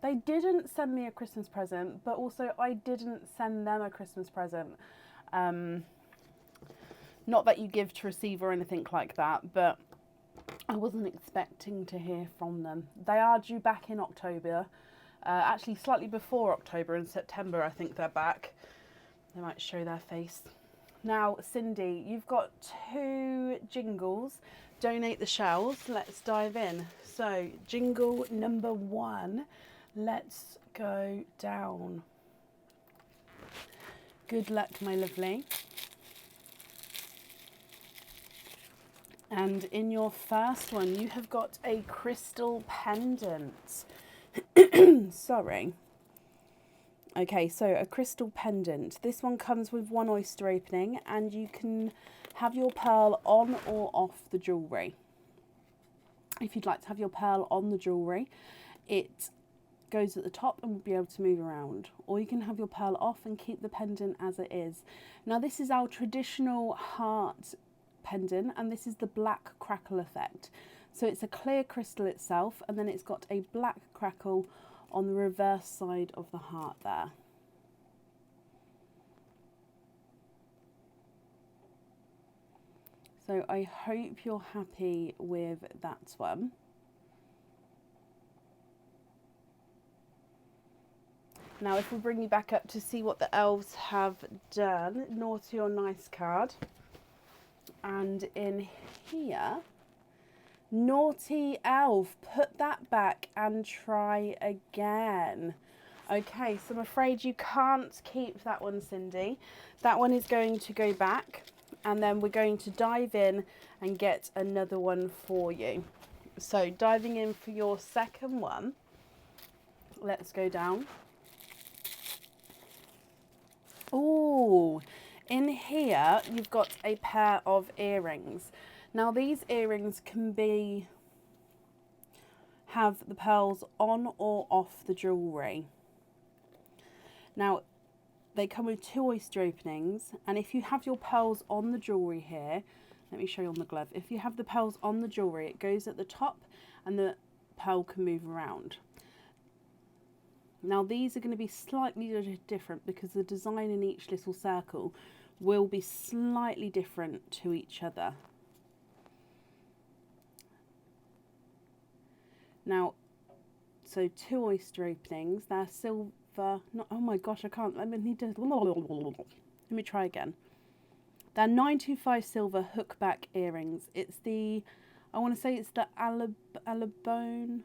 They didn't send me a Christmas present, but also I didn't send them a Christmas present. Not that you give to receive or anything like that, but I wasn't expecting to hear from them. They are due back in October. Actually, slightly before October, in September, I think they're back. They might show their face. Now, Cindy, you've got 2 jingles. Donate the shells. Let's dive in. So, jingle number 1. Let's go down. Good luck, my lovely. And in your first one, you have got a crystal pendant. Sorry. Okay, so a crystal pendant. This one comes with 1 oyster opening, and you can have your pearl on or off the jewellery. If you'd like to have your pearl on the jewellery, it goes at the top and will be able to move around. Or you can have your pearl off and keep the pendant as it is. Now this is our traditional heart pendant, and this is the black crackle effect. So it's a clear crystal itself, and then it's got a black crackle on the reverse side of the heart there. So I hope you're happy with that one. Now if we bring you back up to see what the elves have done, naughty or nice card. And in here, naughty elf, put that back and try again. Okay, so I'm afraid you can't keep that one, Cindy. That one is going to go back, and then we're going to dive in and get another one for you. So diving in for your second one, let's go down. Oh, in here you've got a pair of earrings. Now these earrings can have the pearls on or off the jewellery. Now they come with 2 oyster openings, and if you have your pearls on the jewellery here, let me show you on the glove. If you have the pearls on the jewellery, it goes at the top and the pearl can move around. Now these are going to be slightly different because the design in each little circle will be slightly different to each other. Now, so 2 oyster openings, they're silver, not, oh my gosh, I can't, let me try again. They're 925 silver hook back earrings. It's the I want to say it's the alabone.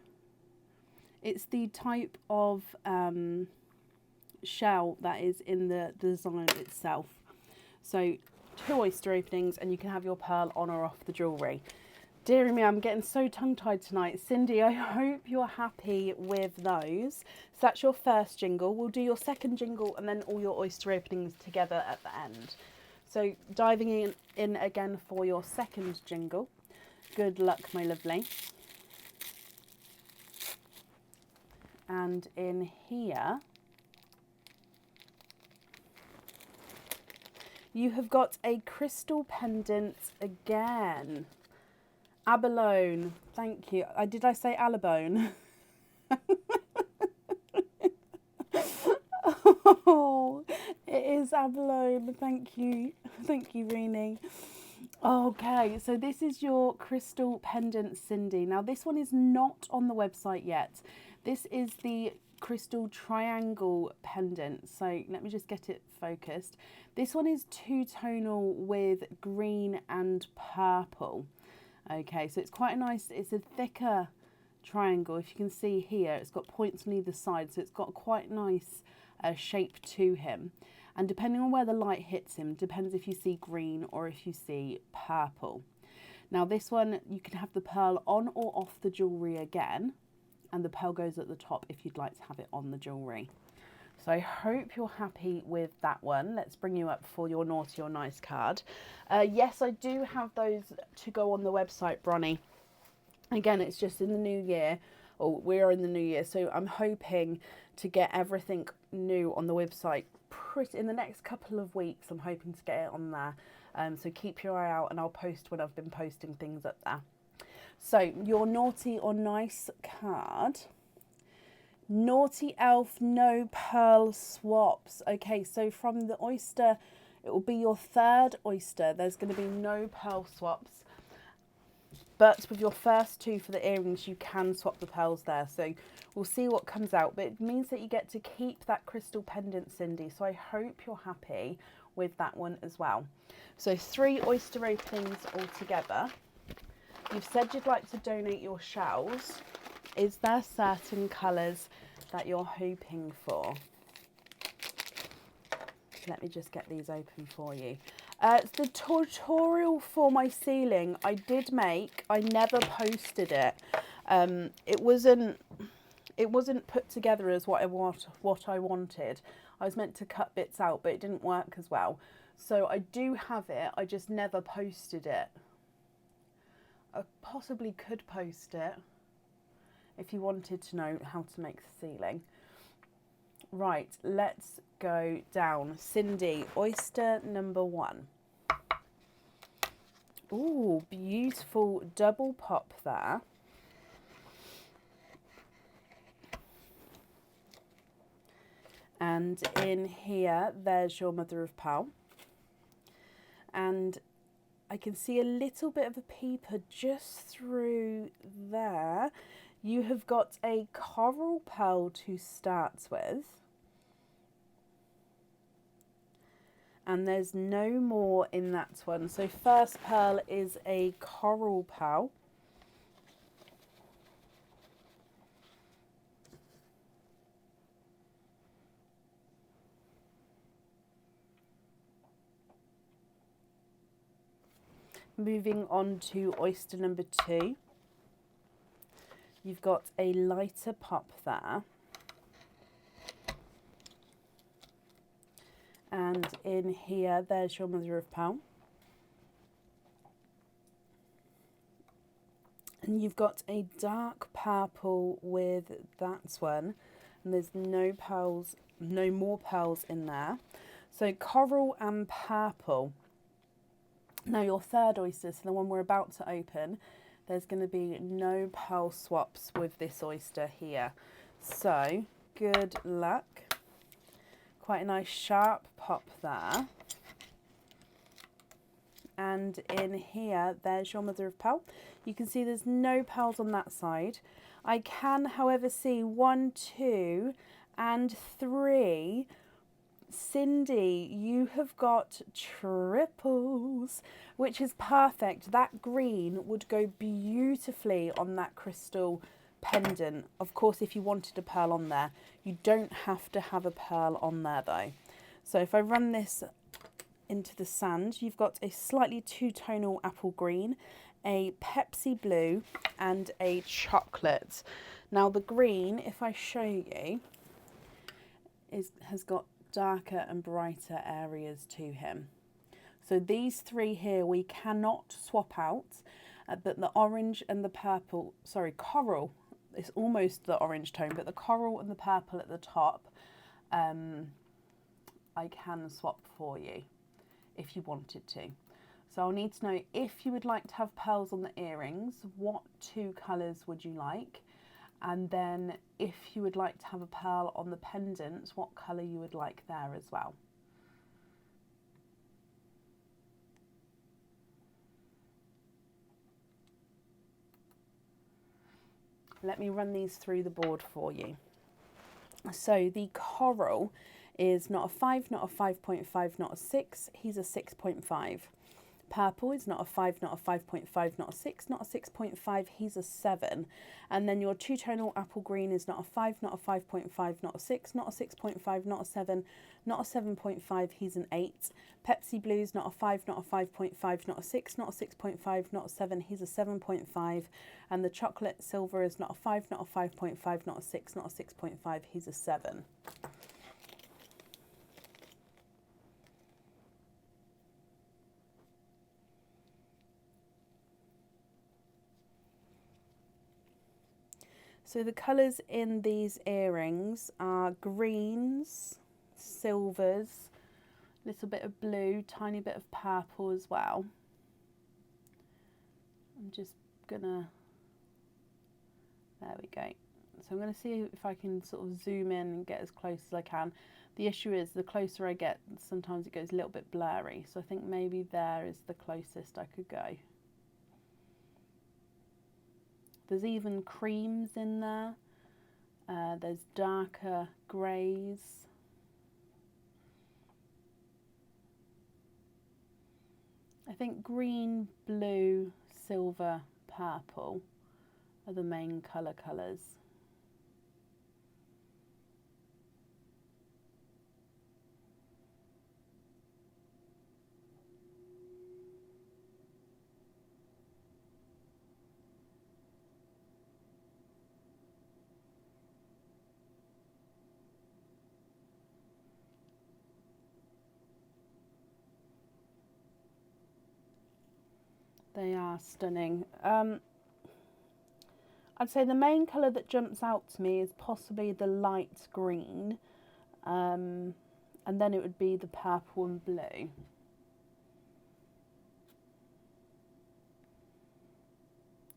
It's the type of shell that is in the design itself. So 2 oyster openings and you can have your pearl on or off the jewellery. Dear me, I'm getting so tongue-tied tonight. Cindy, I hope you're happy with those. So that's your first jingle. We'll do your second jingle and then all your oyster openings together at the end. So diving in again for your second jingle. Good luck, my lovely. And in here, you have got a crystal pendant again. Abalone, thank you. Did I say alabone? Oh, it is abalone. Thank you, Rini. Okay, so this is your crystal pendant, Cindy. Now this one is not on the website yet. This is the crystal triangle pendant. So let me just get it focused. This one is 2-tonal with green and purple. Okay, so it's quite a nice, it's a thicker triangle. If you can see here, it's got points on either side, so it's got quite nice shape to him. And depending on where the light hits him, depends if you see green or if you see purple. Now this one, you can have the pearl on or off the jewellery again, and the pearl goes at the top if you'd like to have it on the jewellery. So I hope you're happy with that one. Let's bring you up for your naughty or nice card. Yes, I do have those to go on the website, Bronnie. Again, it's just in the new year, or we're in the new year, so I'm hoping to get everything new on the website in the next couple of weeks. I'm hoping to get it on there. So keep your eye out and I'll post when I've been posting things up there. So your naughty or nice card. Naughty elf, no pearl swaps. Okay, so from the oyster, it will be your third oyster. There's going to be no pearl swaps. But with your first 2 for the earrings, you can swap the pearls there. So we'll see what comes out. But it means that you get to keep that crystal pendant, Cindy. So I hope you're happy with that one as well. So 3 oyster openings altogether. You've said you'd like to donate your shells. Is there certain colours that you're hoping for? Let me just get these open for you. It's the tutorial for my ceiling. I did make. I never posted it. It wasn't put together as what I wanted. I was meant to cut bits out, but it didn't work as well. So I do have it. I just never posted it. I possibly could post it if you wanted to know how to make the ceiling. Right, let's go down. Cindy, oyster number 1. Ooh, beautiful double pop there. And in here, there's your mother of pearl. And I can see a little bit of a peeper just through there. You have got a coral pearl to start with. And there's no more in that one. So first pearl is a coral pearl. Moving on to oyster number 2. You've got a lighter pop there. And in here, there's your mother of pearl. And you've got a dark purple with that one. And there's no pearls, no more pearls in there. So coral and purple. Now your third oyster, so the one we're about to open, there's going to be no pearl swaps with this oyster here. So good luck. Quite a nice sharp pop there. And in here, there's your mother of pearl. You can see there's no pearls on that side. I can, however, see 1, 2, and 3 Cindy, you have got triples, which is perfect. That green would go beautifully on that crystal pendant. Of course, if you wanted a pearl on there, you don't have to have a pearl on there though. So if I run this into the sand, you've got a slightly two-tonal apple green, a Pepsi blue, and a chocolate. Now the green, if I show you, has got darker and brighter areas to him. So these three here we cannot swap out, but the orange and the purple, sorry, coral, it's almost the orange tone, but the coral and the purple at the top, I can swap for you if you wanted to. So I'll need to know if you would like to have pearls on the earrings, what two colours would you like? And then if you would like to have a pearl on the pendants, what colour you would like there as well. Let me run these through the board for you. So the coral is not a 5, not a 5.5, not a 6. He's a 6.5. Purple is not a 5, not a 5.5, not a 6, not a 6.5. He's a 7. And then your two-tonal apple green is not a 5, not a 5.5, not a 6, not a 6.5, not a 7, not a 7.5. He's an 8. Pepsi blue is not a 5, not a 5.5, not a 6, not a 6.5, not a 7. He's a 7.5. And the chocolate silver is not a 5, not a 5.5, not a 6, not a 6.5. He's a 7. So the colours in these earrings are greens, silvers, a little bit of blue, tiny bit of purple as well. I'm just gonna, there we go. So I'm gonna see if I can sort of zoom in and get as close as I can. The issue is the closer I get, sometimes it goes a little bit blurry. So I think maybe there is the closest I could go. There's even creams in there. There's darker greys. I think green, blue, silver, purple are the main colours. They are stunning. I'd say the main colour that jumps out to me is possibly the light green, and then it would be the purple and blue.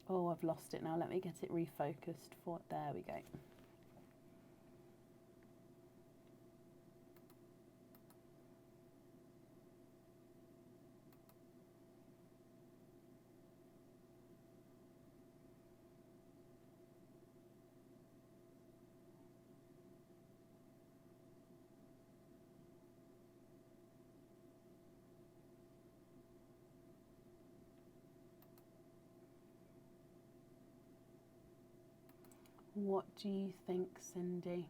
Oh, I've lost it now. Let me get it refocused. There we go. What do you think, Cindy?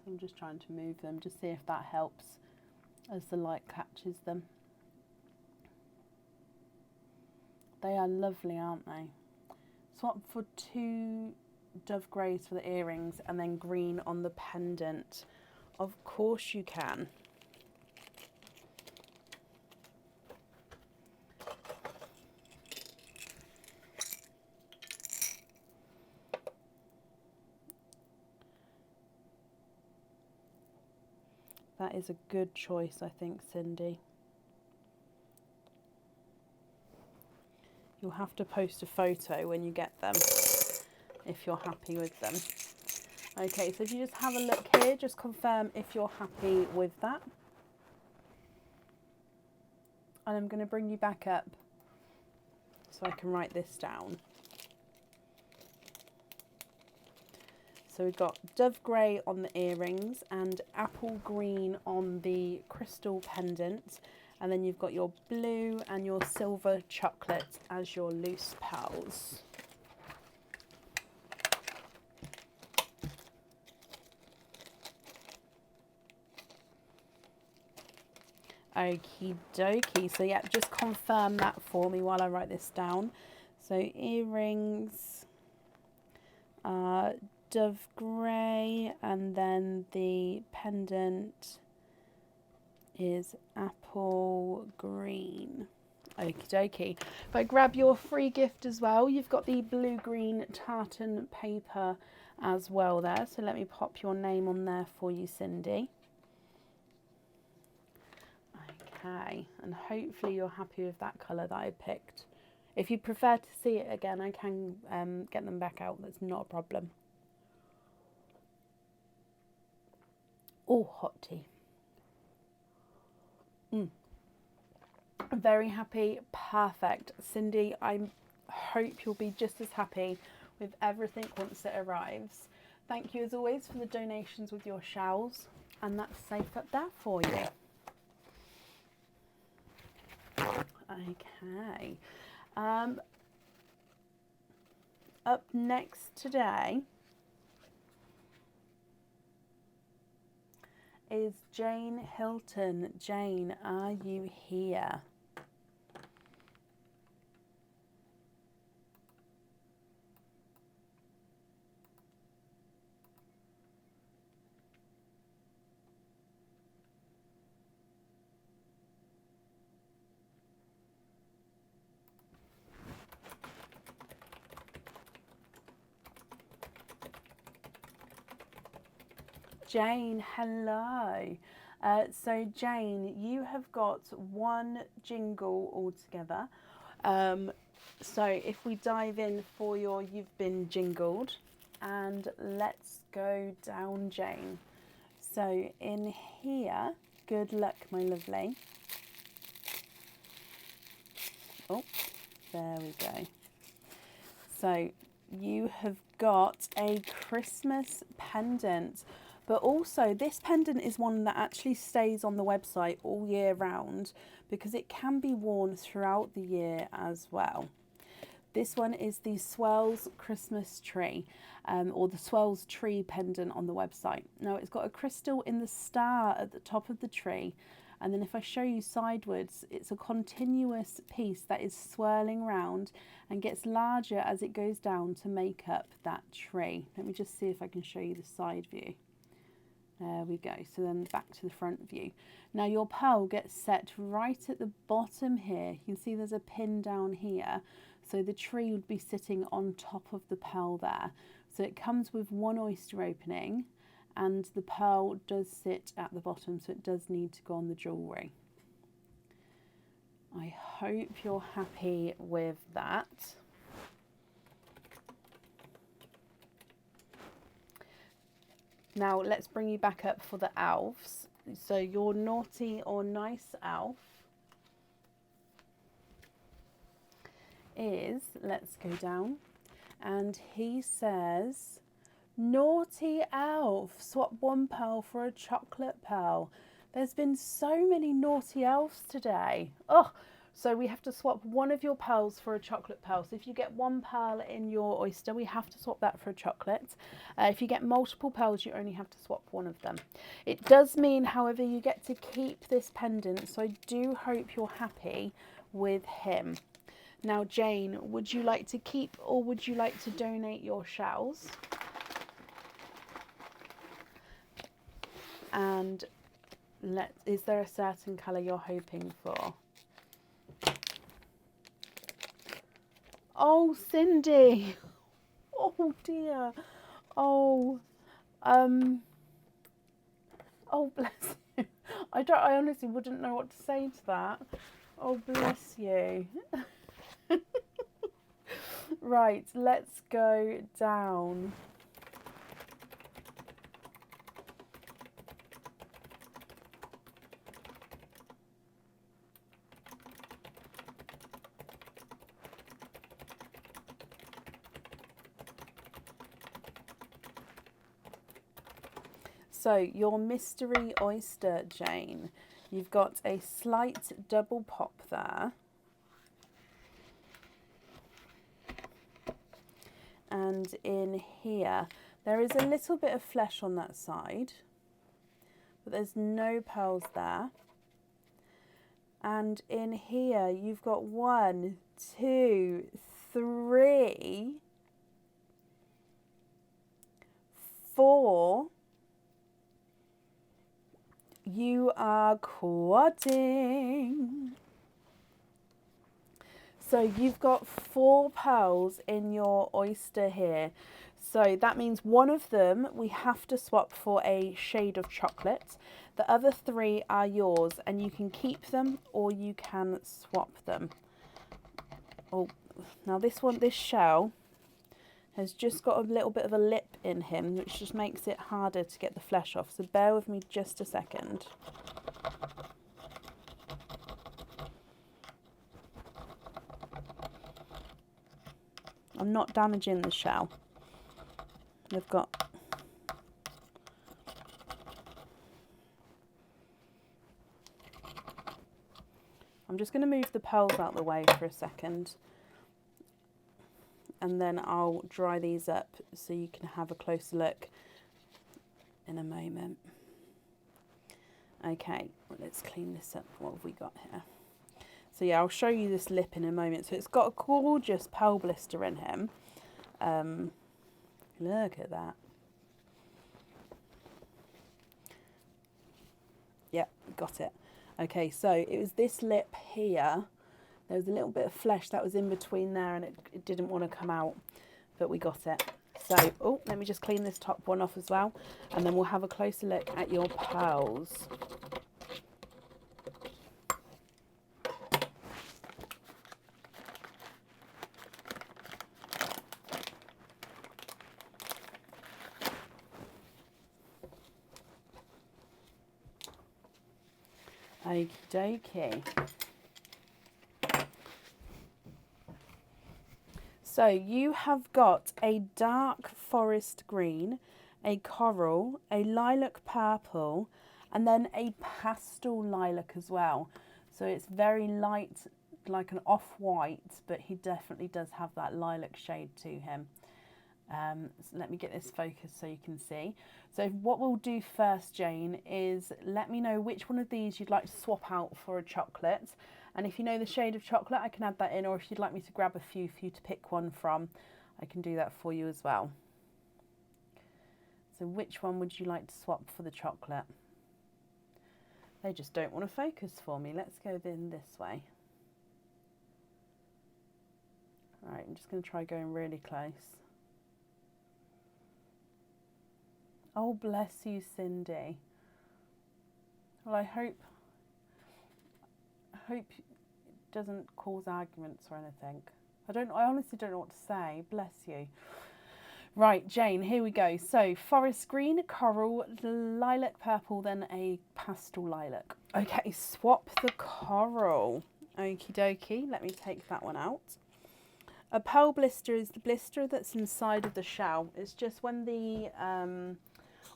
I'm just trying to move them to see if that helps as the light catches them. They are lovely, aren't they? Swap for 2 dove greys for the earrings and then green on the pendant. Of course you can. That is a good choice, I think, Cindy. You'll have to post a photo when you get them, if you're happy with them. Okay, so if you just have a look here, just confirm if you're happy with that. And I'm going to bring you back up so I can write this down. So we've got dove grey on the earrings and apple green on the crystal pendant. And then you've got your blue and your silver chocolate as your loose pearls. Okie dokie. So yeah, just confirm that for me while I write this down. So earrings, dove grey, and then the pendant is apple green. Okie dokie. If I grab your free gift as well, you've got the blue-green tartan paper as well there. So let me pop your name on there for you, Cindy. Okay, and hopefully you're happy with that colour that I picked. If you prefer to see it again, I can get them back out. That's not a problem. Oh, hot tea. Very happy. Perfect. Cindy, I hope you'll be just as happy with everything once it arrives. Thank you as always for the donations with your shells, and that's safe up there for you. Okay. Up next today is Jane Hilton. Jane, are you here? Jane, hello. So Jane, you have got one jingle altogether. So if we dive in for your You've Been Jingled, and let's go down, Jane. So in here, good luck, my lovely. Oh, there we go. So you have got a Christmas pendant. But also this pendant is one that actually stays on the website all year round because it can be worn throughout the year as well. This one is the Swells Christmas tree, or the Swells tree pendant on the website. Now it's got a crystal in the star at the top of the tree. And then if I show you sideways, it's a continuous piece that is swirling round and gets larger as it goes down to make up that tree. Let me just see if I can show you the side view. There we go. So then back to the front view. Now your pearl gets set right at the bottom here. You can see there's a pin down here. So the tree would be sitting on top of the pearl there. So it comes with one oyster opening and the pearl does sit at the bottom. So it does need to go on the jewellery. I hope you're happy with that. Now let's bring you back up for the elves. So your naughty or nice elf is, let's go down, and he says, naughty elf, swap one pearl for a chocolate pearl. There's been so many naughty elves today. Oh, so we have to swap one of your pearls for a chocolate pearl. So if you get one pearl in your oyster, we have to swap that for a chocolate. If you get multiple pearls, you only have to swap one of them. It does mean, however, you get to keep this pendant. So I do hope you're happy with him. Now, Jane, would you like to keep or would you like to donate your shells? And is there a certain colour you're hoping for? Oh, Cindy. Oh dear. Oh, oh bless you. I honestly wouldn't know what to say to that. Oh, bless you. Right, let's go down. So your mystery oyster, Jane, you've got a slight double pop there. And in here, there is a little bit of flesh on that side, but there's no pearls there. And in here, you've got 1, 2, 3, 4. You are quadding. So you've got 4 pearls in your oyster here. So that means one of them we have to swap for a shade of chocolate. The other 3 are yours, and you can keep them or you can swap them. Oh, now this shell has just got a little bit of a lip in him, which just makes it harder to get the flesh off. So bear with me just a second. I'm not damaging the shell. They've got... I'm just going to move the pearls out of the way for a second. And then I'll dry these up so you can have a closer look in a moment. Okay, let's clean this up. What have we got here? So yeah, I'll show you this lip in a moment. So it's got a gorgeous pearl blister in him. Look at that. Yeah, got it. Okay, so it was this lip here. There was a little bit of flesh that was in between there and it didn't want to come out, but we got it. So, oh, let me just clean this top one off as well, and then we'll have a closer look at your pearls. Okie dokie. So you have got a dark forest green, a coral, a lilac purple, and then a pastel lilac as well. So it's very light, like an off-white, but he definitely does have that lilac shade to him. So let me get this focused so you can see. So what we'll do first, Jane, is let me know which one of these you'd like to swap out for a chocolate. And if you know the shade of chocolate, I can add that in, or if you'd like me to grab a few for you to pick one from, I can do that for you as well. So which one would you like to swap for the chocolate? They just don't want to focus for me. Let's go in this way. All right, I'm just going to try going really close. Oh, bless you, Cindy. Well, I hope it doesn't cause arguments or anything. I honestly don't know what to say. Bless you. Right, Jane, here we go. So, forest green, coral, lilac purple, then a pastel lilac. Okay, swap the coral. Okie dokie. Let me take that one out. A pearl blister is the blister that's inside of the shell. It's just when the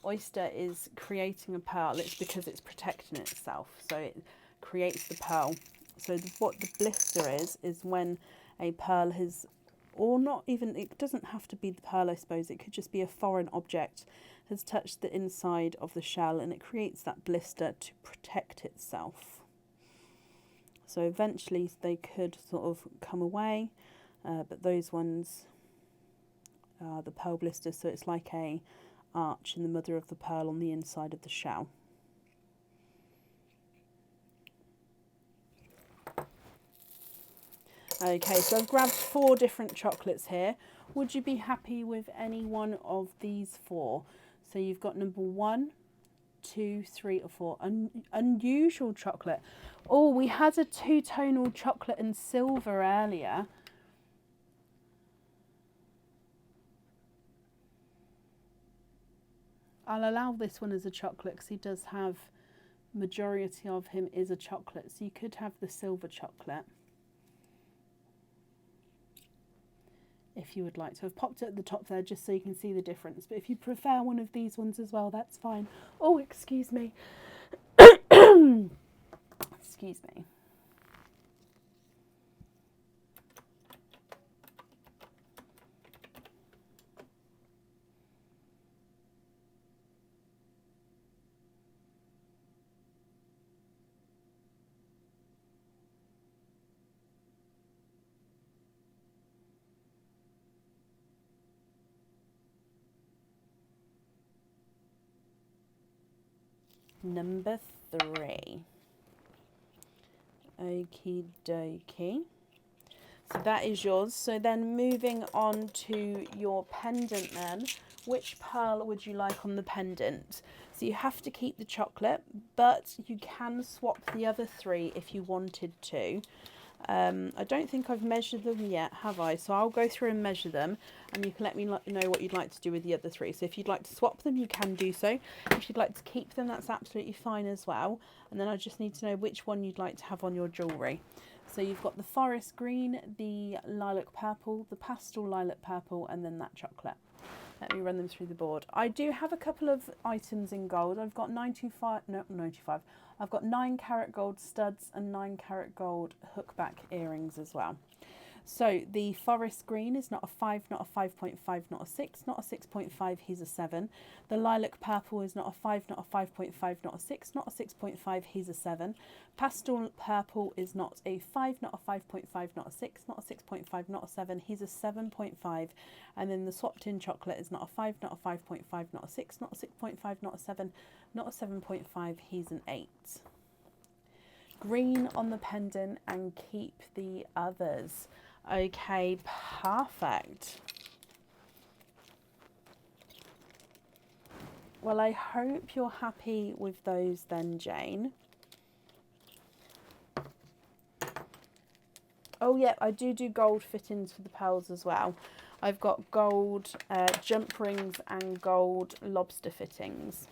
oyster is creating a pearl, it's because it's protecting itself. So it creates the pearl. So what the blister is when a pearl has, or not even, it doesn't have to be the pearl, I suppose. It could just be a foreign object has touched the inside of the shell and it creates that blister to protect itself. So eventually they could sort of come away, but those ones are the pearl blister. So it's like a arch in the mother of the pearl on the inside of the shell. Okay, so I've grabbed 4 different chocolates here. Would you be happy with any one of these 4? So you've got number 1, 2, 3 or 4. Unusual chocolate. Oh, we had a 2-tonal chocolate and silver earlier. I'll allow this one as a chocolate because he does have, majority of him is a chocolate. So you could have the silver chocolate. if you would like to. I've popped it at the top there just so you can see the difference. But if you prefer one of these ones as well, that's fine. Oh, excuse me. Excuse me. Number 3. Okie dokie. So that is yours. So then moving on to your pendant then. Which pearl would you like on the pendant? So you have to keep the chocolate, but you can swap the other 3 if you wanted to. I don't think I've measured them yet, have I? So I'll go through and measure them, and you can let me know what you'd like to do with the other 3. So if you'd like to swap them, you can do so. If you'd like to keep them, that's absolutely fine as well. And then I just need to know which one you'd like to have on your jewellery. So you've got the forest green, the lilac purple, the pastel lilac purple, and then that chocolate. Let me run them through the board. I do have a couple of items in gold. I've got 95. I've got 9 carat gold studs and 9 carat gold hookback earrings as well. So the forest green is not a 5, not a 5.5, not a 6, not a 6.5, he's a 7. The lilac purple is not a 5, not a 5.5, not a 6, not a 6.5, he's a 7. Pastel purple is not a 5, not a 5.5, not a 6, not a 6.5, not a 7, he's a 7.5. And then the swapped in chocolate is not a 5, not a 5.5, not a 6, not a 6.5, not a 7, not a 7.5, he's an 8. Green on the pendant and keep the others. Okay, perfect. Well, I hope you're happy with those then, Jane. Oh, yeah, I do gold fittings for the pearls as well. I've got gold jump rings and gold lobster fittings.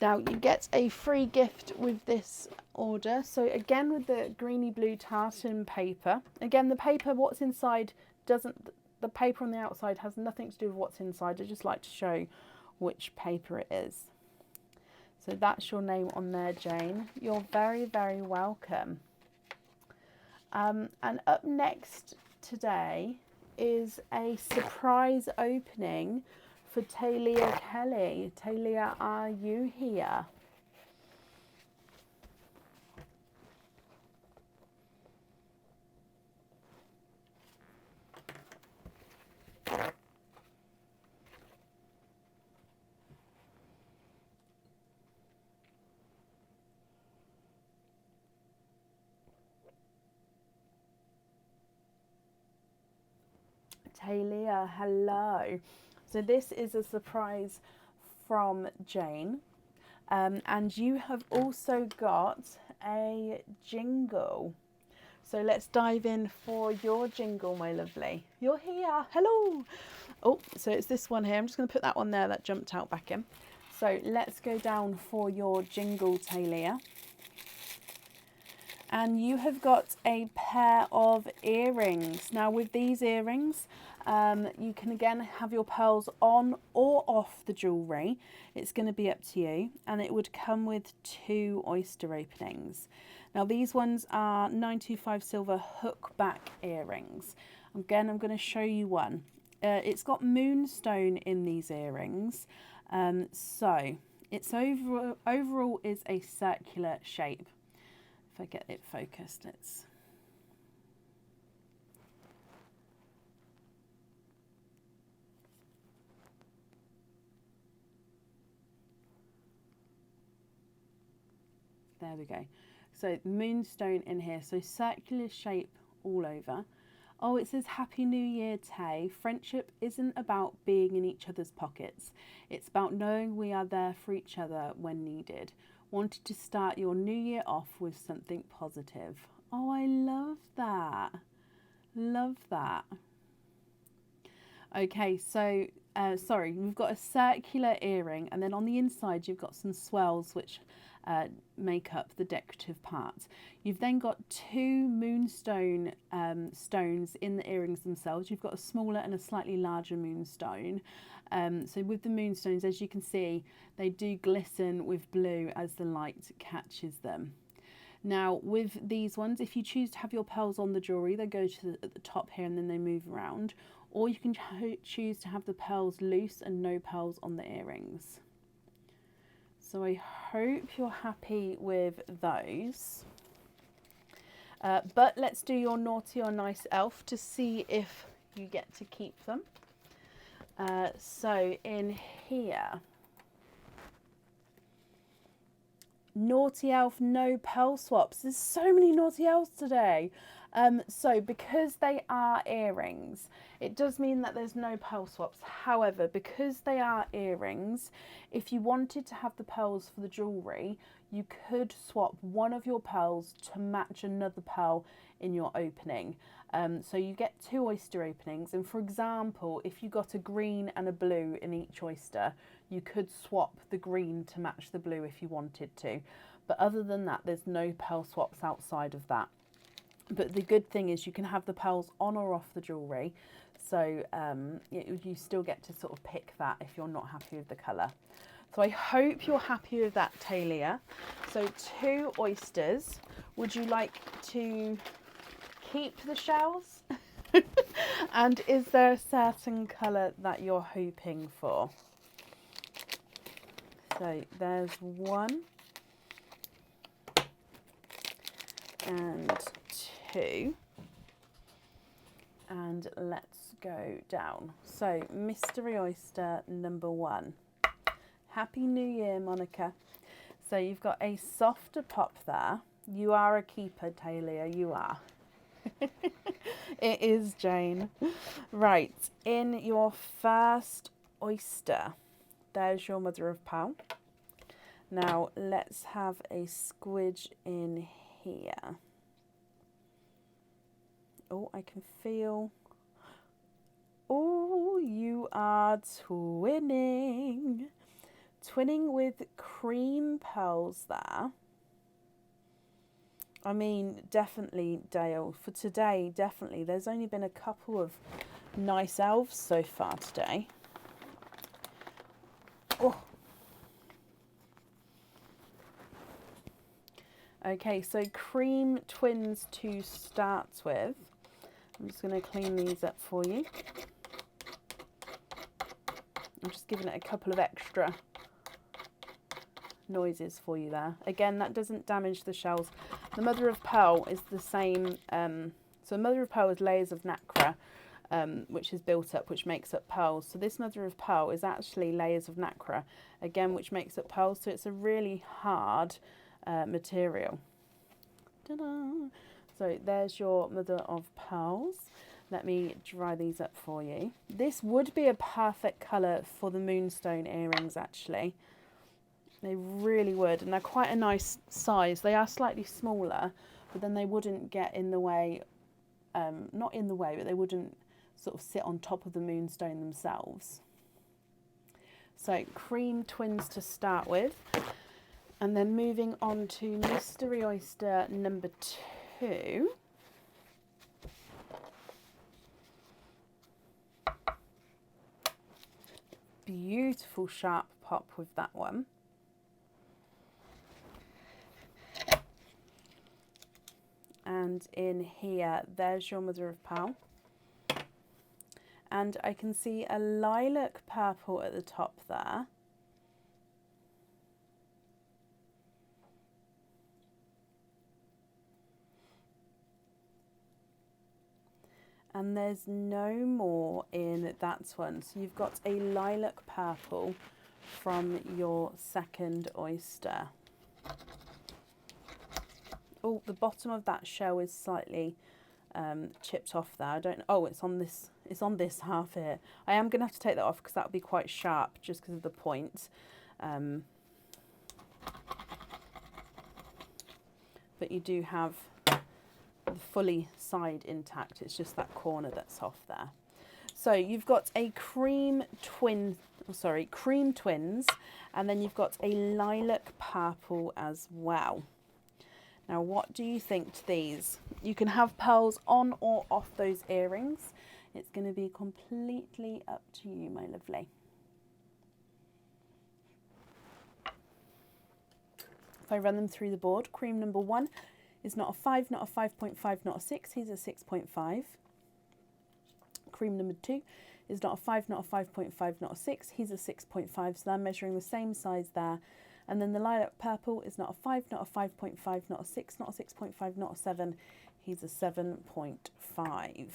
Now, you get a free gift with this order. So again, with the greeny blue tartan paper. Again, the paper, what's inside doesn't, the paper on the outside has nothing to do with what's inside. I just like to show which paper it is. So that's your name on there, Jane. You're very, very welcome. And up next today is a surprise opening for Talia Kelly. Talia, are you here? Talia, hello. So this is a surprise from Jane. And you have also got a jingle. So let's dive in for your jingle, my lovely. You're here. Hello. Oh, so it's this one here. I'm just going to put that one there that jumped out back in. So let's go down for your jingle, Talia. And you have got a pair of earrings. Now with these earrings, you can again have your pearls on or off the jewellery. It's going to be up to you. And it would come with 2 oyster openings. Now these ones are 925 silver hookback earrings. Again, I'm going to show you one. It's got moonstone in these earrings. So it's overall is a circular shape. If I get it focused, let's... There we go. So moonstone in here, so circular shape all over. Oh, it says Happy New Year, Tay. Friendship isn't about being in each other's pockets. It's about knowing we are there for each other when needed. Wanted to start your new year off with something positive. Oh, I love that. Love that. Okay, so, sorry, we've got a circular earring, and then on the inside you've got some swells which make up the decorative part. You've then got 2 moonstone stones in the earrings themselves. You've got a smaller and a slightly larger moonstone. So with the moonstones, as you can see, they do glisten with blue as the light catches them. Now with these ones, if you choose to have your pearls on the jewellery, they go to the top here and then they move around. Or you can choose to have the pearls loose and no pearls on the earrings. So I hope you're happy with those. But let's do your naughty or nice elf to see if you get to keep them. So in here, naughty elf, no pearl swaps. There's so many naughty elves today. So because they are earrings, it does mean that there's no pearl swaps. However, because they are earrings, if you wanted to have the pearls for the jewellery, you could swap one of your pearls to match another pearl in your opening. So you get 2 oyster openings, and for example, if you got a green and a blue in each oyster, you could swap the green to match the blue if you wanted to. But other than that, there's no pearl swaps outside of that. But the good thing is you can have the pearls on or off the jewellery, so you still get to sort of pick that if you're not happy with the colour. So I hope you're happy with that, Talia. So 2 oysters. Would you like to keep the shells? And is there a certain colour that you're hoping for? So there's 1 and 2, and let's go down. So mystery oyster number 1. Happy New Year, Monica. So you've got a softer pop there. You are a keeper, Talia, you are. It is, Jane. Right, in your first oyster, there's your mother of pearl. Now let's have a squidge in here. Oh, I can feel. Oh, you are twinning. Twinning with cream pearls there. I mean, definitely, Dale, for today, definitely. There's only been a couple of nice elves so far today. Oh. Okay, so cream twins to start with. I'm just going to clean these up for you. I'm just giving it a couple of extra noises for you there. Again, that doesn't damage the shells. The mother of pearl is the same. So mother of pearl is layers of nacre, which is built up, which makes up pearls. So this mother of pearl is actually layers of nacre, again, which makes up pearls. So it's a really hard material. Ta-da! So there's your mother of pearls. Let me dry these up for you. This would be a perfect colour for the moonstone earrings, actually. They really would, and they're quite a nice size. They are slightly smaller, but then they wouldn't get in the way, not in the way, but they wouldn't sort of sit on top of the moonstone themselves. So cream twins to start with, and then moving on to mystery oyster number 2. Beautiful sharp pop with that one. And in here, there's your mother of pearl. And I can see a lilac purple at the top there. And there's no more in that one. So you've got a lilac purple from your second oyster. Oh, the bottom of that shell is slightly chipped off there. I don't. Oh, it's on this. It's on this half here. I am going to have to take that off because that would be quite sharp, just because of the point. But you do have the fully side intact. It's just that corner that's off there. So you've got a cream twin sorry, cream twins, and then you've got a lilac purple as well. Now, what do you think to these? You can have pearls on or off those earrings. It's going to be completely up to you, my lovely. If I run them through the board, cream number 1 is not a 5, not a 5.5, not a 6. He's a 6.5. Cream number 2 is not a 5, not a 5.5, not a 6. He's a 6.5. So they're measuring the same size there. And then the lilac purple is not a 5, not a 5.5, not a 6, not a 6.5, not a 7. He's a 7.5.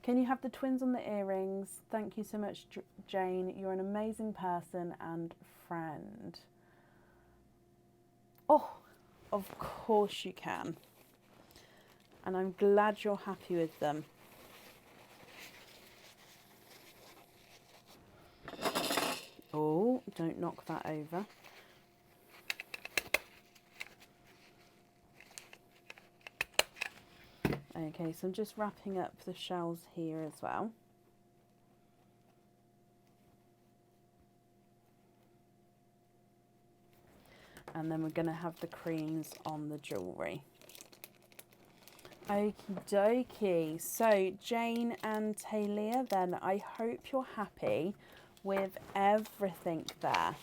Can you have the twins on the earrings? Thank you so much, Jane. You're an amazing person and friend. Oh, of course you can. And I'm glad you're happy with them. Oh, don't knock that over. Okay, so I'm just wrapping up the shells here as well. And then we're going to have the creams on the jewellery. Okie dokie. So Jane and Talia, then I hope you're happy with everything there.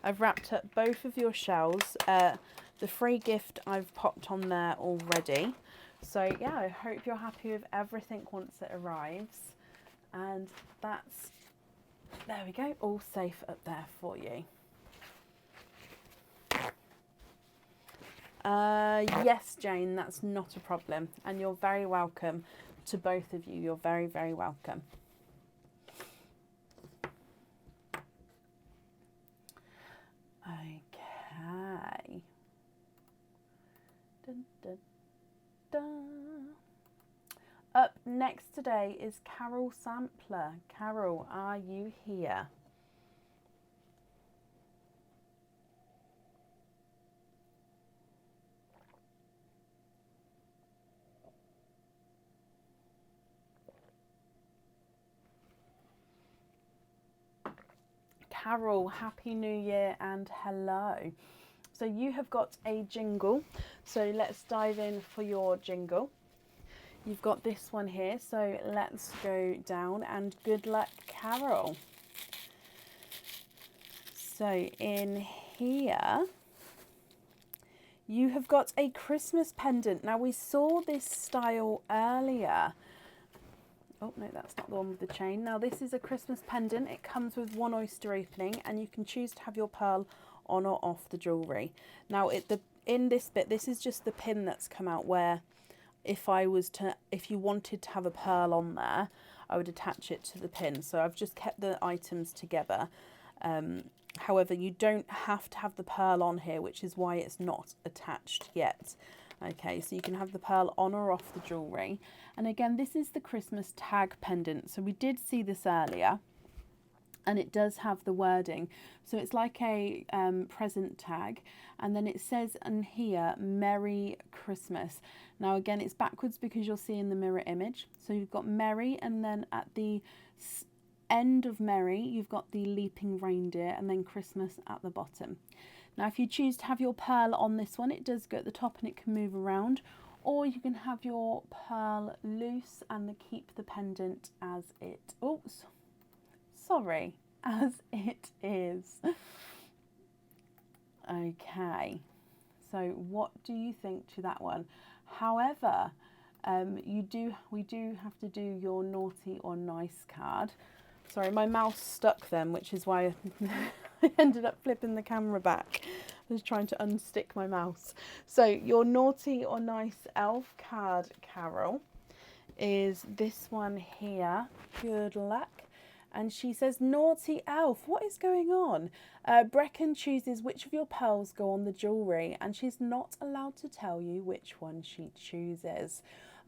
I've wrapped up both of your shells. The free gift I've popped on there already. So yeah, I hope you're happy with everything once it arrives. And that's, there we go, all safe up there for you. Yes, Jane, that's not a problem. And you're very welcome to both of you. You're very, very welcome. Okay. Dun, dun, dun. Up next today is Carol Sampler. Carol, are you here? Carol, Happy New Year and hello. So you have got a jingle. So let's dive in for your jingle. You've got this one here. So let's go down and good luck, Carol. So in here, you have got a Christmas pendant. Now we saw this style earlier. Oh, no, that's not the one with the chain. Now, this is a Christmas pendant. It comes with one oyster opening, and you can choose to have your pearl on or off the jewellery. Now, in this bit, this is just the pin that's come out where if you wanted to have a pearl on there, I would attach it to the pin. So I've just kept the items together. However, you don't have to have the pearl on here, which is why it's not attached yet. Okay, so you can have the pearl on or off the jewellery. And again, this is the Christmas tag pendant. So we did see this earlier, and it does have the wording. So it's like a present tag, and then it says in here, Merry Christmas. Now again, it's backwards because you'll see in the mirror image. So you've got Merry, and then at the end of Merry, you've got the leaping reindeer, and then Christmas at the bottom. Now, if you choose to have your pearl on this one, it does go at the top and it can move around. Or you can have your pearl loose and keep the pendant as it, oops, sorry, as it is. Okay, so what do you think to that one? However, we do have to do your naughty or nice card. Sorry, my mouse stuck then, which is why I ended up flipping the camera back. I was trying to unstick my mouse. So your naughty or nice elf card, Carol, is this one here. Good luck. And she says, naughty elf, what is going on? Brecken chooses which of your pearls go on the jewellery, and she's not allowed to tell you which one she chooses.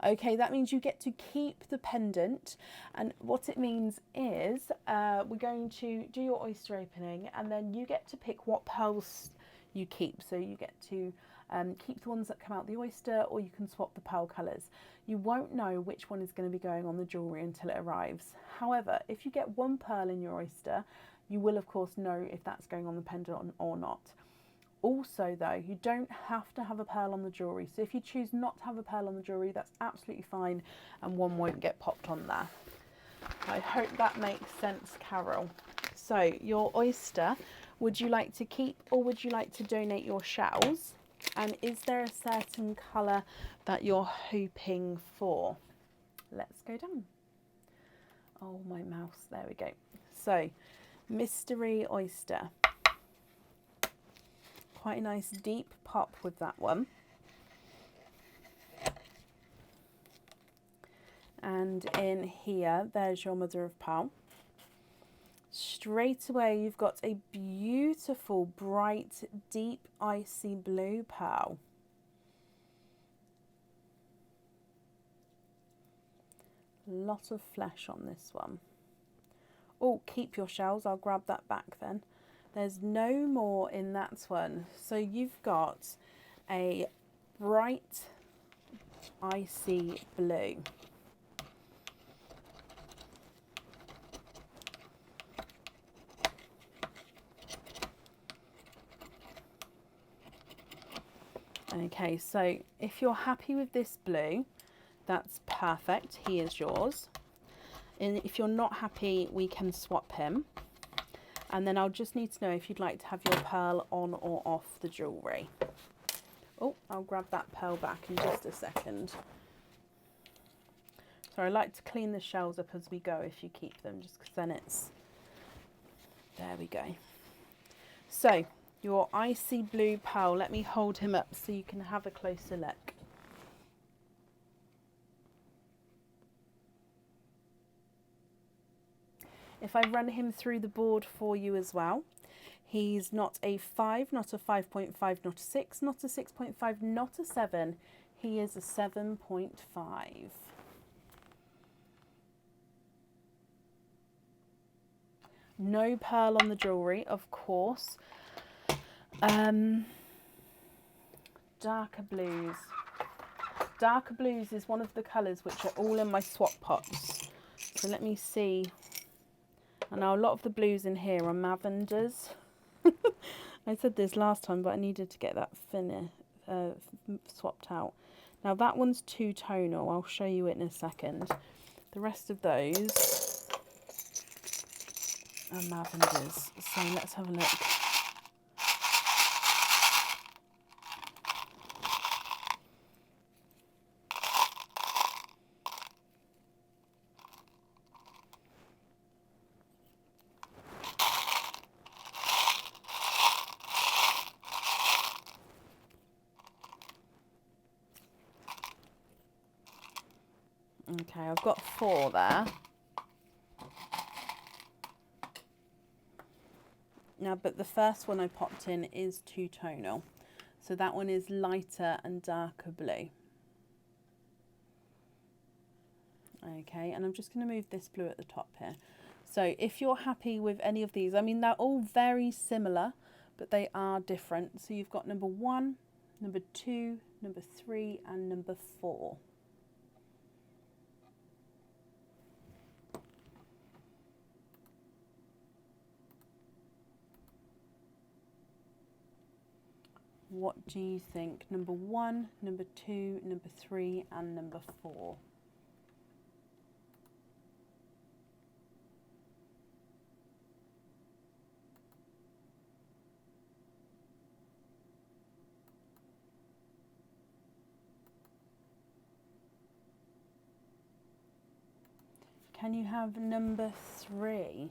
Okay, that means you get to keep the pendant, and what it means is we're going to do your oyster opening, and then you get to pick what pearls you keep. So you get to Keep the ones that come out the oyster, or you can swap the pearl colours. You won't know which one is going to be going on the jewellery until it arrives. However, if you get one pearl in your oyster, you will of course know if that's going on the pendant or not. Also though, you don't have to have a pearl on the jewellery. So if you choose not to have a pearl on the jewellery, that's absolutely fine and one won't get popped on there. I hope that makes sense, Carol. So your oyster, would you like to keep or would you like to donate your shells? And is there a certain colour that you're hoping for? Let's go down. Oh, my mouse, there we go. So, mystery oyster. Quite a nice deep pop with that one. And in here, there's your mother of pearl. Straight away, you've got a beautiful, bright, deep, icy blue pearl. Lot of flesh on this one. Oh, keep your shells. I'll grab that back then. There's no more in that one. So you've got a bright, icy blue. Okay, so if you're happy with this blue, that's perfect. He is yours. And if you're not happy, we can swap him. And then I'll just need to know if you'd like to have your pearl on or off the jewellery. Oh, I'll grab that pearl back in just a second. So I like to clean the shells up as we go if you keep them, just because then it's... There we go. So, your icy blue pearl, let me hold him up so you can have a closer look. If I run him through the board for you as well, he's not a 5, not a 5.5, not a 6, not a 6.5, not a 7. He is a 7.5. No pearl on the jewellery, of course. Darker blues. Darker blues is one of the colours which are all in my swap pots. So let me see. I know a lot of the blues in here are lavenders. I said this last time, but I needed to get that swapped out. Now that one's two-tonal. I'll show you it in a second. The rest of those are lavenders. So let's have a look. Okay, I've got 4 there. Now, but the first one I popped in is two-tonal. So that one is lighter and darker blue. Okay, and I'm just going to move this blue at the top here. So if you're happy with any of these, I mean, they're all very similar, but they are different. So you've got number 1, number 2, number 3, and number 4. What do you think? Number 1, number 2, number 3, and number 4. Can you have number 3?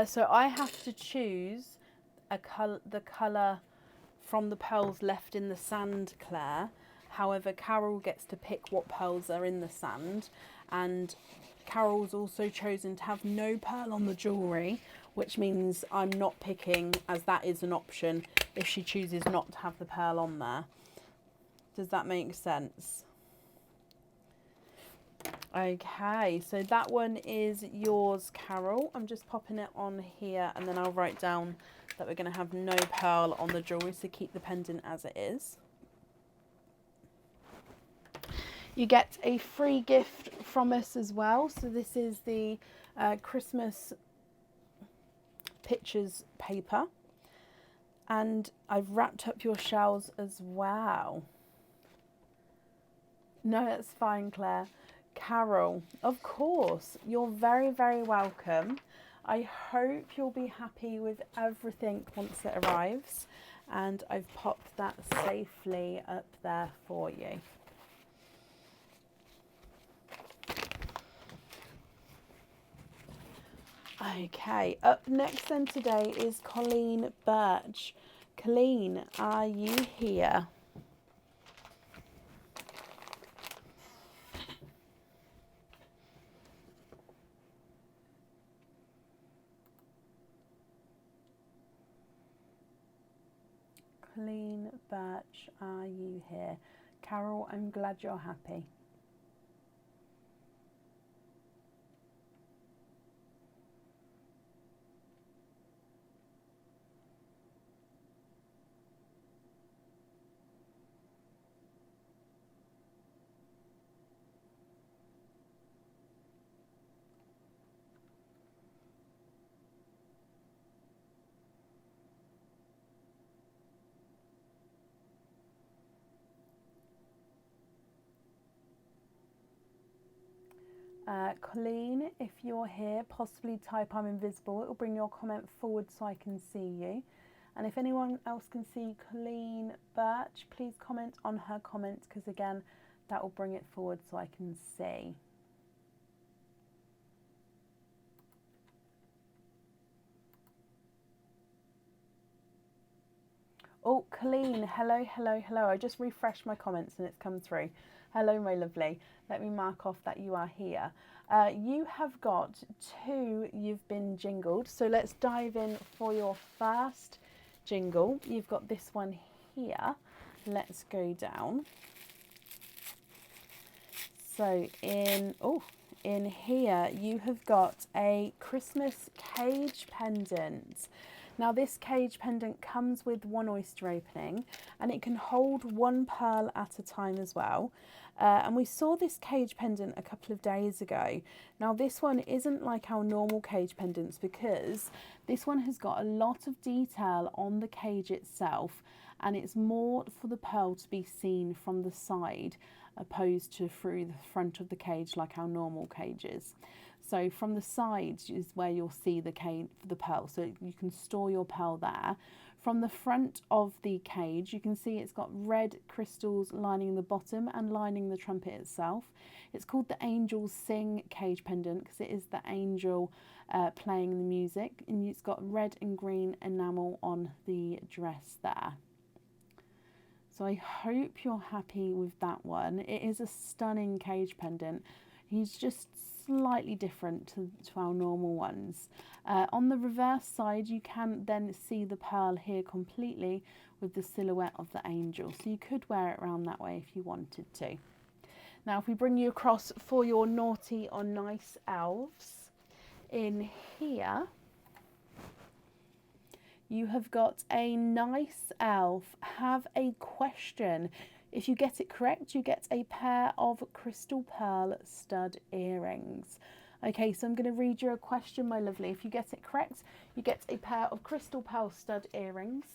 So I have to choose the colour from the pearls left in the sand, Claire. However, Carol gets to pick what pearls are in the sand. And Carol's also chosen to have no pearl on the jewellery, which means I'm not picking, as that is an option, if she chooses not to have the pearl on there. Does that make sense? Okay, so that one is yours, Carol. I'm just popping it on here, and then I'll write down that we're going to have no pearl on the jewellery, so keep the pendant as it is. You get a free gift from us as well. So this is the Christmas pictures paper. And I've wrapped up your shells as well. No, that's fine, Claire. Carol, of course, you're very, very welcome. I hope you'll be happy with everything once it arrives. And I've popped that safely up there for you. Okay, up next then today is Colleen Birch. Colleen, are you here? Colleen Birch, are you here? Carol, I'm glad you're happy. Colleen, if you're here, possibly type I'm invisible. It will bring your comment forward so I can see you. And if anyone else can see Colleen Birch, please comment on her comments, because again, that will bring it forward so I can see. Oh, Colleen, hello, hello, hello. I just refreshed my comments and it's come through. Hello, my lovely. Let me mark off that you are here. You have got 2, you've been jingled. So let's dive in for your first jingle. You've got this one here. Let's go down. So in here you have got a Christmas cage pendant. Now this cage pendant comes with 1 oyster opening, and it can hold 1 pearl at a time as well. And we saw this cage pendant a couple of days ago. Now this one isn't like our normal cage pendants, because this one has got a lot of detail on the cage itself, and it's more for the pearl to be seen from the side opposed to through the front of the cage like our normal cages. So from the sides is where you'll see the pearl, so you can store your pearl there. From the front of the cage, you can see it's got red crystals lining the bottom and lining the trumpet itself. It's called the Angels Sing cage pendant because it is the angel playing the music, and it's got red and green enamel on the dress there. So I hope you're happy with that one. It is a stunning cage pendant. He's just slightly different to our normal ones. On the reverse side, you can then see the pearl here completely with the silhouette of the angel. So you could wear it around that way if you wanted to. Now, if we bring you across for your naughty or nice elves, in here, you have got a nice elf have a question. If you get it correct, you get a pair of crystal pearl stud earrings. Okay, so I'm going to read you a question, my lovely. If you get it correct, you get a pair of crystal pearl stud earrings.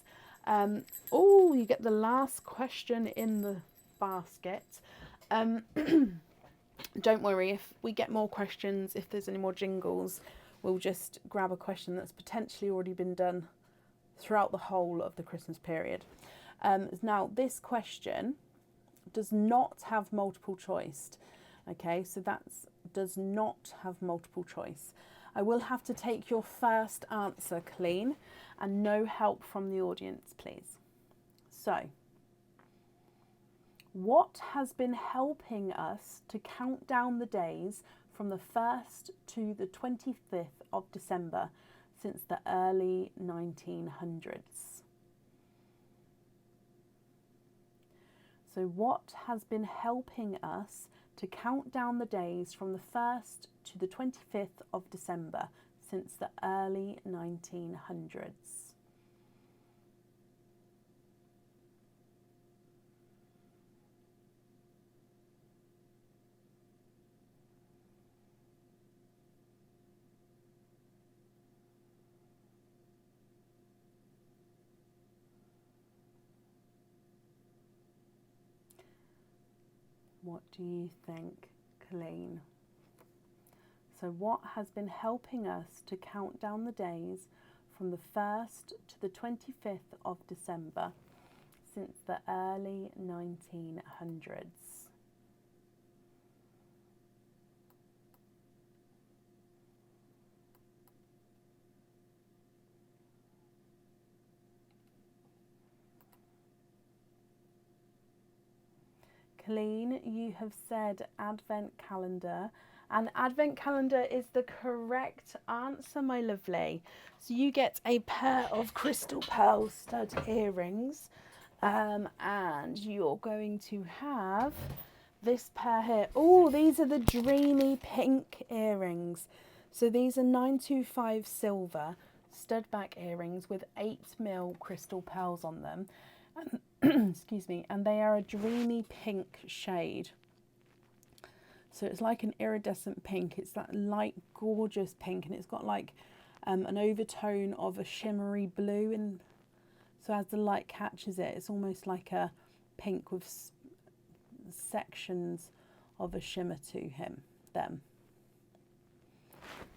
Oh, you get the last question in the basket. Don't worry, if we get more questions, if there's any more jingles, we'll just grab a question that's potentially already been done throughout the whole of the Christmas period. Now, this question does not have multiple choice. Okay, so that does not have multiple choice. I will have to take your first answer clean and no help from the audience, please. So, what has been helping us to count down the days from the 1st to the 25th of December since the early 1900s? So what has been helping us to count down the days from the 1st to the 25th of December since the early 1900s? What do you think, Colleen? So what has been helping us to count down the days from the 1st to the 25th of December since the early 1900s? Colleen, you have said advent calendar, and advent calendar is the correct answer, my lovely. So you get a pair of crystal pearl stud earrings, and you're going to have this pair here. Oh, these are the dreamy pink earrings. So these are 925 silver stud back earrings with 8mm crystal pearls on them. Excuse me, and they are a dreamy pink shade. So it's like an iridescent pink. It's that light, gorgeous pink, and it's got like an overtone of a shimmery blue. And so as the light catches it, it's almost like a pink with sections of a shimmer to them.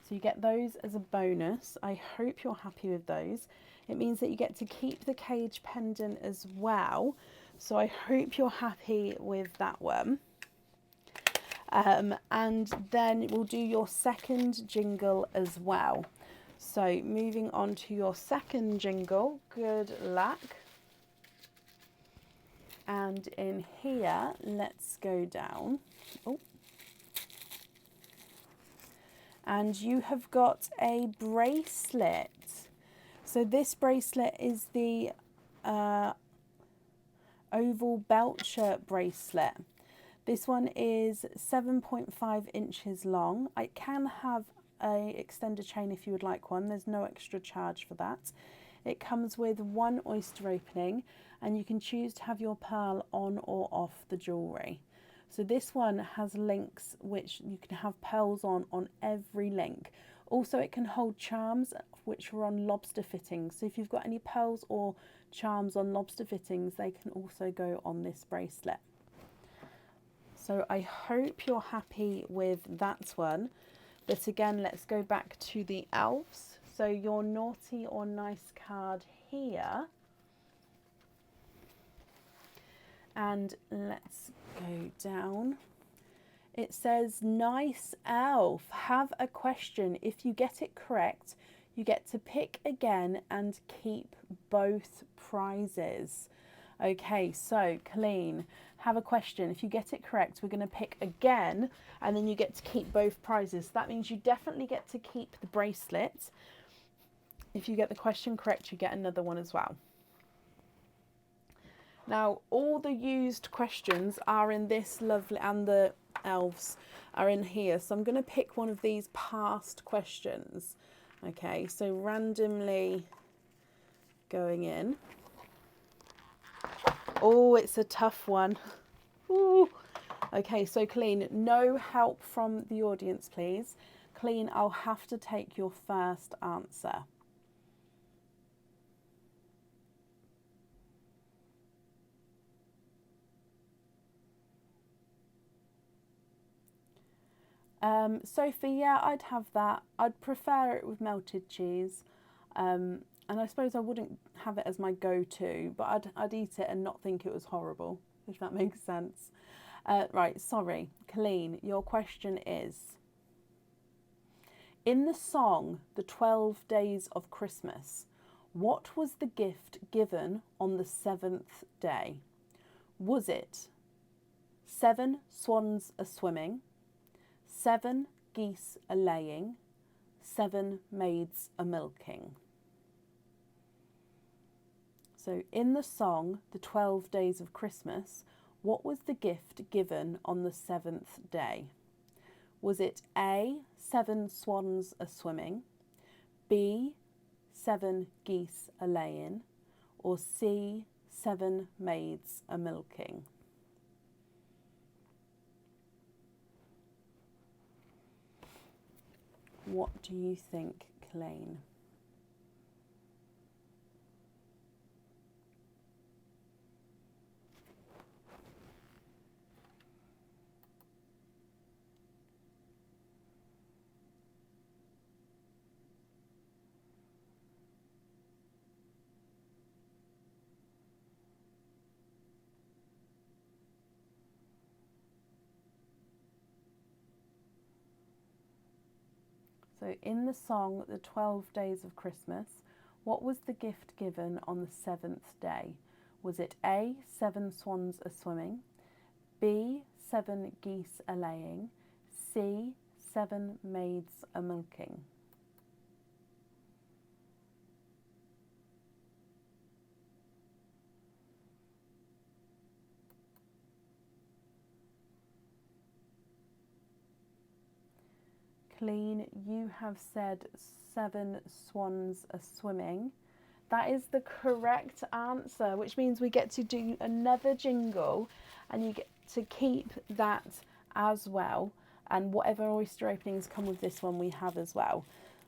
So you get those as a bonus. I hope you're happy with those. It means that you get to keep the cage pendant as well. So I hope you're happy with that one. And then we'll do your second jingle as well. So moving on to your second jingle, good luck. And in here, let's go down. Oh. And you have got a bracelet. So this bracelet is the oval belt shirt bracelet. This one is 7.5 inches long. I can have a extender chain if you would like one. There's no extra charge for that. It comes with one oyster opening, and you can choose to have your pearl on or off the jewellery. So this one has links which you can have pearls on every link. Also, it can hold charms which are on lobster fittings. So if you've got any pearls or charms on lobster fittings, they can also go on this bracelet. So I hope you're happy with that one. But again, let's go back to the elves. So your naughty or nice card here. And let's go down. It says, nice elf, have a question. If you get it correct, you get to pick again and keep both prizes. Okay, so Colleen, have a question. If you get it correct, we're going to pick again, and then you get to keep both prizes. So that means you definitely get to keep the bracelet. If you get the question correct, you get another one as well. Now, all the used questions are in this lovely, and the elves are in here. So I'm going to pick one of these past questions. Okay, so randomly going in. Oh, it's a tough one. Ooh. Okay, so Colleen, no help from the audience, please. Colleen, I'll have to take your first answer. Sophie, yeah, I'd have that. I'd prefer it with melted cheese. And I suppose I wouldn't have it as my go-to, but I'd eat it and not think it was horrible, if that makes sense. Right, sorry. Colleen, your question is, in the song, The 12 Days of Christmas, what was the gift given on the 7th day? Was it 7 swans a swimming, 7 geese a laying, 7 maids a milking? So in the song, The 12 Days of Christmas, What was the gift given on the 7th day? Was it A, 7 swans a swimming, B, 7 geese a laying, or C, 7 maids a milking? What do you think, Claine? So in the song, The 12 Days of Christmas, what was the gift given on the 7th day? Was it A, 7 swans a swimming, B, 7 geese a laying, C, 7 maids a milking? Clean, you have said 7 swans are swimming. That is the correct answer, which means we get to do another jingle and you get to keep that as well. And whatever oyster openings come with this one, we have as well.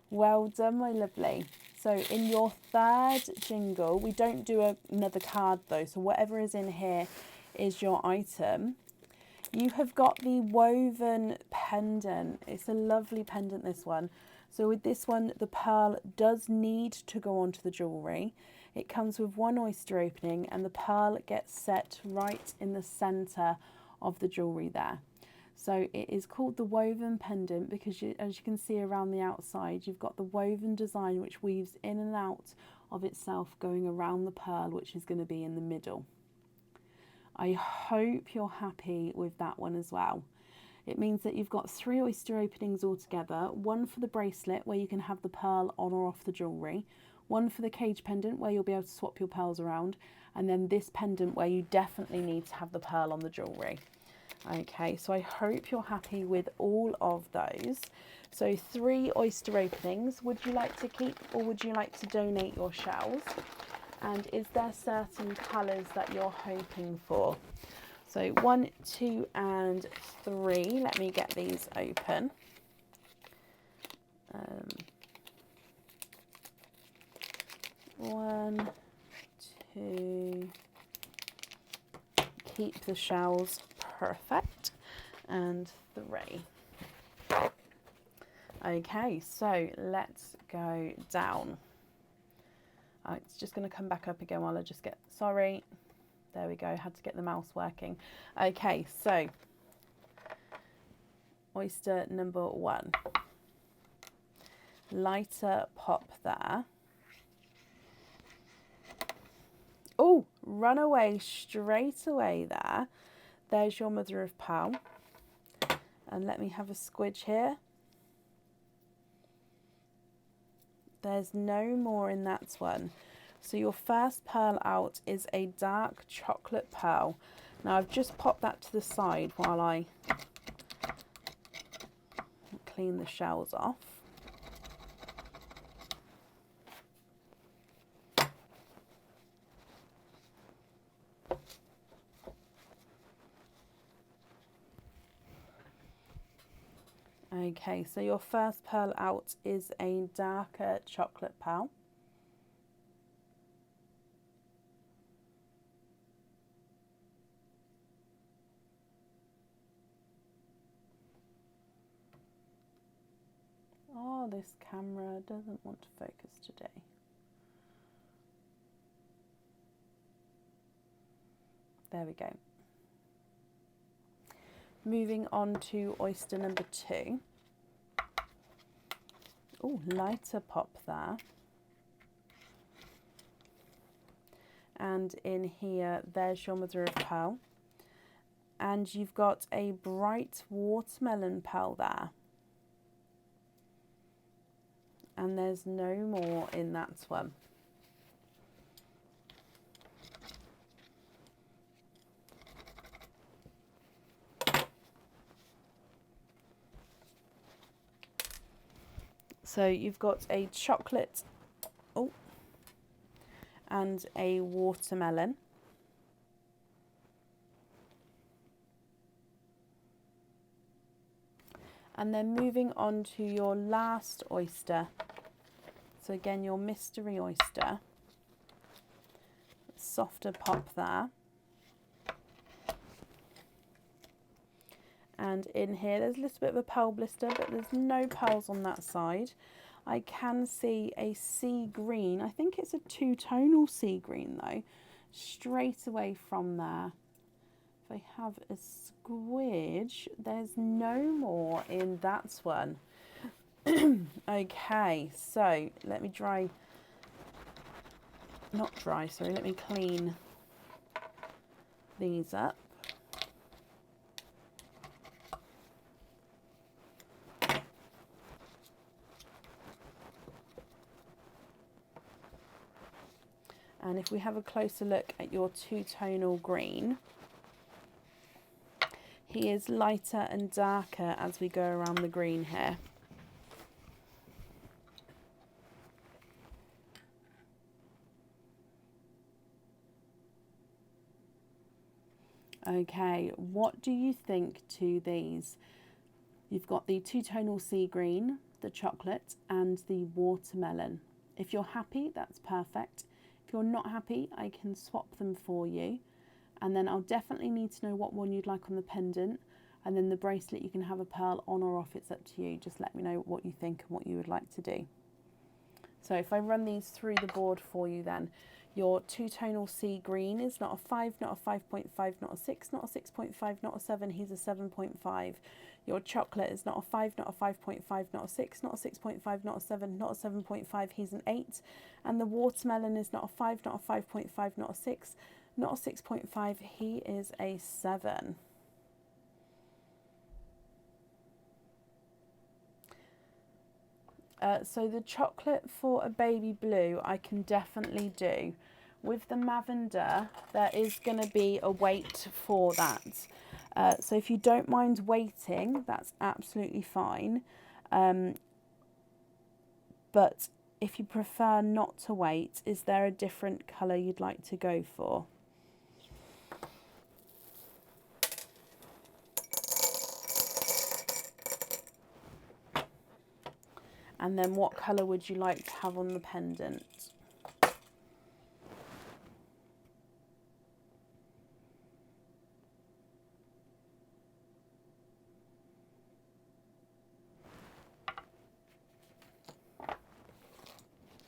Well done, my lovely. So in your third jingle, we don't do another card though. So whatever is in here is your item. You have got the woven pendant. It's a lovely pendant, this one. So with this one, the pearl does need to go onto the jewellery. It comes with 1 oyster opening and the pearl gets set right in the centre of the jewellery there. So it is called the woven pendant because as you can see around the outside, you've got the woven design which weaves in and out of itself going around the pearl, which is going to be in the middle. I hope you're happy with that one as well. It means that you've got 3 oyster openings altogether, 1 for the bracelet where you can have the pearl on or off the jewellery, 1 for the cage pendant where you'll be able to swap your pearls around, and then this pendant where you definitely need to have the pearl on the jewellery. Okay, so I hope you're happy with all of those. So 3 oyster openings. Would you like to keep or would you like to donate your shells? And is there certain colours that you're hoping for? So 1, 2 and 3. Let me get these open. 1, 2. Keep the shells. Perfect. And 3. Okay, so let's go down. It's just going to come back up again while I just get, sorry, there we go, had to get the mouse working. Okay, so oyster number 1, lighter pop there. Oh, run away straight away there. There's your mother of pearl. And let me have a squidge here. There's no more in that one. So your first pearl out is a dark chocolate pearl. Now I've just popped that to the side while I clean the shells off. Okay, so your first pearl out is a darker chocolate pearl. Oh, this camera doesn't want to focus today. There we go. Moving on to oyster number 2. Oh, lighter pop there. And in here, there's your mother of pearl. And you've got a bright watermelon pearl there. And there's no more in that one. So you've got a chocolate, oh, and a watermelon. And then moving on to your last oyster. So again, your mystery oyster. Softer pop there. And in here, there's a little bit of a pearl blister, but there's no pearls on that side. I can see a sea green. I think it's a two-tonal sea green though, straight away from there. If I have a squidge, there's no more in that one. Okay, so let me let me clean these up. And if we have a closer look at your two-tonal green, he is lighter and darker as we go around the green here. Okay, what do you think to these? You've got the two-tonal sea green, the chocolate, and the watermelon. If you're happy, that's perfect. If you're not happy, I can swap them for you. And then I'll definitely need to know what one you'd like on the pendant. And then the bracelet, you can have a pearl on or off, it's up to you. Just let me know what you think and what you would like to do. So if I run these through the board for you then, your two-tonal sea green is not a 5, not a 5.5, not a 6, not a 6.5, not a 7, he's a 7.5. Your chocolate is not a 5, not a 5.5, not a 6, not a 6.5, not a 7, not a 7.5, he's an 8. And the watermelon is not a 5, not a 5.5, not a 6, not a 6.5, he is a 7. So the chocolate for a baby blue I can definitely do. With the lavender, there is going to be a wait for that. So if you don't mind waiting, that's absolutely fine. But if you prefer not to wait, is there a different colour you'd like to go for? And then what colour would you like to have on the pendant?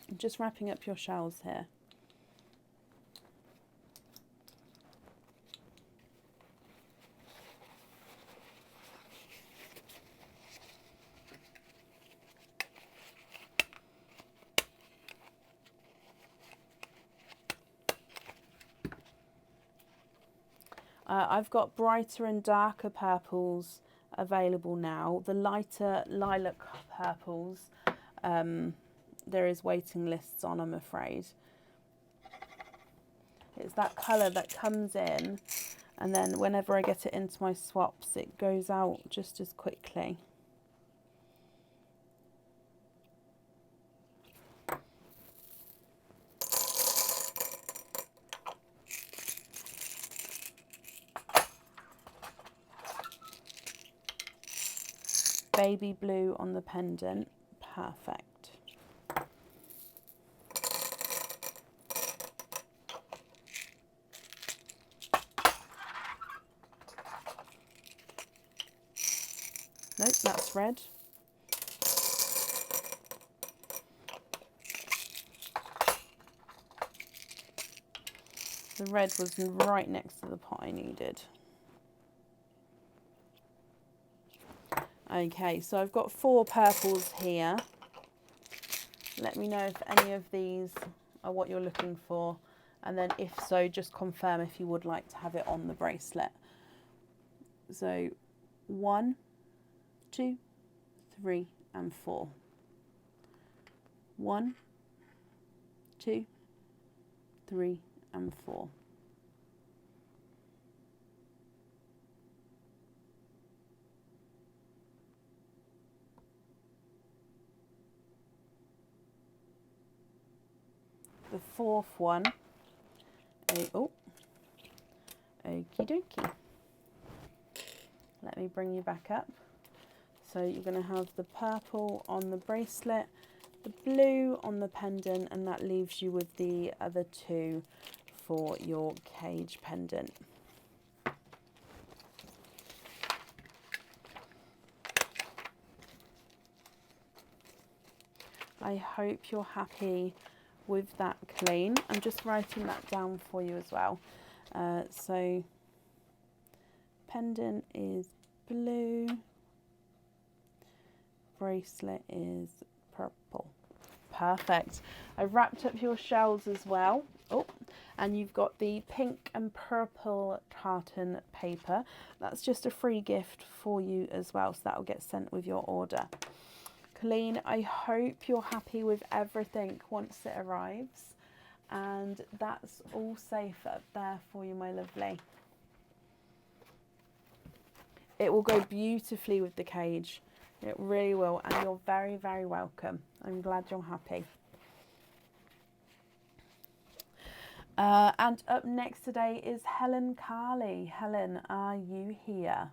I'm just wrapping up your shells here. I've got brighter and darker purples available now. The lighter lilac purples, there is waiting lists on, I'm afraid. It's that colour that comes in, and then whenever I get it into my swaps, it goes out just as quickly. Baby blue on the pendant, perfect. Nope, that's red. The red was right next to the pot I needed. Okay, so I've got 4 purples here. Let me know if any of these are what you're looking for. And then if so, just confirm if you would like to have it on the bracelet. So 1, 2, 3, and 4. 1, 2, 3, and 4. the fourth one. Oh, okie dokie. Let me bring you back up. So you're going to have the purple on the bracelet, the blue on the pendant, and that leaves you with the other two for your cage pendant. I hope you're happy with that, Colleen. I'm just writing that down for you as well. So pendant is blue, bracelet is purple. Perfect. I've wrapped up your shells as well. Oh, and you've got the pink and purple tartan paper. That's just a free gift for you as well, so that will get sent with your order. Colleen, I hope you're happy with everything once it arrives, and that's all safe up there for you, my lovely. It will go beautifully with the cage. It really will, and you're very, very welcome. I'm glad you're happy. And up next today is Helen Carley. Helen, are you here?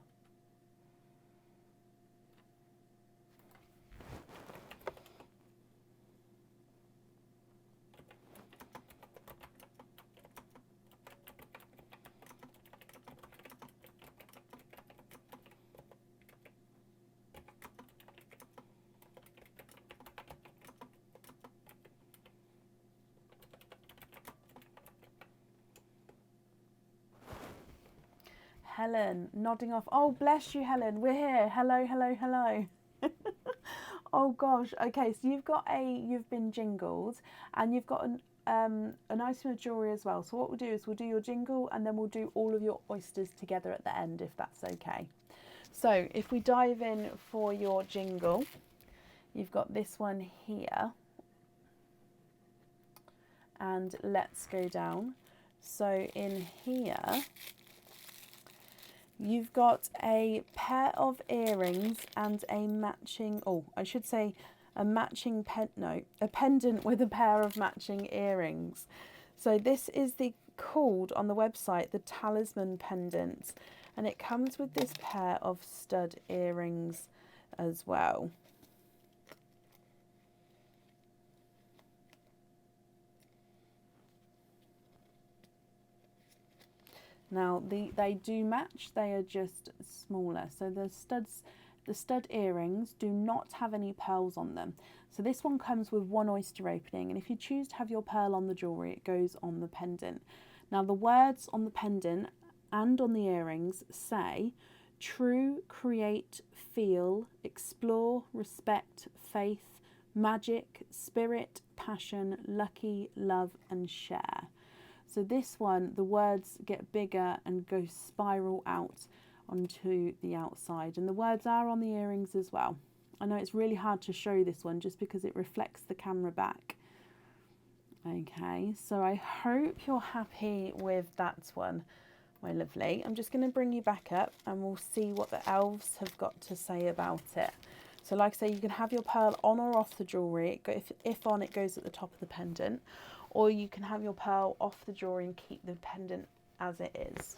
Helen, nodding off. Oh, bless you, Helen. We're here. Hello, hello, hello. Oh gosh. Okay, so you've been jingled, and you've got an item of jewellery as well. So what we'll do is we'll do your jingle, and then we'll do all of your oysters together at the end, if that's okay. So if we dive in for your jingle, you've got this one here, and let's go down. So in here, you've got a pair of earrings and a matching, a pendant with a pair of matching earrings. So this is called on the website the talisman pendant, and it comes with this pair of stud earrings as well. Now they do match, they are just smaller. So the stud earrings do not have any pearls on them. So this one comes with one oyster opening, and if you choose to have your pearl on the jewellery, it goes on the pendant. Now the words on the pendant and on the earrings say true, create, feel, explore, respect, faith, magic, spirit, passion, lucky, love and share. So this one, the words get bigger and go spiral out onto the outside. And the words are on the earrings as well. I know it's really hard to show this one just because it reflects the camera back. Okay, so I hope you're happy with that one, my lovely. I'm just going to bring you back up and we'll see what the elves have got to say about it. So like I say, you can have your pearl on or off the jewellery. If on, it goes at the top of the pendant. Or you can have your pearl off the jewellery and keep the pendant as it is.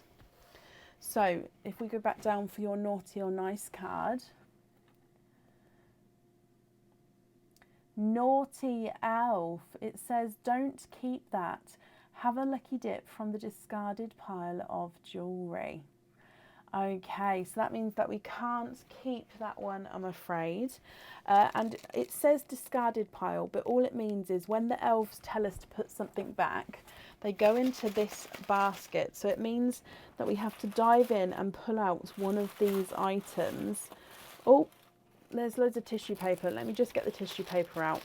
So if we go back down for your naughty or nice card. Naughty elf, it says don't keep that. Have a lucky dip from the discarded pile of jewellery. Okay, so that means that we can't keep that one, I'm afraid. And it says discarded pile, but all it means is when the elves tell us to put something back, they go into this basket. So it means that we have to dive in and pull out one of these items. Oh, there's loads of tissue paper. Let me just get the tissue paper out,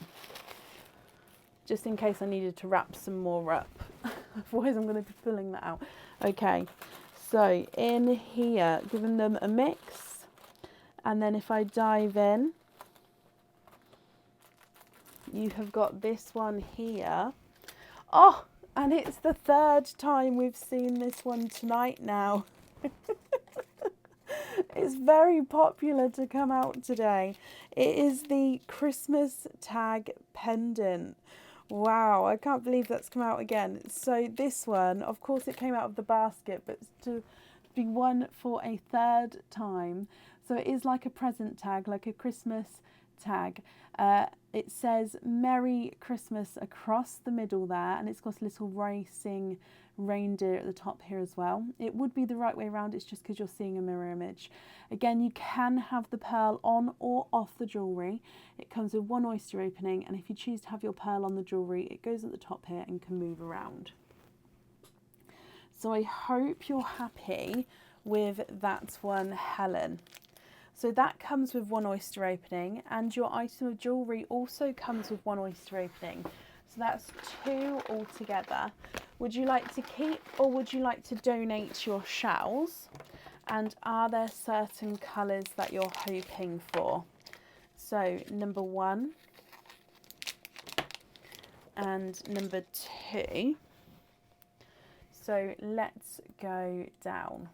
just in case I needed to wrap some more up. Otherwise I'm going to be pulling that out. Okay. So in here, giving them a mix, and then if I dive in, you have got this one here. Oh, and it's the third time we've seen this one tonight now. It's very popular to come out today. It is the Christmas tag pendant Wow, I can't believe that's come out again. So this one, of course it came out of the basket, but to be won for a third time. So it is like a present tag, like a Christmas tag. It says Merry Christmas across the middle there, and it's got a little racing reindeer at the top here as well. It would be the right way around, it's just because you're seeing a mirror image. Again, you can have the pearl on or off the jewellery. It comes with one oyster opening, and if you choose to have your pearl on the jewellery, it goes at the top here and can move around. So I hope you're happy with that one, Helen. So that comes with one oyster opening, and your item of jewellery also comes with one oyster opening. So that's 2 altogether. Would you like to keep, or would you like to donate your shells? And are there certain colours that you're hoping for? So number 1 and number 2. So let's go down.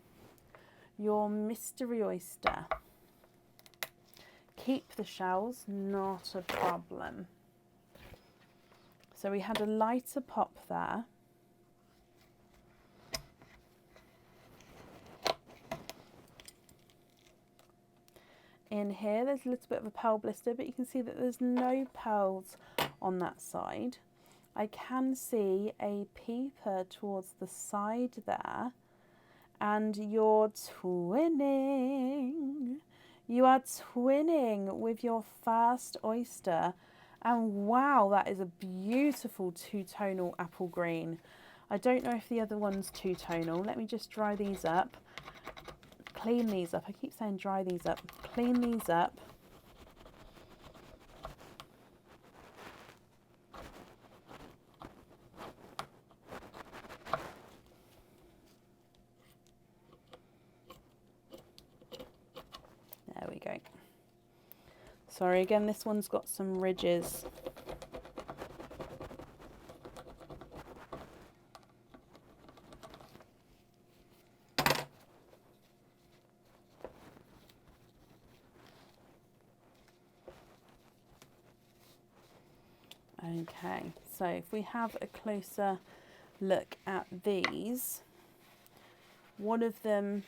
Your mystery oyster. Keep the shells, not a problem. So we had a lighter pop there. In here, there's a little bit of a pearl blister, but you can see that there's no pearls on that side. I can see a peeper towards the side there, and you're twinning. You are twinning with your first oyster, and wow, that is a beautiful two-tonal apple green. I don't know if the other one's two-tonal. Let me just dry these up. Clean these up. I keep saying dry these up. Clean these up. There we go. Sorry, again, this one's got some ridges. Okay, so if we have a closer look at these, one of them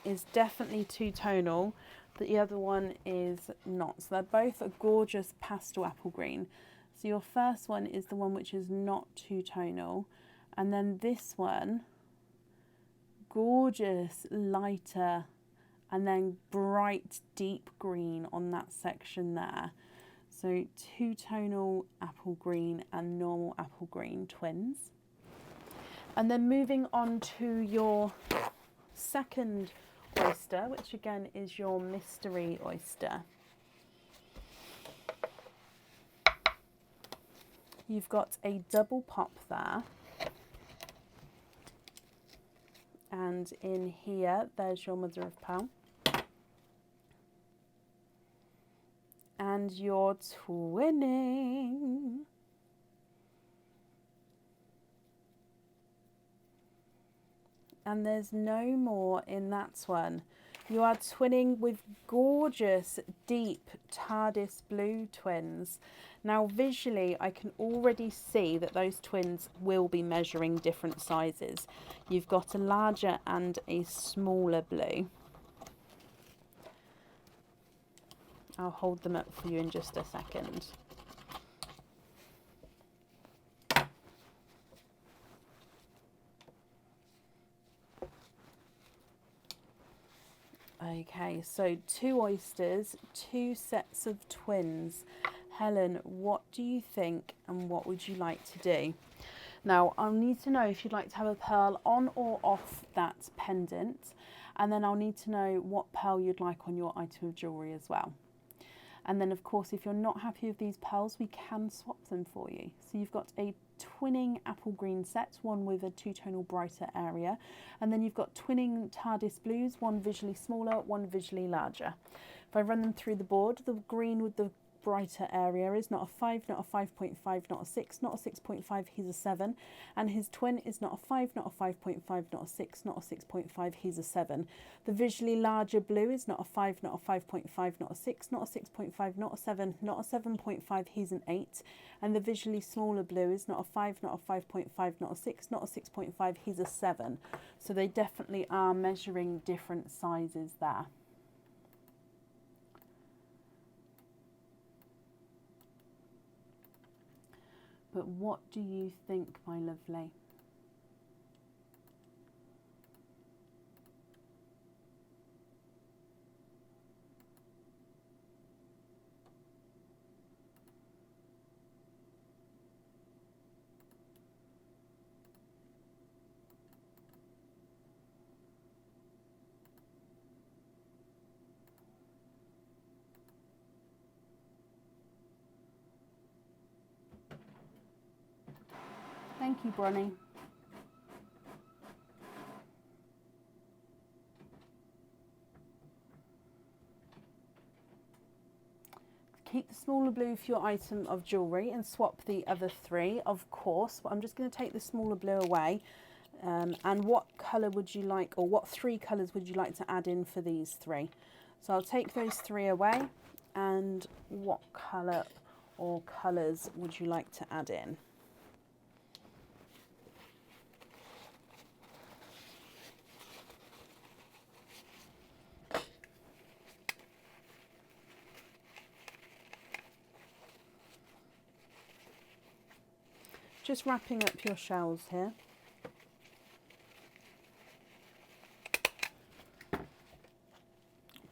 is definitely two-tonal, the other one is not. So they're both a gorgeous pastel apple green. So your first one is the one which is not two-tonal, and then this one, gorgeous lighter, and then bright deep green on that section there. So two-tonal apple green and normal apple green twins. And then moving on to your second oyster, which again is your mystery oyster. You've got a double pop there. And in here, there's your mother of pearl. And you're twinning. And there's no more in that one. You are twinning with gorgeous, deep TARDIS blue twins. Now visually, I can already see that those twins will be measuring different sizes. You've got a larger and a smaller blue. I'll hold them up for you in just a second. Okay, so 2 oysters, 2 sets of twins. Helen, what do you think and what would you like to do? Now, I'll need to know if you'd like to have a pearl on or off that pendant, and then I'll need to know what pearl you'd like on your item of jewellery as well. And then, of course, if you're not happy with these pearls, we can swap them for you. So you've got a twinning apple green set, one with a two-tonal brighter area. And then you've got twinning TARDIS blues, one visually smaller, one visually larger. If I run them through the board, the green with the brighter area is not a 5, not a 5.5, not a 6, not a 6.5, he's a 7. And his twin is not a 5, not a 5.5, not a 6, not a 6.5, he's a 7. The visually larger blue is not a 5, not a 5.5, not a 6, not a 6.5, not a 7, not a 7.5, he's an 8. And the visually smaller blue is not a 5, not a 5.5, not a 6, not a 6.5, he's a 7. So they definitely are measuring different sizes there. But what do you think, my lovely? Thank you, Bronnie. Keep the smaller blue for your item of jewellery and swap the other 3, of course. But I'm just going to take the smaller blue away. And what colour would you like, or what 3 colours would you like to add in for these 3? So I'll take those 3 away. And what colour or colours would you like to add in? Just wrapping up your shells here.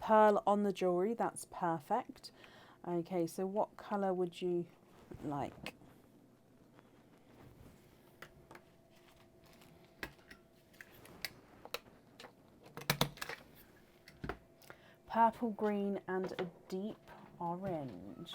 Pearl on the jewellery, that's perfect. Okay, so what colour would you like? Purple, green and a deep orange.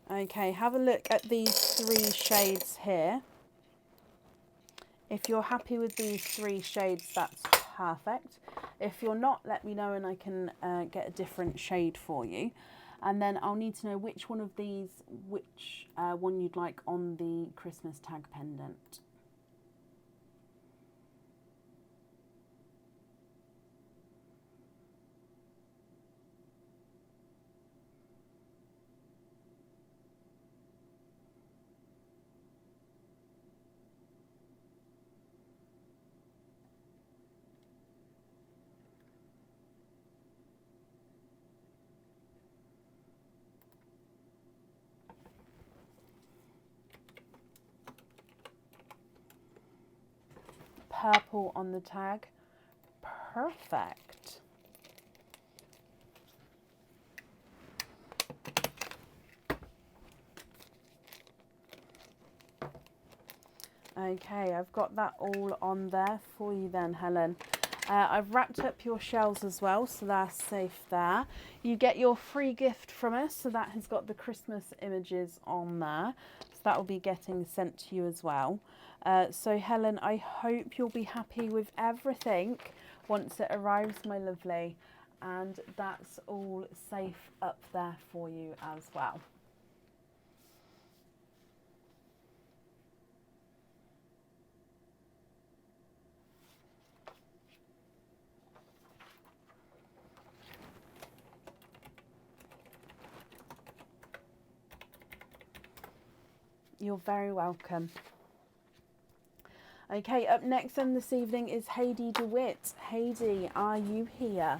Okay, have a look at these 3 shades here. If you're happy with these 3 shades, that's perfect. If you're not, let me know and I can get a different shade for you. And then I'll need to know which one of these, which one you'd like on the Christmas tag pendant. Purple on the tag. Perfect. Okay, I've got that all on there for you then, Helen. I've wrapped up your shells as well, so that's safe there. You get your free gift from us, so that has got the Christmas images on there. So that will be getting sent to you as well. So Helen, I hope you'll be happy with everything once it arrives, my lovely. And that's all safe up there for you as well. You're very welcome. Okay, up next on this evening is Heidi DeWitt. Heidi, are you here?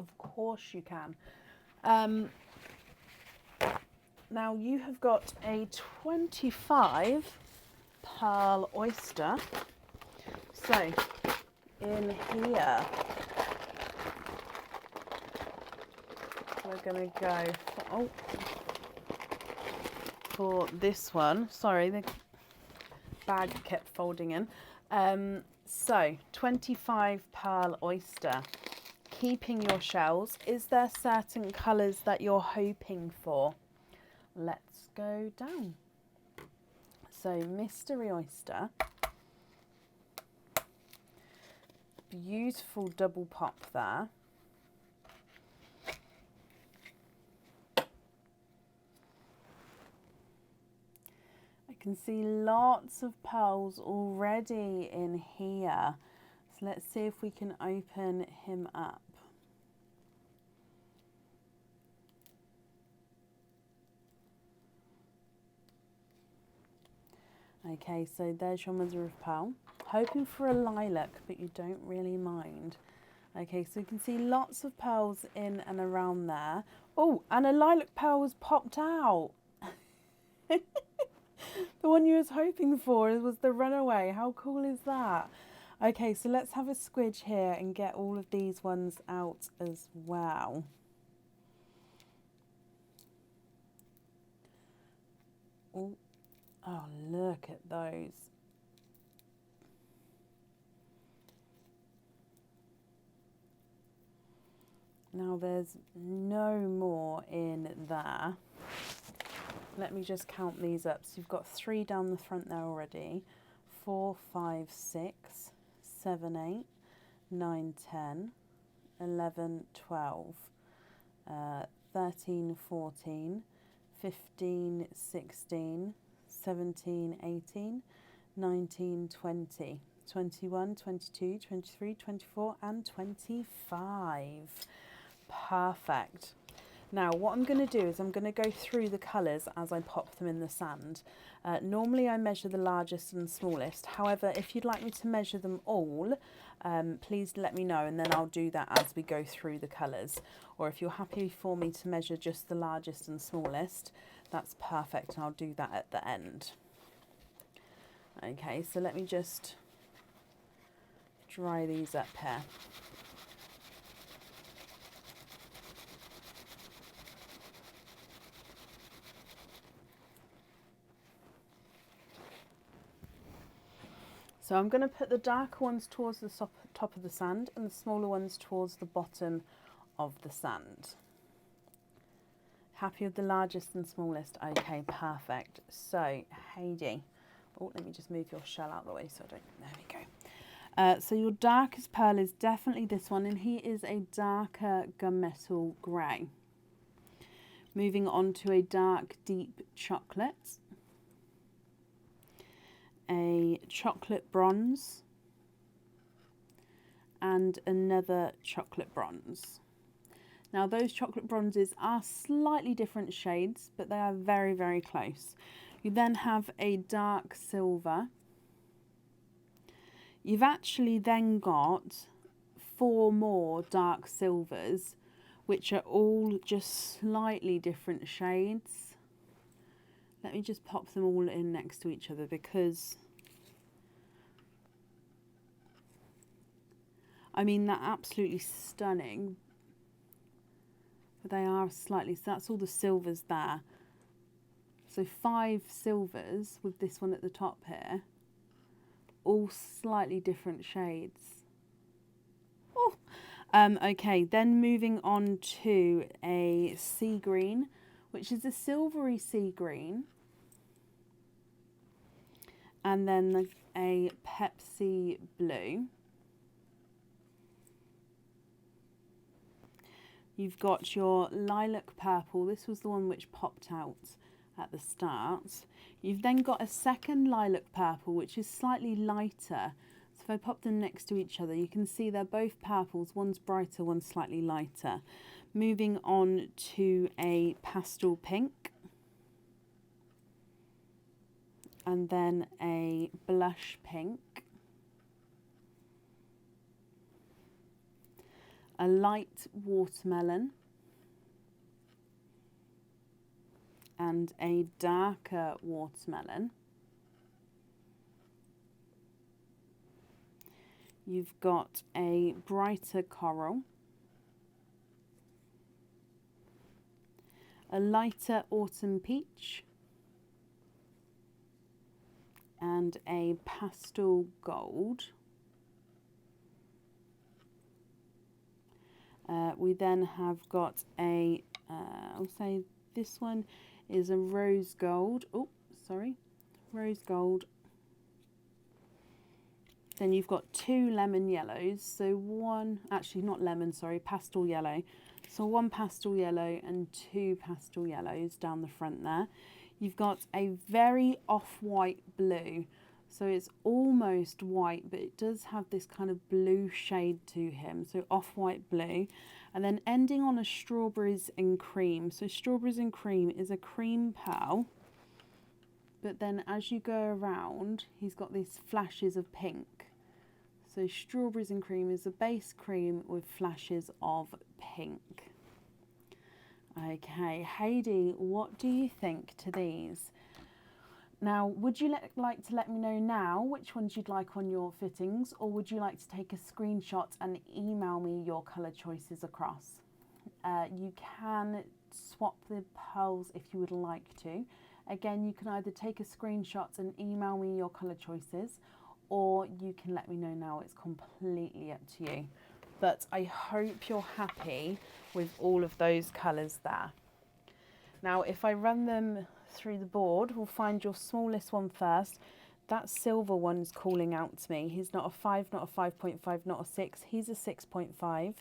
Of course you can. Now you have got a 25 pearl oyster. So in here, we're going to go for this one. Sorry, the bag kept folding in. So 25 pearl oyster. Keeping your shells. Is there certain colours that you're hoping for? Let's go down. So mystery oyster. Beautiful double pop there. I can see lots of pearls already in here. So let's see if we can open him up. Okay, so there's your mother of pearl. Hoping for a lilac, but you don't really mind. Okay, so you can see lots of pearls in and around there. Oh, and a lilac pearl was popped out. The one you was hoping for was the runaway. How cool is that? Okay, so let's have a squidge here and get all of these ones out as well. Oh, oh, look at those. Now there's no more in there. Let me just count these up. So you've got 3 down the front there already. 4, 5, 6, 7, 8, 9, 10, 11, 12, 13, 14, 15, 16, 17, 18, 19, 20, 21, 22, 23, 24 and 25. Perfect. Now what I'm going to do is I'm going to go through the colours as I pop them in the sand. Normally I measure the largest and smallest. However, if you'd like me to measure them all, please let me know and then I'll do that as we go through the colours. Or if you're happy for me to measure just the largest and smallest, that's perfect and I'll do that at the end. Okay, so let me just dry these up here. So I'm going to put the darker ones towards the top of the sand and the smaller ones towards the bottom of the sand. Happy with the largest and smallest? Okay, perfect. So, Heidi. Oh, let me just move your shell out of the way so I don't... There we go. So your darkest pearl is definitely this one, and he is a darker gunmetal grey. Moving on to a dark, deep chocolate. A chocolate bronze and another chocolate bronze. Now those chocolate bronzes are slightly different shades, but they are very, very close. You then have a dark silver. You've actually then got 4 more dark silvers, which are all just slightly different shades. Let me just pop them all in next to each other because, I mean, they're absolutely stunning. But they are slightly, so that's all the silvers there. So 5 silvers with this one at the top here. All slightly different shades. Oh. Okay, then moving on to a sea green, which is a silvery sea green. And then a Pepsi blue. You've got your lilac purple. This was the one which popped out at the start. You've then got a second lilac purple, which is slightly lighter. So if I pop them next to each other, you can see they're both purples. One's brighter, one's slightly lighter. Moving on to a pastel pink. And then a blush pink. a light watermelon, and a darker watermelon. You've got a brighter coral, a lighter autumn peach, and a pastel gold. We then have got a, I'll say this one is a rose gold. Oh, sorry, rose gold. Then you've got two lemon yellows. So one, actually not lemon, sorry, pastel yellow. So one pastel yellow and two pastel yellows down the front there. You've got a very off-white blue. So it's almost white, but it does have this kind of blue shade to him. So off-white blue. And then ending on a strawberries and cream. So strawberries and cream is a cream pearl. But then as you go around, he's got these flashes of pink. So strawberries and cream is a base cream with flashes of pink. Okay, Heidi, what do you think to these? Now, would you like to let me know now which ones you'd like on your fittings, or would you like to take a screenshot and email me your colour choices across? You can swap the pearls if you would like to. Again, you can either take a screenshot and email me your colour choices, or you can let me know now. It's completely up to you. But I hope you're happy with all of those colours there. Now, if I run them through the board, we'll find your smallest one first. That silver one's calling out to me. He's not a 5, not a 5.5, not a 6. He's a 6.5.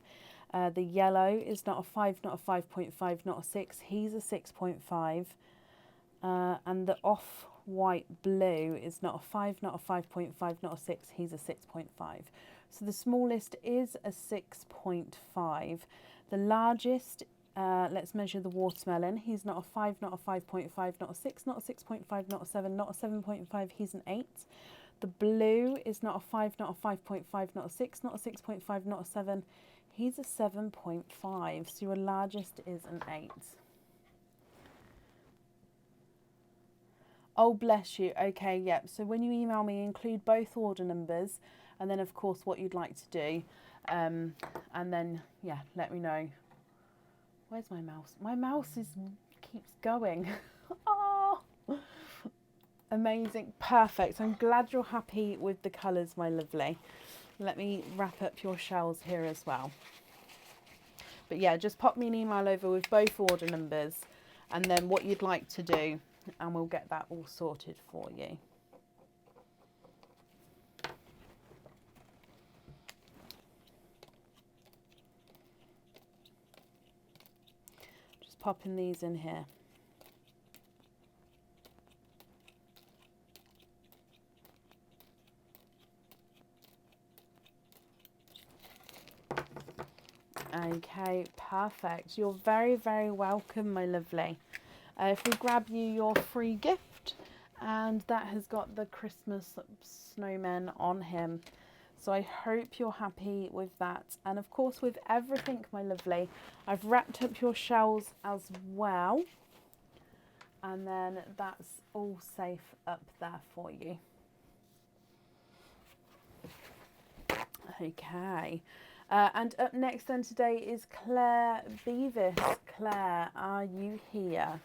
The yellow is not a 5, not a 5.5, not a 6. He's a 6.5. And the off-white blue is not a 5, not a 5.5, not a 6. He's a 6.5. So the smallest is a 6.5. The largest, let's measure the watermelon. He's not a 5, not a 5.5, not a 6, not a 6.5, not a 7, not a 7.5. He's an 8. The blue is not a 5, not a 5.5, not a 6, not a 6.5, not a 7. He's a 7.5. So your largest is an 8. Oh, bless you. Okay, yep. So when you email me, include both order numbers and then, of course, what you'd like to do. And then, yeah, let me know. Where's my mouse? My mouse keeps going. Oh, amazing. Perfect. I'm glad you're happy with the colours, my lovely. Let me wrap up your shells here as well. But yeah, just pop me an email over with both order numbers and then what you'd like to do, and we'll get that all sorted for you. Just popping these in here. Okay, perfect. You're very, very welcome, my lovely. If we grab you your free gift, and that has got the Christmas snowman on him. So I hope you're happy with that. And of course with everything, my lovely, I've wrapped up your shells as well. And then that's all safe up there for you. Okay. And up next then today is Claire Beavis. Claire, are you here?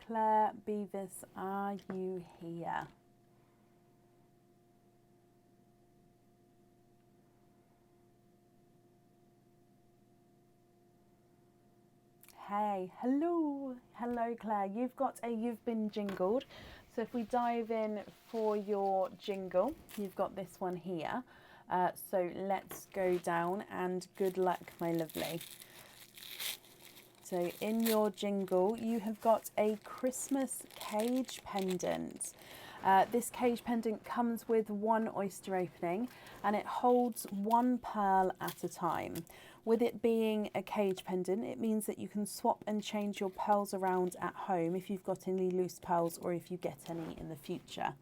Claire Beavis, are you here? Hey, hello Claire, you've been jingled. So if we dive in for your jingle, you've got this one here. So let's go down and good luck, my lovely. So in your jingle, you have got a Christmas cage pendant. This cage pendant comes with one oyster opening and it holds one pearl at a time. With it being a cage pendant, it means that you can swap and change your pearls around at home if you've got any loose pearls or if you get any in the future.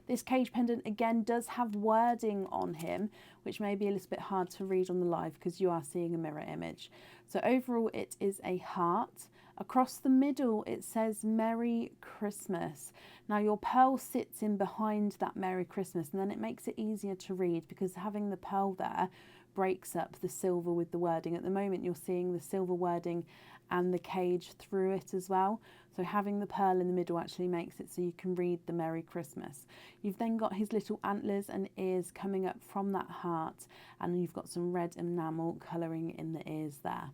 This cage pendant again does have wording on him, which may be a little bit hard to read on the live because you are seeing a mirror image. So overall it is a heart. Across the middle it says Merry Christmas. Now your pearl sits in behind that Merry Christmas, and then it makes it easier to read because having the pearl there breaks up the silver with the wording. At the moment you're seeing the silver wording and the cage through it as well. So having the pearl in the middle actually makes it so you can read the Merry Christmas. You've then got his little antlers and ears coming up from that heart, and you've got some red enamel colouring in the ears there.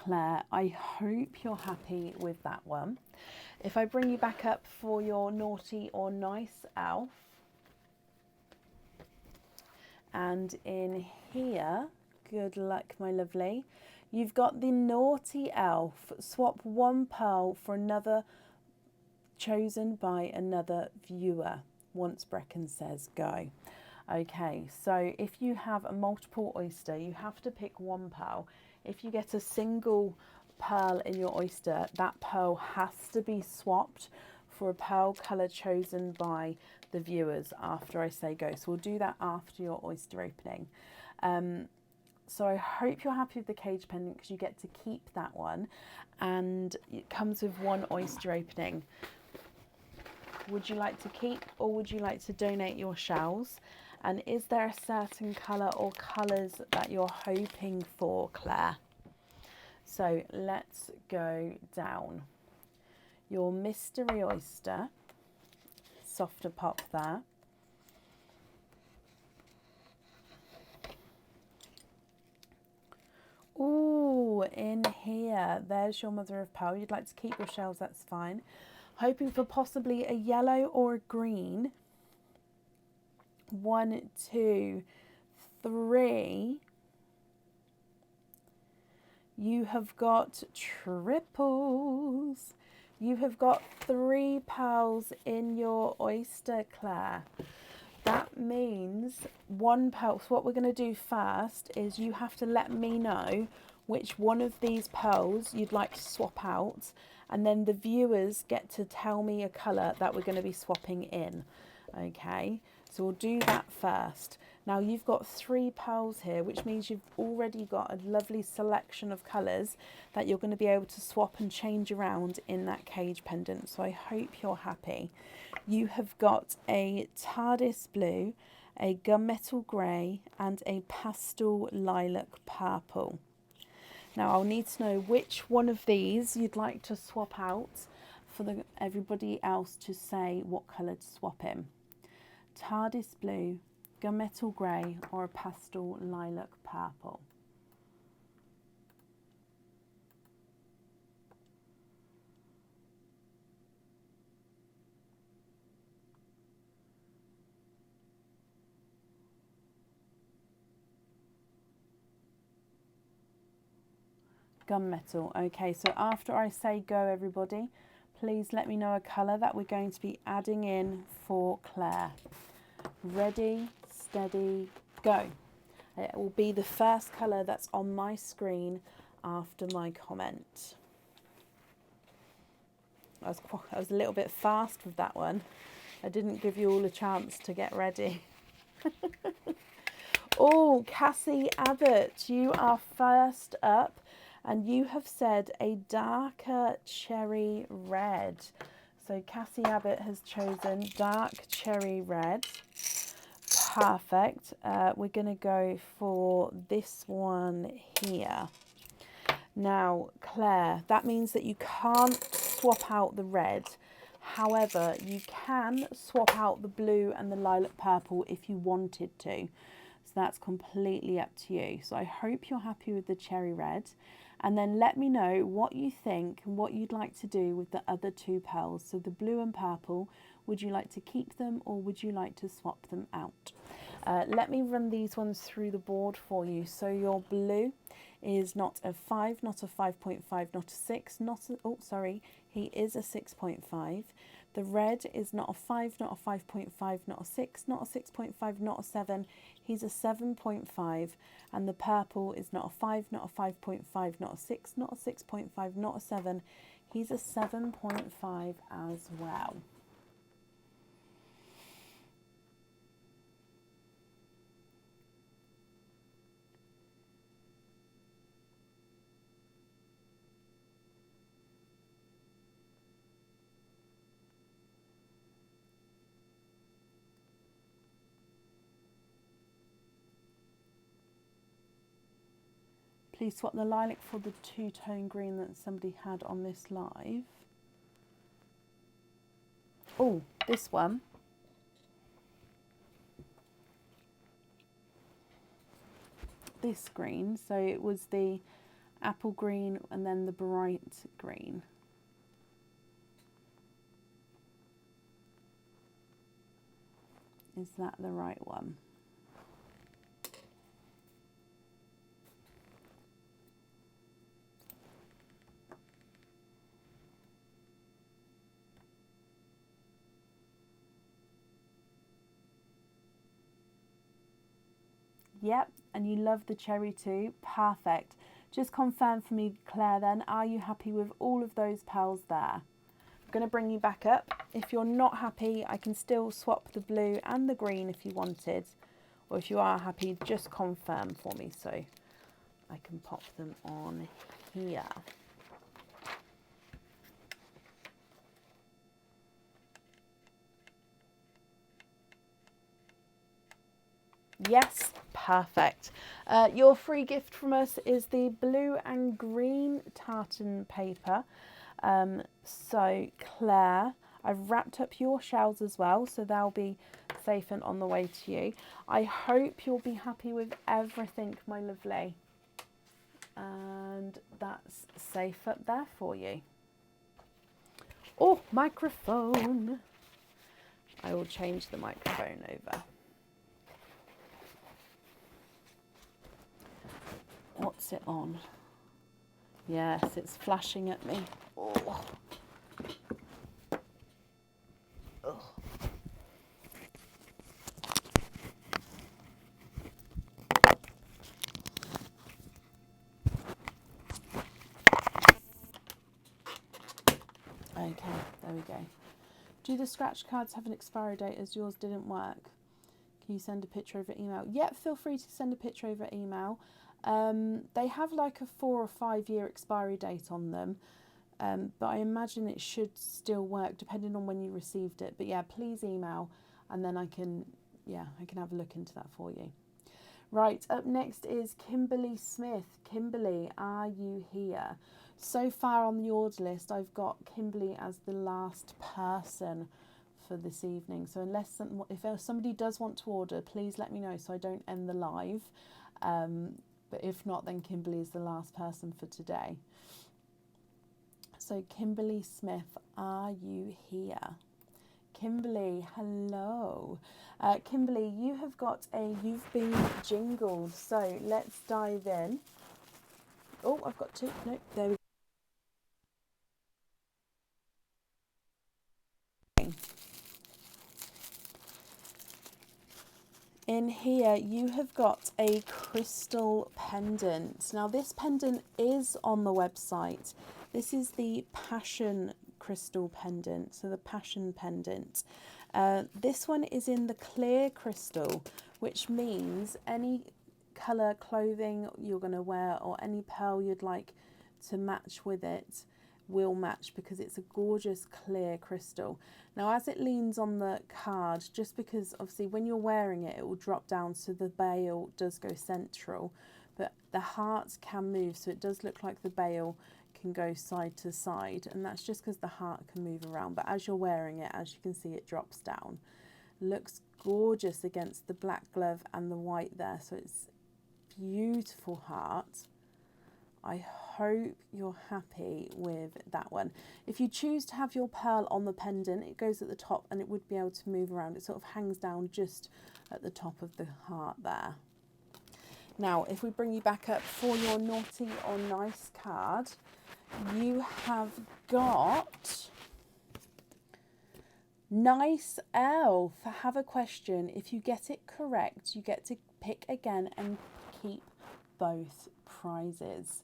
Claire, I hope you're happy with that one. If I bring you back up for your naughty or nice elf, and in here, good luck my lovely, you've got the naughty elf. Swap one pearl for another chosen by another viewer once Brecken says go. Okay, so if you have a multiple oyster, you have to pick one pearl. If you get a single pearl in your oyster, that pearl has to be swapped for a pearl colour chosen by the viewers after I say go. So we'll do that after your oyster opening. So I hope you're happy with the cage pendant because you get to keep that one, and it comes with one oyster opening. Would you like to keep or would you like to donate your shells? And is there a certain colour or colours that you're hoping for, Claire? So let's go down. Your mystery oyster, softer pop there. Ooh, in here, there's your mother of pearl. You'd like to keep your shells, that's fine. Hoping for possibly a yellow or a green. 1, 2, 3. You have got triples. You have got 3 pearls in your oyster, Claire. That means 1 pearl. So what we're going to do first is you have to let me know which one of these pearls you'd like to swap out, and then the viewers get to tell me a colour that we're going to be swapping in. Okay, so we'll do that first. Now you've got 3 pearls here, which means you've already got a lovely selection of colours that you're going to be able to swap and change around in that cage pendant. So I hope you're happy. You have got a TARDIS blue, a gunmetal grey and a pastel lilac purple. Now I'll need to know which one of these you'd like to swap out for everybody else to say what colour to swap in. TARDIS blue, gunmetal grey or a pastel lilac purple. Gunmetal. Okay, so after I say go, everybody, please let me know a colour that we're going to be adding in for Claire. Ready, steady, go. It will be the first colour that's on my screen after my comment. I was a little bit fast with that one. I didn't give you all a chance to get ready. Oh, Cassie Abbott, you are first up. And you have said a darker cherry red. So Cassie Abbott has chosen dark cherry red. Perfect. We're going to go for this one here. Now, Claire, that means that you can't swap out the red. However, you can swap out the blue and the lilac purple if you wanted to. So that's completely up to you. So I hope you're happy with the cherry red. And then let me know what you think and what you'd like to do with the other 2 pearls. So the blue and purple, would you like to keep them or would you like to swap them out? Let me run these ones through the board for you. So your blue is not a 5, not a 5.5, not a 6, not a, oh sorry, he is a 6.5. The red is not a 5, not a 5.5, not a 6, not a 6.5, not a 7. He's a 7.5. And the purple is not a 5, not a 5.5, not a 6, not a 6.5, not a 7. He's a 7.5 as well. Please swap the lilac for the two-tone green that somebody had on this live. Oh, this one. This green, so it was the apple green and then the bright green. Is that the right one? Yep, and you love the cherry too. Perfect. Just confirm for me, Claire, then, are you happy with all of those pearls there? I'm going to bring you back up. If you're not happy, I can still swap the blue and the green if you wanted. Or if you are happy, just confirm for me so I can pop them on here. Yes, perfect. Your free gift from us is the blue and green tartan paper. So Claire, I've wrapped up your shells as well, so they'll be safe and on the way to you. I hope you'll be happy with everything, my lovely. And that's safe up there for you. Oh, microphone. I will change the microphone over. What's it on? Yes, it's flashing at me. Oh. Oh. Okay, there we go. Do the scratch cards have an expiry date as yours didn't work? Can you send a picture over email? Yep, feel free to send a picture over email. They have like a 4 or 5 year expiry date on them, but I imagine it should still work depending on when you received it. But yeah, please email and then I can have a look into that for you. Right, up next is Kimberly Smith. Kimberly, are you here? So far on the order list, I've got Kimberly as the last person for this evening. So if somebody does want to order, please let me know so I don't end the live. But if not, then Kimberly is the last person for today. So Kimberly Smith, are you here? Kimberly, hello. Kimberly, you've been jingled. So let's dive in. Oh, I've got two. No, there we go. In here, you have got a crystal pendant. Now, this pendant is on the website. This is the Passion crystal pendant, so the Passion pendant. This one is in the clear crystal, which means any colour clothing you're going to wear or any pearl you'd like to match with it will match because it's a gorgeous clear crystal. Now, as it leans on the card, just because obviously when you're wearing it, it will drop down, so the bail does go central, but the heart can move, so it does look like the bail can go side to side, and that's just because the heart can move around. But as you're wearing it, as you can see, it drops down. Looks gorgeous against the black glove and the white there, so it's beautiful heart. I hope you're happy with that one. If you choose to have your pearl on the pendant, it goes at the top and it would be able to move around. It sort of hangs down just at the top of the heart there. Now, if we bring you back up for your naughty or nice card, you have got Nice, Elf. Have a question. If you get it correct, you get to pick again and keep both prizes.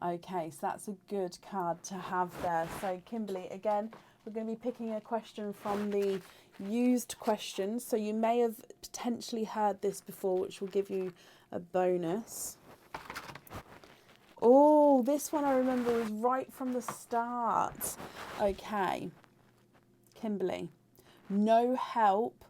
Okay, so that's a good card to have there. So Kimberly, again, we're going to be picking a question from the used questions. So you may have potentially heard this before, which will give you a bonus. Oh, this one I remember was right from the start. Okay, Kimberly, no help.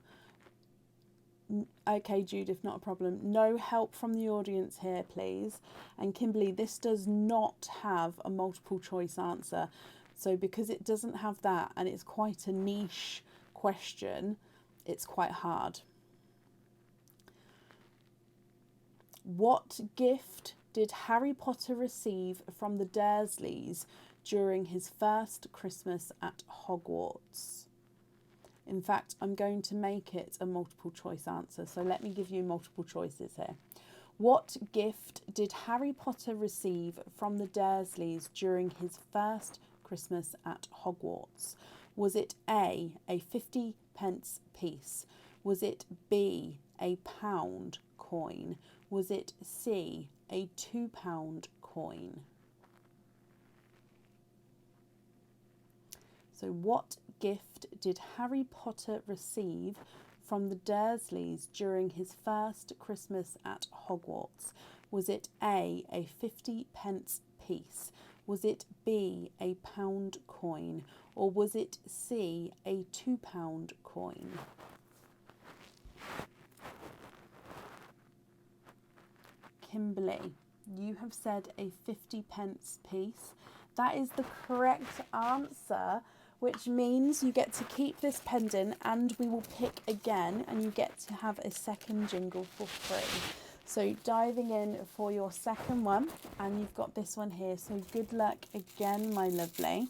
Okay, Judith, not a problem. No help from the audience here, please. And Kimberly, this does not have a multiple choice answer. So because it doesn't have that and it's quite a niche question, it's quite hard. What gift did Harry Potter receive from the Dursleys during his first Christmas at Hogwarts? In fact, I'm going to make it a multiple choice answer. So let me give you multiple choices here. What gift did Harry Potter receive from the Dursleys during his first Christmas at Hogwarts? Was it A, a 50p piece? Was it B, a pound coin? Was it C, a £2 coin? So what gift did Harry Potter receive from the Dursleys during his first Christmas at Hogwarts? Was it A, a 50p piece? Was it B, a pound coin? Or was it C, a £2 coin? Kimberly, you have said a 50p piece. That is the correct answer, which means you get to keep this pendant and we will pick again and you get to have a second jingle for free. So diving in for your second one, and you've got this one here. So good luck again, my lovely.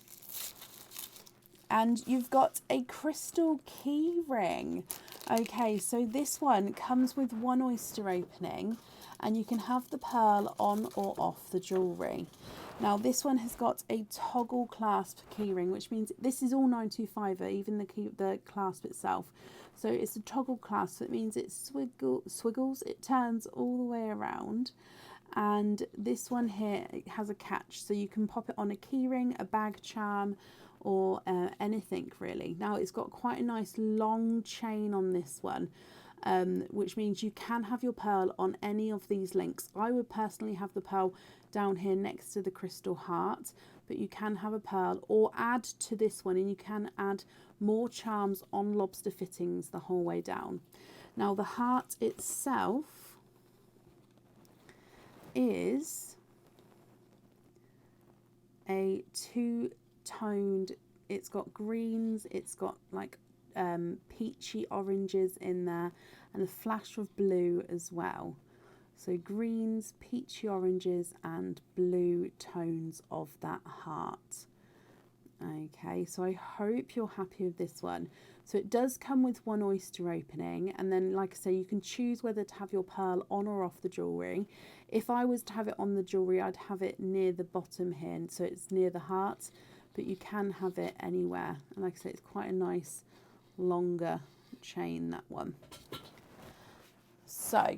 And you've got a crystal key ring. Okay, so this one comes with one oyster opening and you can have the pearl on or off the jewellery. Now this one has got a toggle clasp keyring, which means this is all 925, even the clasp itself. So it's a toggle clasp, so it means it swiggles, it turns all the way around. And this one here, it has a catch, so you can pop it on a keyring, a bag charm, or anything really. Now it's got quite a nice long chain on this one. Which means you can have your pearl on any of these links. I would personally have the pearl down here next to the crystal heart, but you can have a pearl or add to this one, and you can add more charms on lobster fittings the whole way down. Now the heart itself is a two-toned, it's got greens, it's got like peachy oranges in there and a flash of blue as well. So greens, peachy oranges and blue tones of that heart. Okay, so I hope you're happy with this one. So it does come with one oyster opening, and then like I say, you can choose whether to have your pearl on or off the jewellery. If I was to have it on the jewellery, I'd have it near the bottom here, so it's near the heart, but you can have it anywhere. And like I say, it's quite a nice longer chain, that one. So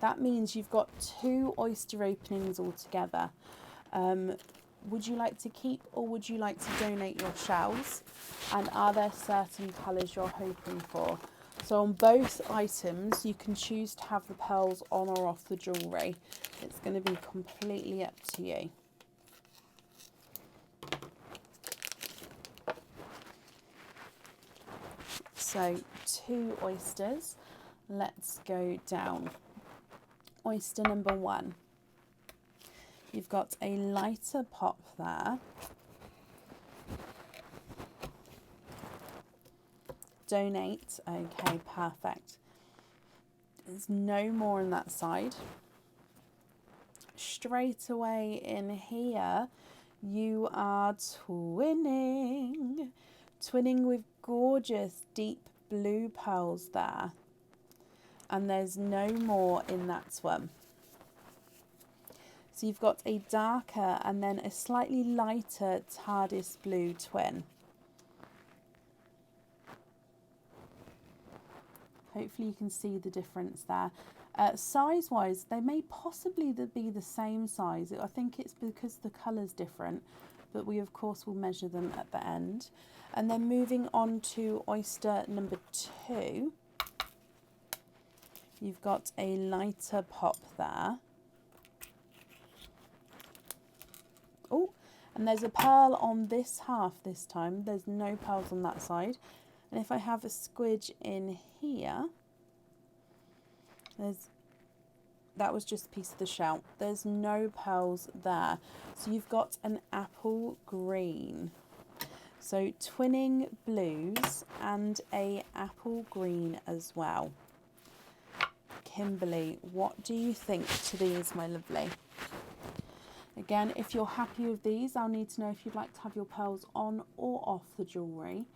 that means you've got two oyster openings altogether. Would you like to keep or would you like to donate your shells? And are there certain colours you're hoping for? So on both items you can choose to have the pearls on or off the jewellery. It's going to be completely up to you. So 2 oysters, let's go down. Oyster number 1. You've got a lighter pop there. Donate, okay, perfect. There's no more on that side. Straight away in here, you are twinning. Twinning with gorgeous deep blue pearls there. And there's no more in that one. So you've got a darker and then a slightly lighter TARDIS blue twin. Hopefully you can see the difference there. Size wise, they may possibly be the same size. I think it's because the colour's different, but we of course will measure them at the end. And then moving on to oyster number 2, you've got a lighter pop there. Oh, and there's a pearl on this half this time. There's no pearls on that side. And if I have a squidge in here, that was just a piece of the shell. There's no pearls there. So you've got an apple green. So twinning blues and a apple green as well. Kimberly, what do you think to these, my lovely? Again, if you're happy with these, I'll need to know if you'd like to have your pearls on or off the jewellery.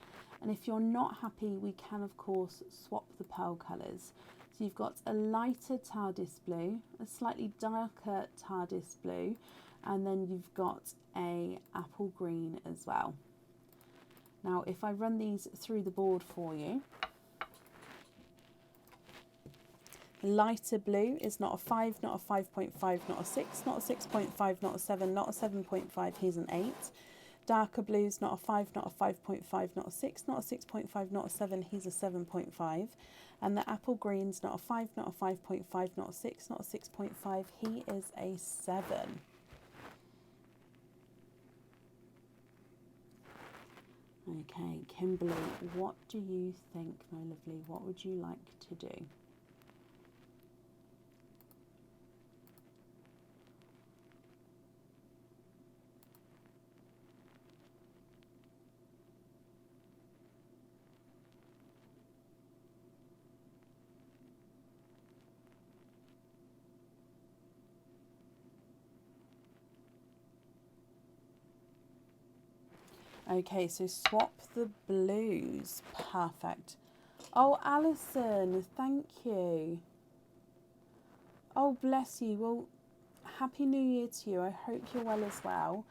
And if you're not happy, we can of course swap the pearl colours. So you've got a lighter TARDIS blue, a slightly darker TARDIS blue, and then you've got a apple green as well. Now, if I run these through the board for you, lighter blue is not a 5, not a 5.5, not a 6, not a 6.5, not a 7, not a 7.5, here's an 8. Darker blue is not a 5, not a 5.5, not a 6, not a 6.5, not a 7, he's a 7.5. And the apple green's not a 5, not a 5.5, not a 6, not a 6.5, he is a 7. Okay, Kimberly, what do you think, my lovely? What would you like to do? Okay, so swap the blues. Perfect. Oh, Alison, thank you. Oh, bless you. Well, Happy New Year to you. I hope you're well as well.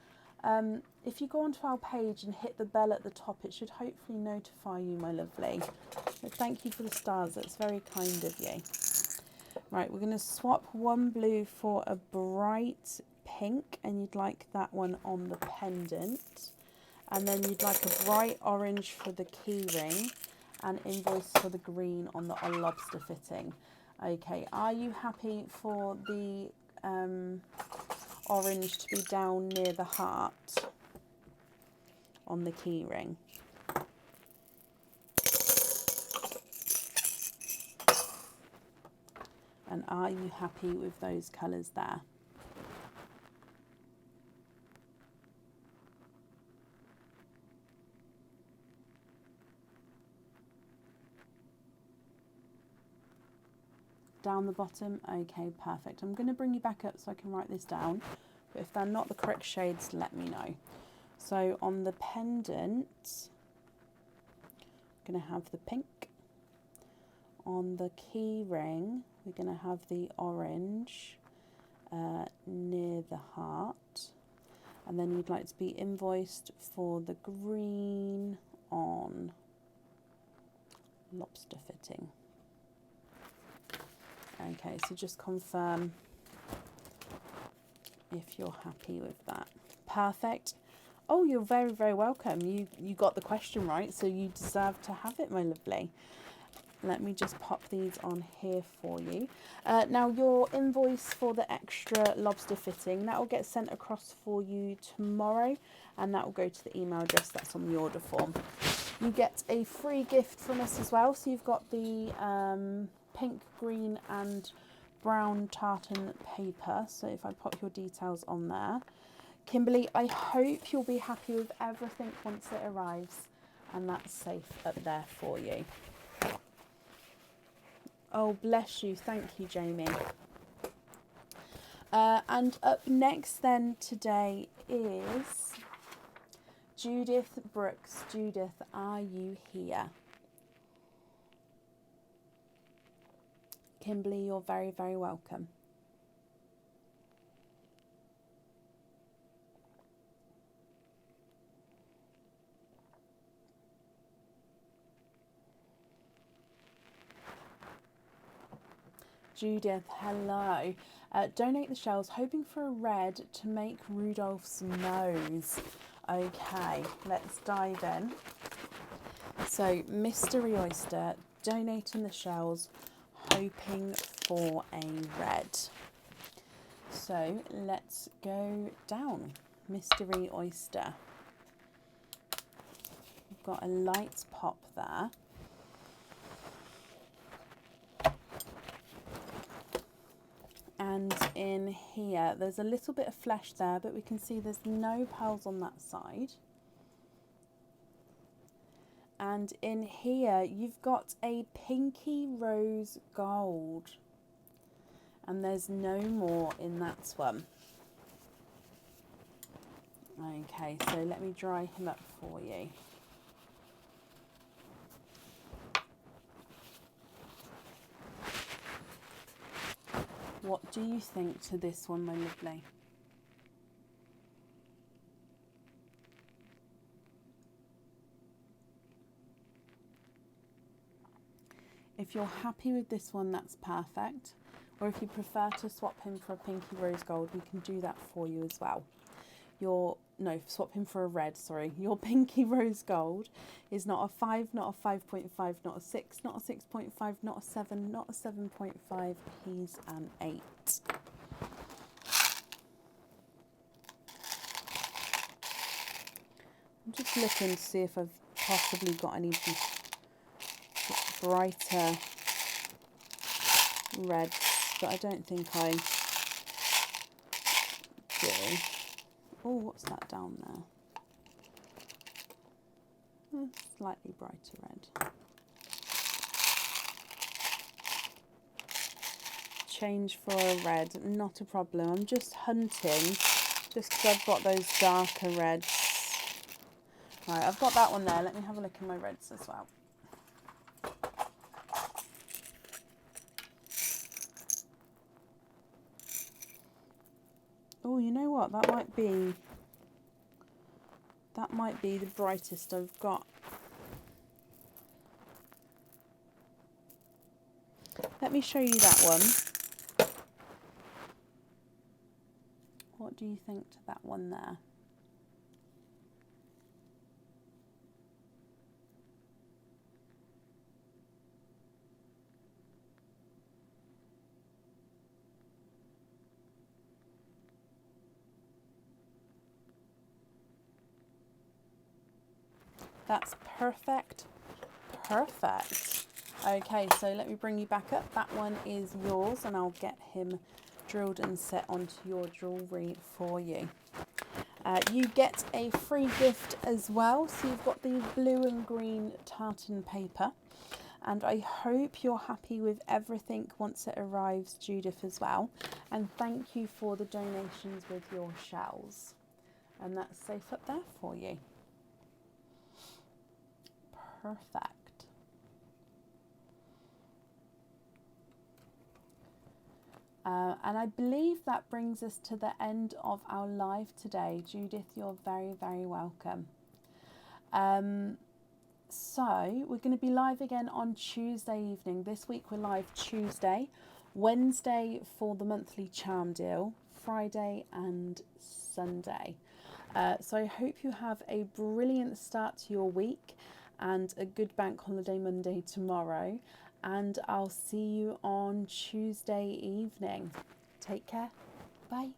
If you go onto our page and hit the bell at the top, it should hopefully notify you, my lovely. But thank you for the stars. That's very kind of you. Right, we're going to swap one blue for a bright pink, and you'd like that one on the pendant. And then you'd like a bright orange for the key ring and invoice for the green on the lobster fitting. Okay, are you happy for the orange to be down near the heart on the key ring? And are you happy with those colours there? Down the bottom? Okay, perfect. I'm going to bring you back up so I can write this down. But if they're not the correct shades, let me know. So on the pendant, I'm going to have the pink. On the key ring, we're going to have the orange near the heart. And then you'd like to be invoiced for the green on lobster fitting. Okay, so just confirm if you're happy with that. Perfect. Oh, you're very, very welcome. You got the question right, so you deserve to have it, my lovely. Let me just pop these on here for you. Now, your invoice for the extra lobster fitting, that will get sent across for you tomorrow, and that will go to the email address that's on the order form. You get a free gift from us as well, so you've got the pink, green and brown tartan paper. So if I pop your details on there. Kimberly, I hope you'll be happy with everything once it arrives, and that's safe up there for you. Oh, bless you. Thank you, Jamie. And up next then today is Judith Brooks. Judith, are you here? Kimberly, you're very, very welcome. Judith, hello. Donate the shells, hoping for a red to make Rudolph's nose. Okay, let's dive in. So, Mystery Oyster, donating the shells, hoping for a red. So, let's go down. Mystery Oyster. We've got a light pop there. And in here, there's a little bit of flesh there, but we can see there's no pearls on that side. And in here, you've got a pinky rose gold. And there's no more in that one. Okay, so let me dry him up for you. What do you think to this one, my lovely? If you're happy with this one, that's perfect. Or if you prefer to swap him for a pinky rose gold, we can do that for you as well. Swap him for a red, sorry. Your pinky rose gold is not a 5, not a 5.5, not a 6, not a 6.5, not a 7, not a 7.5. He's an 8. I'm just looking to see if I've possibly got any brighter reds, but I don't think I do. Oh, what's that down there? Slightly brighter red. Change for a red, not a problem. I'm just hunting, just because I've got those darker reds. Right, I've got that one there. Let me have a look at my reds as well. Oh, you know what? That might be the brightest I've got. Let me show you that one. What do you think to that one there? That's perfect. Perfect. Okay, so let me bring you back up. That one is yours, and I'll get him drilled and set onto your jewellery for you. You get a free gift as well. So you've got the blue and green tartan paper. And I hope you're happy with everything once it arrives, Judith, as well. And thank you for the donations with your shells. And that's safe up there for you. Perfect. And I believe that brings us to the end of our live today. Judith, you're very, very welcome. So we're going to be live again on Tuesday evening. This week we're live Tuesday, Wednesday for the monthly charm deal, Friday and Sunday. So I hope you have a brilliant start to your week and a good bank holiday Monday tomorrow. And I'll see you on Tuesday evening. Take care. Bye.